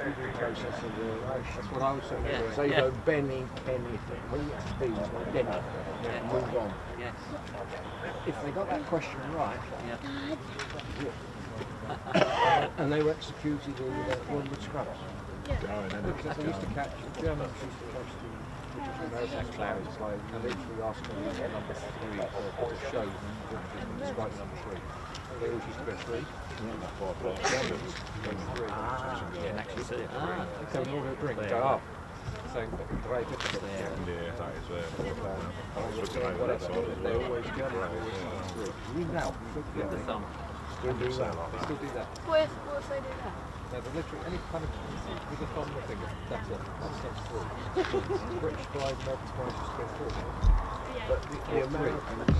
Speaker 1: You do process of relation. That's what I was saying. So you go Benny, Penny, when you get to B, you go Denny, and move on.
Speaker 6: Yes.
Speaker 1: If they got that question right, and they were executed in Woodward Scrubs. Because they used to catch, the Germans used to catch the American clouds, like, and literally ask them number 3 for the show, and strike number 3. They always used to go 3. Germans go 3.
Speaker 6: And actually see it.
Speaker 1: So we all go drink and go up. Saying very difficult.
Speaker 2: Yeah, that is
Speaker 1: Whatever. They always Germans always 3. We now,
Speaker 6: With the thumb.
Speaker 1: still do that. Still do that.
Speaker 8: What if they do that?
Speaker 1: No, but literally any kind of with a thumb or finger, that's it. That's through. British flies, American flies just go through. But the Americans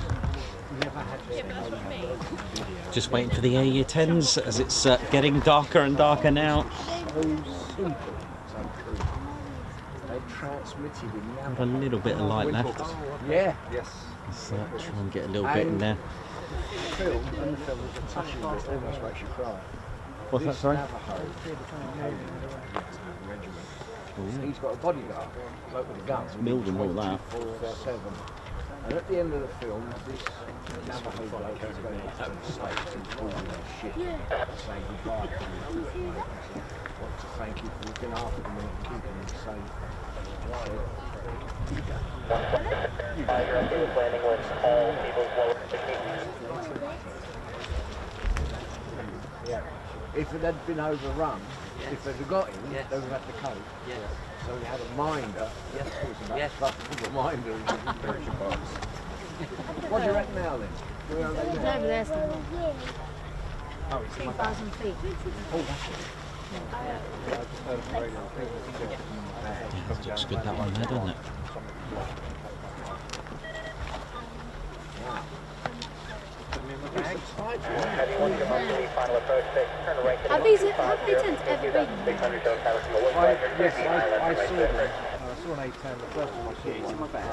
Speaker 1: never had to.
Speaker 5: Just waiting for the A-10s as it's getting darker and darker now.
Speaker 1: So simple, so true. They transmitted in
Speaker 5: Have a little bit of light left.
Speaker 1: Yeah. Yes.
Speaker 5: Let's try and get a little bit in there.
Speaker 1: The film was a touching bit, almost makes you cry.
Speaker 5: What's that, sorry?
Speaker 1: He's got a bodyguard, bloke with a gun.
Speaker 5: Mildenhall, that.
Speaker 1: 24/7. And at the end of the film, this Navajo bloke is going to the States and calling their shit to say goodbye to them. Want to thank you for looking after them and keeping them safe. So,
Speaker 6: Yeah. If it had been overrun, if they'd have got him, they would have had to cope. So we had a minder. Yes. It was about a minder and a pressure box. What do you reckon now then? Where are they
Speaker 8: It's
Speaker 6: now?
Speaker 8: over there somewhere.
Speaker 6: Oh, it's
Speaker 8: 2,000 feet.
Speaker 6: Oh, that's it.
Speaker 5: Looks good that one there, doesn't it?
Speaker 8: Have these A-10s ever been?
Speaker 1: Yes, I saw them. I saw an A-10, the first time I saw one back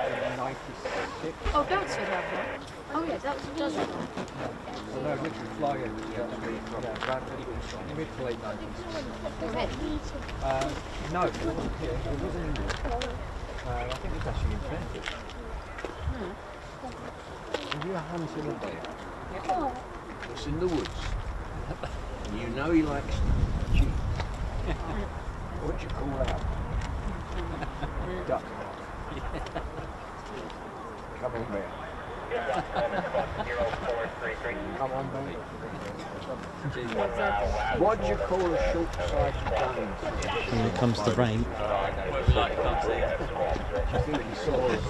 Speaker 1: in '96.
Speaker 8: Oh, that's what I've got. Oh yeah, that's what does it.
Speaker 1: So no, literally flying from mid to late 90s. No, it wasn't here. It wasn't English. I think it was actually invented. Have you hunting a bear?
Speaker 6: It's in the woods. And you know he likes cheese. What do you call that? Duck. Come on, bear. Come on, bear. What do you call a short-sighted gun?
Speaker 5: When it comes to rain.
Speaker 6: I think he saw us.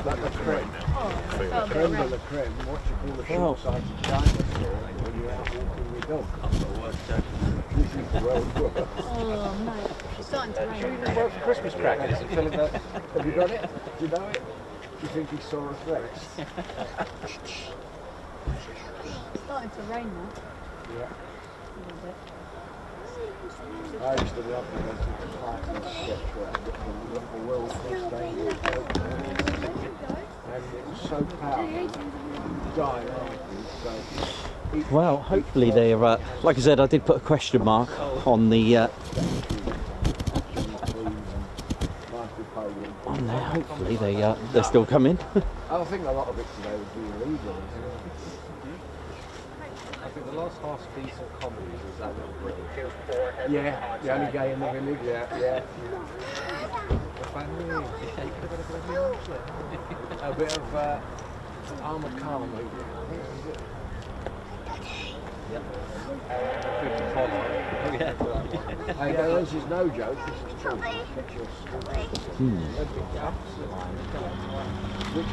Speaker 6: Like the creme. Creme de la creme. What do you call a short-sighted dinosaur when you're out walking your dog? This is the world work.
Speaker 8: Oh no, it's starting to rain.
Speaker 1: Well, for Christmas crackers, it's filling that.
Speaker 6: Have you got it? Do you know it? Do you think he saw us next?
Speaker 8: It's starting to rain now.
Speaker 6: Yeah.
Speaker 8: A little bit.
Speaker 6: I used to love the Fighter Squadron, the world's most dangerous boat. And it was so powerful. Dying afterwards, so
Speaker 5: Well, hopefully they're, like I said, I did put a question mark on the, on there. Hopefully they're still coming.
Speaker 6: I think a lot of it today would be illegal.
Speaker 1: I think the last half decent comedies was that little Brit.
Speaker 6: Yeah, the only gay in the village. Yeah.
Speaker 1: The family. Yeah, you could have got a bit of
Speaker 6: A bit of Armored Car movie. Hey, this is no joke, this is true. Get your Which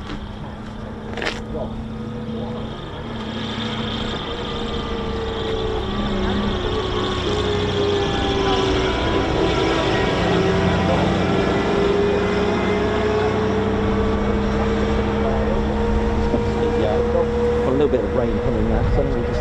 Speaker 5: Got a little bit of rain coming there, so we just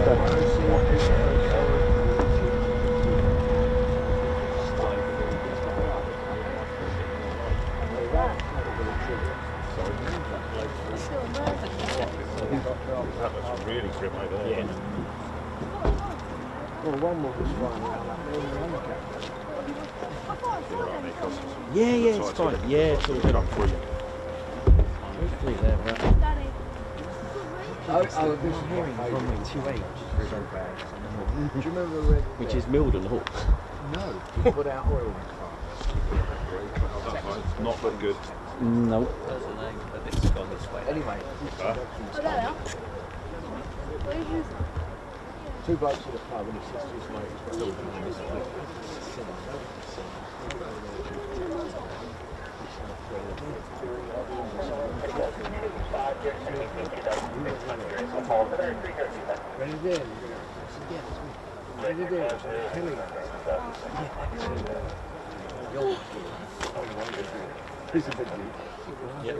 Speaker 2: That was really grim over there. Yeah.
Speaker 6: Well, one more was flying around up there in the undercarriage.
Speaker 5: yeah, it's fine. Yeah, it's all good. Hopefully they're
Speaker 6: Oh, this is hearing
Speaker 5: runway 28, which is so bad.
Speaker 6: Do you remember when?
Speaker 5: Which is Mildenhall.
Speaker 6: No, he put out oil in
Speaker 2: Not very good.
Speaker 5: No.
Speaker 6: Anyway,
Speaker 8: Oh, there they are. What is this?
Speaker 6: two blokes at the pub and his sister's mate. Grenadier. Grenadier. Killing. He's a bit deep.
Speaker 5: Yep.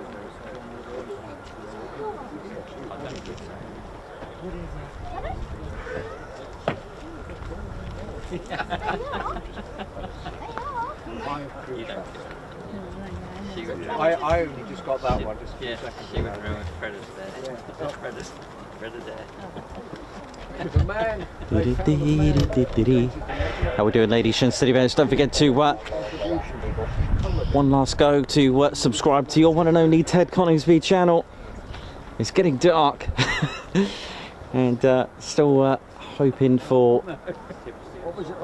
Speaker 6: I only just got that one just a few seconds
Speaker 10: she would
Speaker 6: ago.
Speaker 10: ruin Predator there. Predator.
Speaker 6: Because a man,
Speaker 5: How we doing, ladies and gentlemen? Don't forget to one last go to subscribe to your one and only Ted Coningsby channel. It's getting dark and still hoping for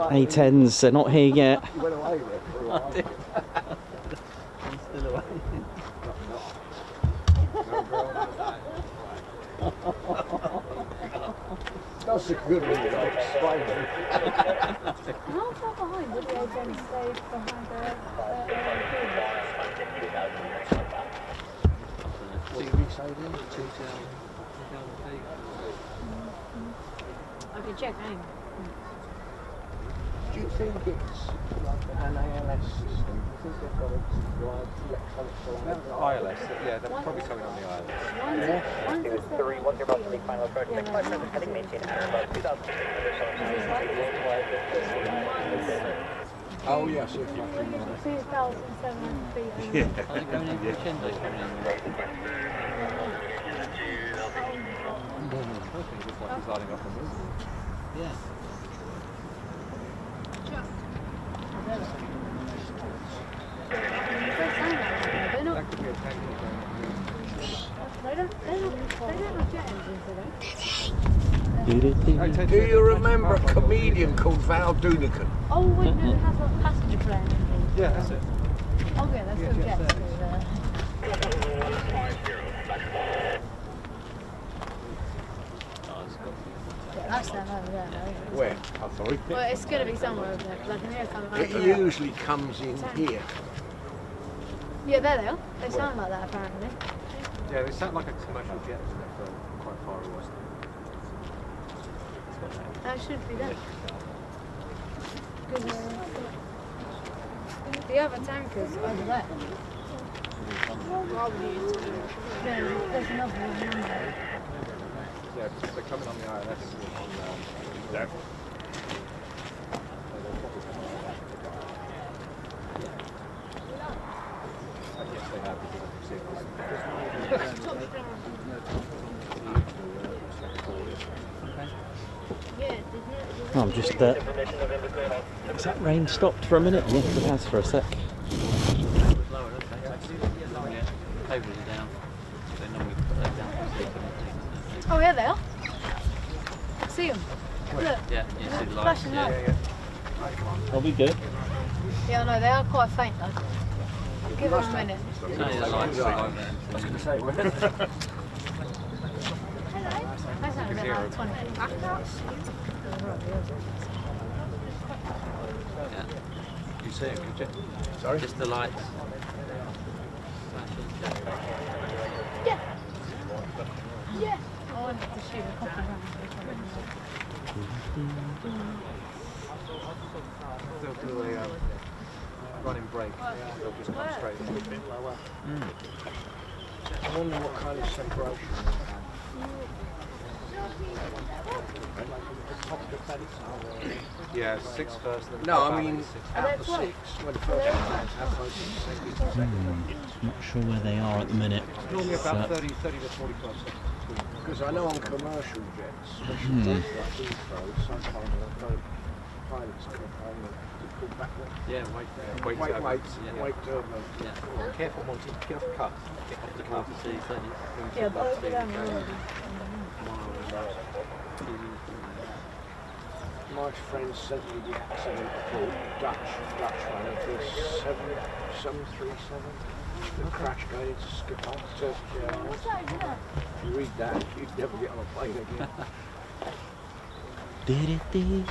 Speaker 5: A-10s. They're not here yet.
Speaker 6: he went away with it for a while.
Speaker 10: I'm still away.
Speaker 1: That's a good one, you know, explaining.
Speaker 8: How far behind did the A-10 stay behind the
Speaker 1: What did we say then?
Speaker 10: 2,000 feet.
Speaker 8: I could check name.
Speaker 1: Do you think it's like an ALS system? I think they've got a like electronic
Speaker 9: ILS, yeah, they're probably coming on the ILS.
Speaker 8: One's a
Speaker 11: 3, 1 0 to the final approach. Next flight service heading maintain error about 2,000 feet.
Speaker 1: Oh yes, if you can.
Speaker 8: 2,700 feet.
Speaker 10: Are they going in crescendos coming in there?
Speaker 9: It's like he's lining up on this.
Speaker 10: Yeah.
Speaker 8: They're not.
Speaker 9: That could be a tank.
Speaker 8: They don't have jet engines, do they?
Speaker 1: Do you remember a comedian called Val Doonican?
Speaker 8: Oh wait, no, it has a passenger plane.
Speaker 9: Yeah, that's it.
Speaker 8: Oh yeah, that's still jets through there. Yeah, that's them over there, though.
Speaker 1: Where? Oh, sorry.
Speaker 8: Well, it's going to be somewhere over there, like an air coming over
Speaker 1: It
Speaker 8: there.
Speaker 1: usually comes in here.
Speaker 8: Yeah, there they are. They sound like that apparently.
Speaker 9: Yeah, they sound like a commercial jet, isn't it, for quite far away.
Speaker 8: That should be them. The other tanker's over there. No, there's another one down there.
Speaker 9: Yeah, because they're coming on the ILS on there. Yes, they have, because I've seen
Speaker 5: I'm just. Has that rain stopped for a minute? Yes, it has for a sec.
Speaker 10: Cables are down. They normally put that down for sleeping.
Speaker 8: Oh yeah, they are. See them? Look.
Speaker 10: Yeah, you see the lights.
Speaker 8: Flashing lights.
Speaker 5: Are we good?
Speaker 8: Yeah, no, they are quite faint though. Give them a minute.
Speaker 10: It's only the lights are like that.
Speaker 1: I was going to say,
Speaker 8: I sound a bit like 20.
Speaker 10: Yeah. You see it, could you?
Speaker 1: sorry?
Speaker 10: Just the lights.
Speaker 8: Yeah. Yeah. I wanted to shoot a couple of rounds.
Speaker 9: They'll do a running break. They'll just come straight in. A bit lower.
Speaker 1: I wonder what kind of separation they have.
Speaker 9: Yeah, 6 first. Then
Speaker 1: No, I
Speaker 9: ballet,
Speaker 1: mean,
Speaker 9: 6.
Speaker 1: out of the 6, when the first one how close is the second?
Speaker 5: Not sure where they are at the minute.
Speaker 9: Normally about 30 to 45 seconds between.
Speaker 1: Because I know on commercial jets, especially ones like Heathrow, sometimes I've heard pilots complain that you pull back the
Speaker 10: Yeah, wait there.
Speaker 1: wait turbo.
Speaker 10: Yeah.
Speaker 9: Careful, Monty. Get off the cut. Get off the cut.
Speaker 8: Yeah, both of them are already.
Speaker 1: My friend sent me the accident report, Dutch one of the 737. The crash going into Schiphol, Turkish Airlines. If you read that, you'd never get on a plane again.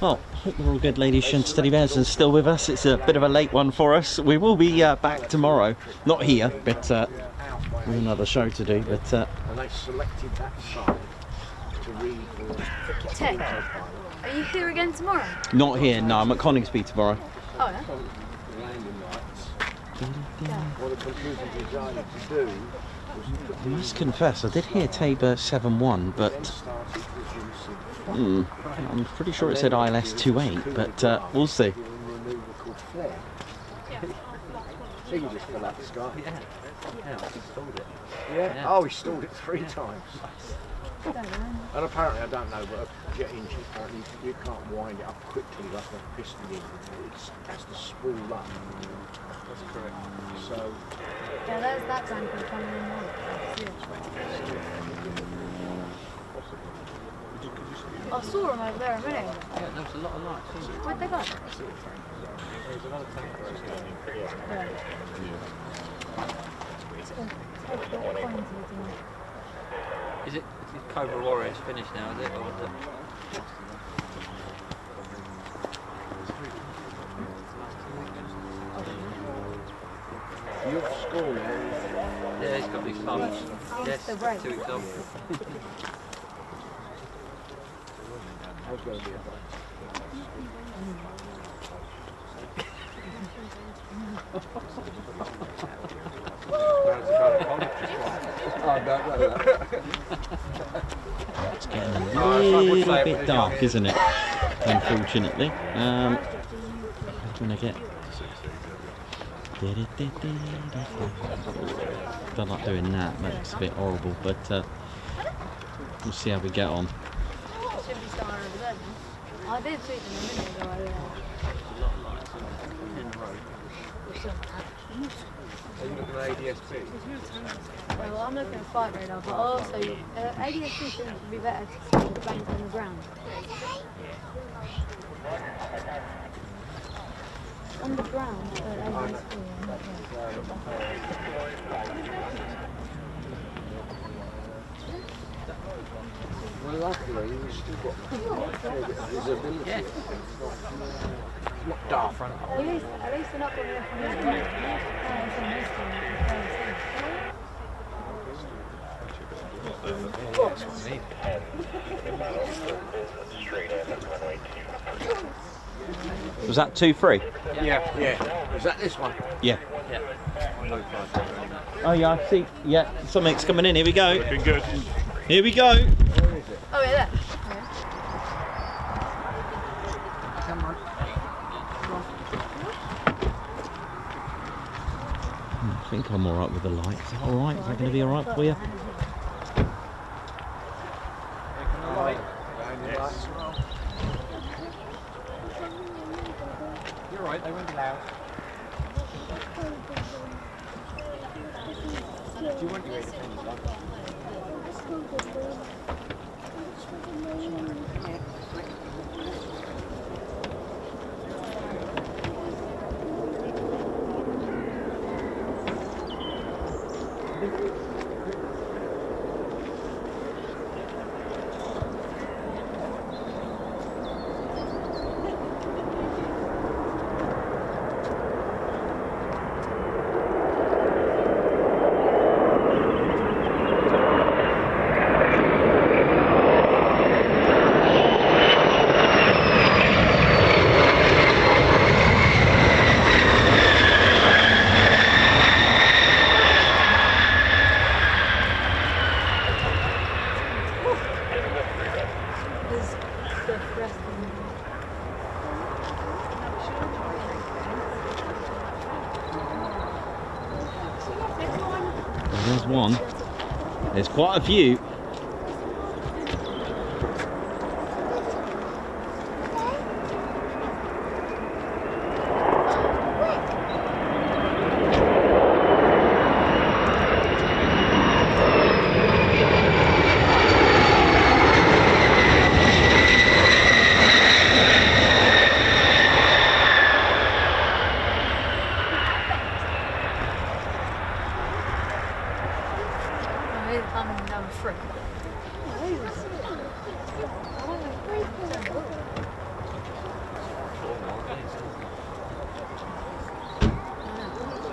Speaker 5: Well, hope we're all good, ladies and steady bears, and still with us. It's a bit of a late one for us. We will be back tomorrow. Not here, but with another show to do. But
Speaker 1: And they selected that site to read the
Speaker 8: Ted, are you here again tomorrow?
Speaker 5: not here. No, I'm at Coningsby tomorrow.
Speaker 8: Oh yeah.
Speaker 1: landing lights. What the computer decided to do was to put
Speaker 5: I must confess, I did hear Tabor 7.1, but
Speaker 1: started reducing
Speaker 5: I'm pretty sure it said ILS 2.8, but we'll see.
Speaker 1: removal called flare. So you can just fill out the sky.
Speaker 10: Yeah, I installed it.
Speaker 1: Yeah. Oh, he stalled it 3 times.
Speaker 8: I don't know.
Speaker 1: And apparently, I don't know, but a jet engine, apparently you can't wind it up quickly like a piston engine. It has to spool up.
Speaker 9: That's correct.
Speaker 1: So,
Speaker 8: Yeah, there's that tanker coming in now. I saw him over there a minute ago.
Speaker 10: Yeah, there was a lot of lights. Wasn't there?
Speaker 8: Where'd they go?
Speaker 9: There's another tanker over there.
Speaker 8: Yeah. It's good. Take the pointy tonight.
Speaker 10: Is it the Cobra Warrior's finished now, is it? Or was it?
Speaker 6: You're at school now?
Speaker 10: Yeah, he's got his son. Yes, 2 weeks old.
Speaker 6: I was going to be
Speaker 5: It's getting a little bit dark, isn't it? Unfortunately. I'm gonna get. Don't like doing that. Makes it a bit horrible, but we'll see how we get on.
Speaker 8: Should be starting over there. I did see them a minute ago over there.
Speaker 6: Are you looking at ADSP?
Speaker 8: Well, I'm looking at flight radar, but also ADSP seems to be better to see the planes on the ground. On the ground, ADSP.
Speaker 6: Well, luckily, you've still got a fair bit of visibility.
Speaker 10: Yeah.
Speaker 6: It's not dark front.
Speaker 8: At least they're not going to from the ground.
Speaker 5: Was that 2-3?
Speaker 6: Yeah, yeah. Is that this one?
Speaker 5: Yeah.
Speaker 10: Yeah.
Speaker 5: Oh yeah, I see. Yeah, something's coming in. Here we go.
Speaker 2: Looking good.
Speaker 5: Here we go.
Speaker 6: Where is it?
Speaker 8: Oh, yeah, there.
Speaker 6: Come on.
Speaker 5: I think I'm alright with the light. Is that alright? Is that going to be alright for you?
Speaker 6: You're right, they went loud. Do you want your independent one?
Speaker 5: There's one. There's quite a few.
Speaker 8: I'm number 3.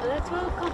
Speaker 8: That's well come.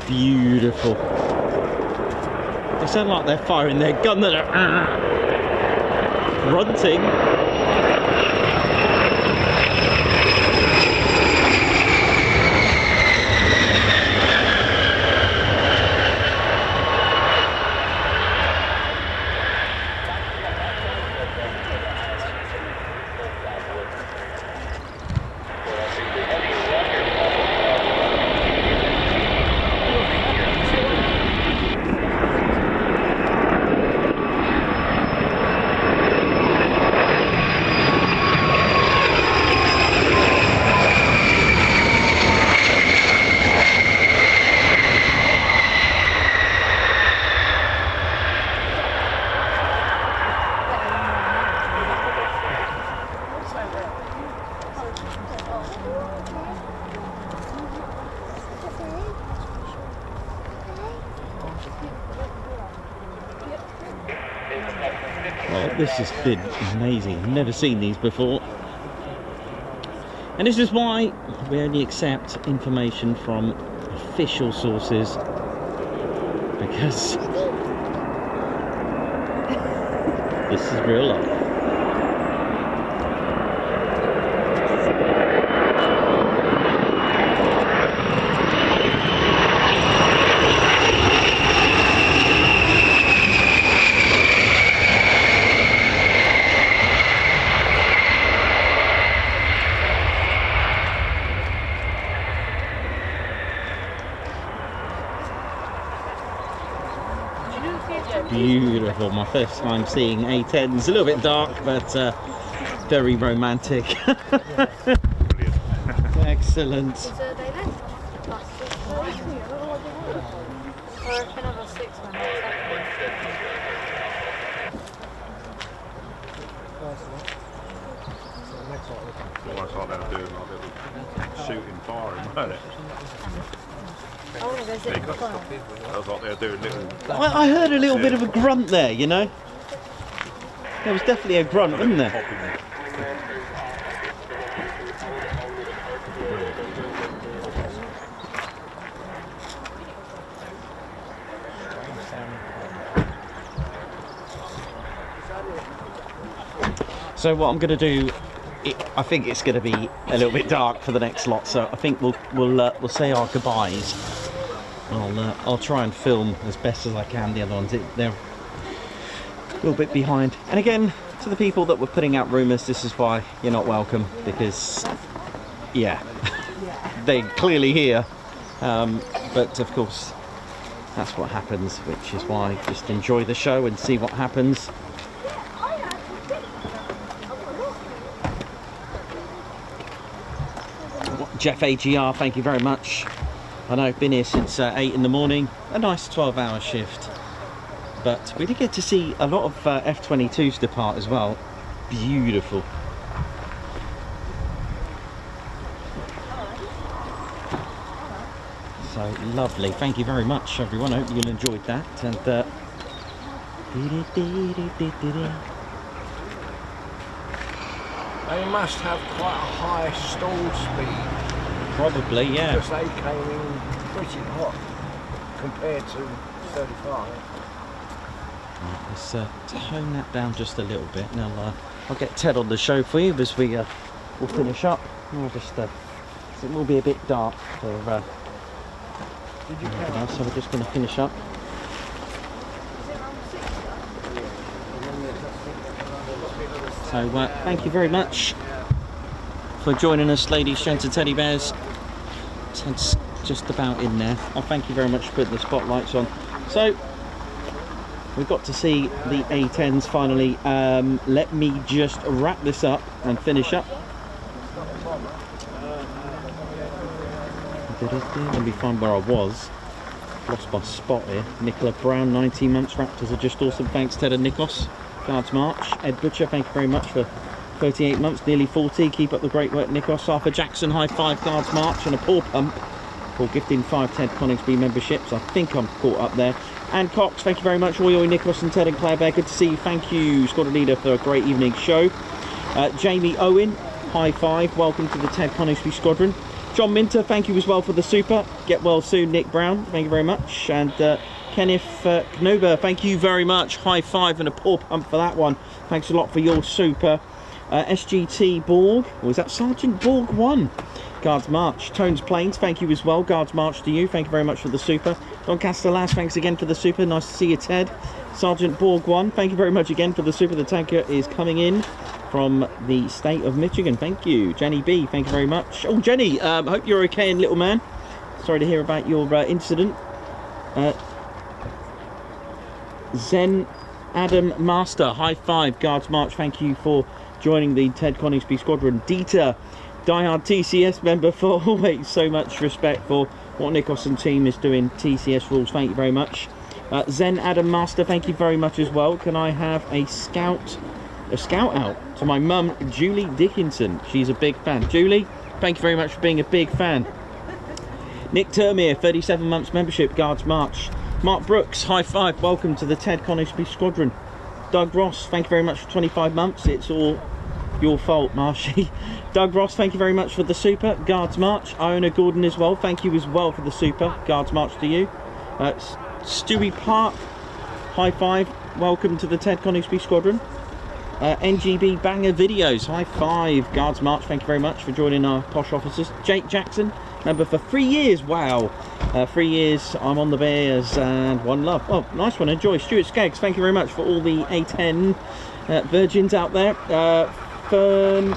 Speaker 5: Beautiful. They sound like they're firing their gun. That are grunting. Well, this has been amazing. I've never seen these before. And this is why we only accept information from official sources, because this is real life. Beautiful, my first time seeing A-10s. A little bit dark, but very romantic. Excellent.
Speaker 8: Is there a day left? Or another 6 man.
Speaker 2: Almost like they were doing like little shooting firing, weren't it?
Speaker 8: I want to go sit in the car.
Speaker 2: That was like they were doing little...
Speaker 5: I heard a little bit of a grunt there, you know? There was definitely a grunt, wasn't there? So what I'm going to do, I think it's going to be a little bit dark for the next lot, so I think we'll say our goodbyes. I'll try and film as best as I can the other ones. They're a little bit behind. And again, to the people that were putting out rumours, this is why you're not welcome, because yeah, they're clearly here. But of course, that's what happens, which is why just enjoy the show and see what happens. Jeff AGR, thank you very much. I know I've been here since 8 in the morning, a nice 12-hour shift. But we did get to see a lot of F-22s depart as well. Beautiful. So lovely. Thank you very much, everyone. I hope you enjoyed that. And
Speaker 6: they must have quite a high stall speed.
Speaker 5: Probably, yeah.
Speaker 6: Because they came in pretty hot compared to 35.
Speaker 5: Let's tone that down just a little bit. Now I'll get Ted on the show for you as we'll finish up. We'll just it will be a bit dark for so we're just going to finish up. So thank you very much for joining us, ladies, gents and teddy bears. Ted's just about in there. Oh, thank you very much for putting the spotlights on. So we got to see the A-10s finally. Let me just wrap this up and finish up. Let me find where I was. Lost my spot here. Nicola Brown, 19 months. Raptors are just awesome. Thanks, Ted and Nikos. Guards March. Ed Butcher, thank you very much for 38 months, nearly 40. Keep up the great work, Nikos. Arthur Jackson, high five, Guards March, and a paw pump for gifting 5 Ted Coningsby memberships. I think I'm caught up there. And Cox, thank you very much. Oi, Nikos and Ted and Claire Bear, good to see you. Thank you, Squadron Leader, for a great evening show. Jamie Owen, high five, welcome to the Ted Coningsby Squadron. John Minter, thank you as well for the super. Get well soon, Nick Brown, thank you very much. And Kenneth Knober, thank you very much. High five and a paw pump for that one. Thanks a lot for your super. SGT Borg, or was that Sergeant Borg 1? Guards March. Tones Plains, thank you as well. Guards March to you, thank you very much for the super. Don Castellas, thanks again for the super. Nice to see you, Ted. Sergeant Borg 1, thank you very much again for the super. The tanker is coming in from the state of Michigan. Thank you. Jenny B, thank you very much. Oh, Jenny, hope you're okay, little man. Sorry to hear about your incident. Zen Adam Master, high five. Guards March, thank you for joining the Ted Coningsby Squadron. Dieter, diehard TCS member, for always so much respect for what Nikos and team is doing. TCS rules, thank you very much. Zen Adam Master, thank you very much as well. Can I have a scout out to my mum, Julie Dickinson? She's a big fan. Julie, thank you very much for being a big fan. Nick Termier, 37 months membership, Guards March. Mark Brooks, high five, welcome to the Ted Coningsby Squadron. Doug Ross, thank you very much for 25 months. It's all your fault, Marshy. Doug Ross, thank you very much for the super. Guards March. Iona Gordon as well, thank you as well for the super. Guards March to you. Stewie Park, high five. Welcome to the Ted Coningsby Squadron. NGB Banger Videos, high five. Guards March, thank you very much for joining our posh officers. Jake Jackson, member for 3 years. Wow, 3 years. I'm on the Bears and one love. Oh, nice one. Enjoy. Stuart Skeggs, thank you very much for all the A-10 virgins out there. Fern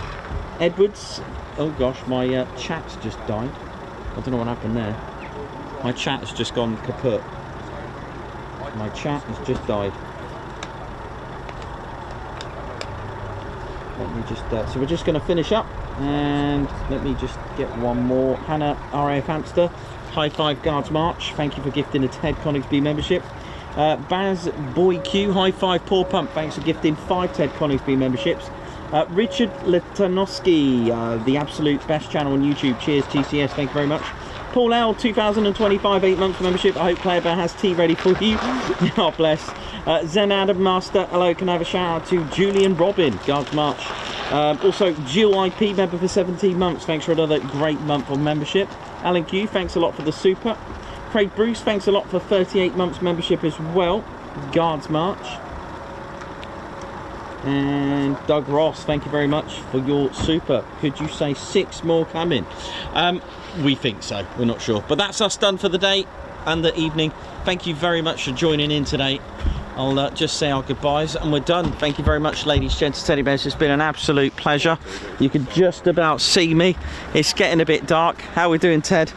Speaker 5: Edwards. Oh gosh, my chat's just died. I don't know what happened there. My chat has just gone kaput. My chat has just died. Let me just, so we're just going to finish up, and let me just get one more. Hannah RAF Hamster, high five. Guards March, thank you for gifting a Ted Coningsby membership. Baz Boy Q, high five. Paul Pump, thanks for gifting 5 Ted Coningsby memberships. Richard Litanowski, the absolute best channel on YouTube, cheers TCS, thank you very much. Paul L, 2025, 8 months membership. I hope Player Bear has tea ready for you. God bless. Zen Adam Master, hello, can I have a shout out to Julian Robin, Guards March. Also, Jill IP, member for 17 months. Thanks for another great month of membership. Alan Q, thanks a lot for the super. Craig Bruce, thanks a lot for 38 months membership as well. Guards March. And Doug Ross, thank you very much for your super. Could you say 6 more coming? We think so, we're not sure. But that's us done for the day and the evening. Thank you very much for joining in today. I'll just say our goodbyes and we're done. Thank you very much, ladies, gents, teddy bears. It's been an absolute pleasure. You can just about see me. It's getting a bit dark. How are we doing, Ted?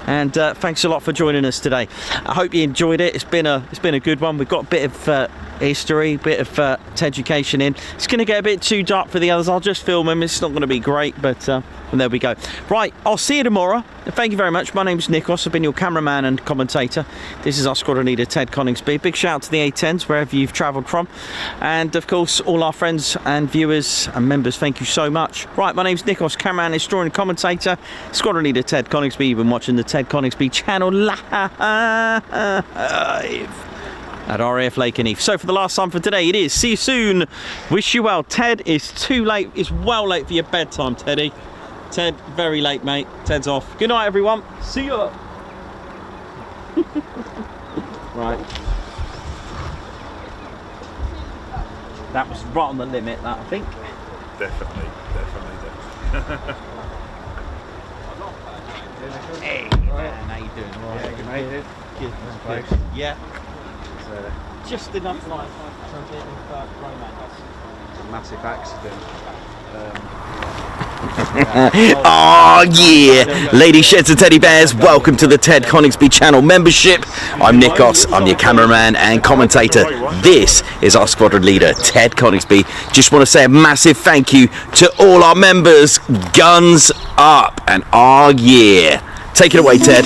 Speaker 5: And thanks a lot for joining us today. I hope you enjoyed it. It's been a good one. We've got a bit of history, bit of education in. It's going to get a bit too dark for the others. I'll just film them. It's not going to be great, but and there we go. Right, I'll see you tomorrow. Thank you very much. My name's Nikos. I've been your cameraman and commentator. This is our squadron leader, Ted Coningsby. Big shout out to the A-10s, wherever you've travelled from. And of course, all our friends and viewers and members, thank you so much. Right, my name's Nikos, cameraman, historian, commentator, squadron leader, Ted Coningsby. You've been watching the Ted Coningsby channel live at RAF Lakenheath. So for the last time for today, it is. See you soon. Wish you well. Ted, it's too late. It's well late for your bedtime, Teddy. Ted, very late, mate. Ted's off. Good night, everyone. See ya. Right. That was right on the limit, that, I think.
Speaker 2: Definitely.
Speaker 5: Hey, man, how you doing? All right.
Speaker 9: Yeah, good, mate.
Speaker 5: Good. Yeah. Just enough life for a bit of romance.
Speaker 9: It's a massive accident.
Speaker 5: Oh yeah, ladies, sheds and teddy bears, welcome to the Ted Coningsby channel membership. I'm Nikos, I'm your cameraman and commentator. This is our squadron leader, Ted Coningsby. Just want to say a massive thank you to all our members. Guns up and oh yeah. Take it away, Ted.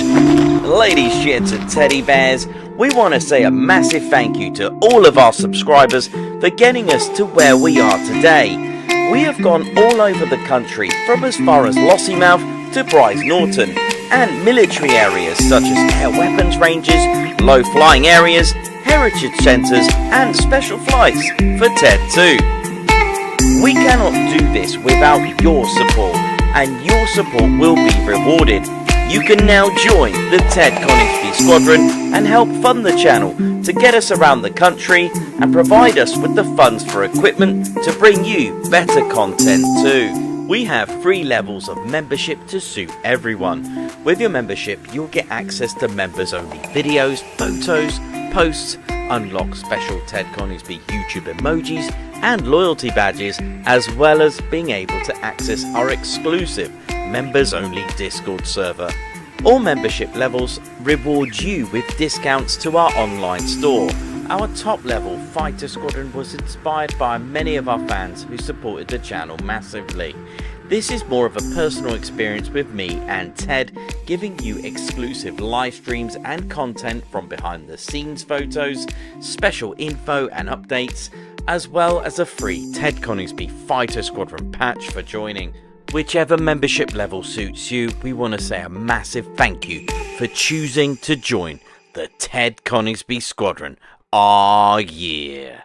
Speaker 5: Ladies, sheds and teddy bears, we want to say a massive thank you to all of our subscribers for getting us to where we are today. We have gone all over the country, from as far as Lossiemouth to Bryce Norton, and military areas such as air weapons ranges, low flying areas, heritage centres and special flights for TED 2. We cannot do this without your support, and your support will be rewarded. You can now join the Ted Coningsby Squadron and help fund the channel to get us around the country and provide us with the funds for equipment to bring you better content too. We have 3 levels of membership to suit everyone. With your membership, you'll get access to members only videos, photos, posts, unlock special Ted Coningsby YouTube emojis and loyalty badges, as well as being able to access our exclusive members only Discord server. All membership levels reward you with discounts to our online store. Our top level Fighter Squadron was inspired by many of our fans who supported the channel massively. This is more of a personal experience with me and Ted, giving you exclusive live streams and content from behind the scenes photos, special info and updates, as well as a free Ted Coningsby Fighter Squadron patch for joining. Whichever membership level suits you, we want to say a massive thank you for choosing to join the Ted Coningsby Squadron. Ah, yeah.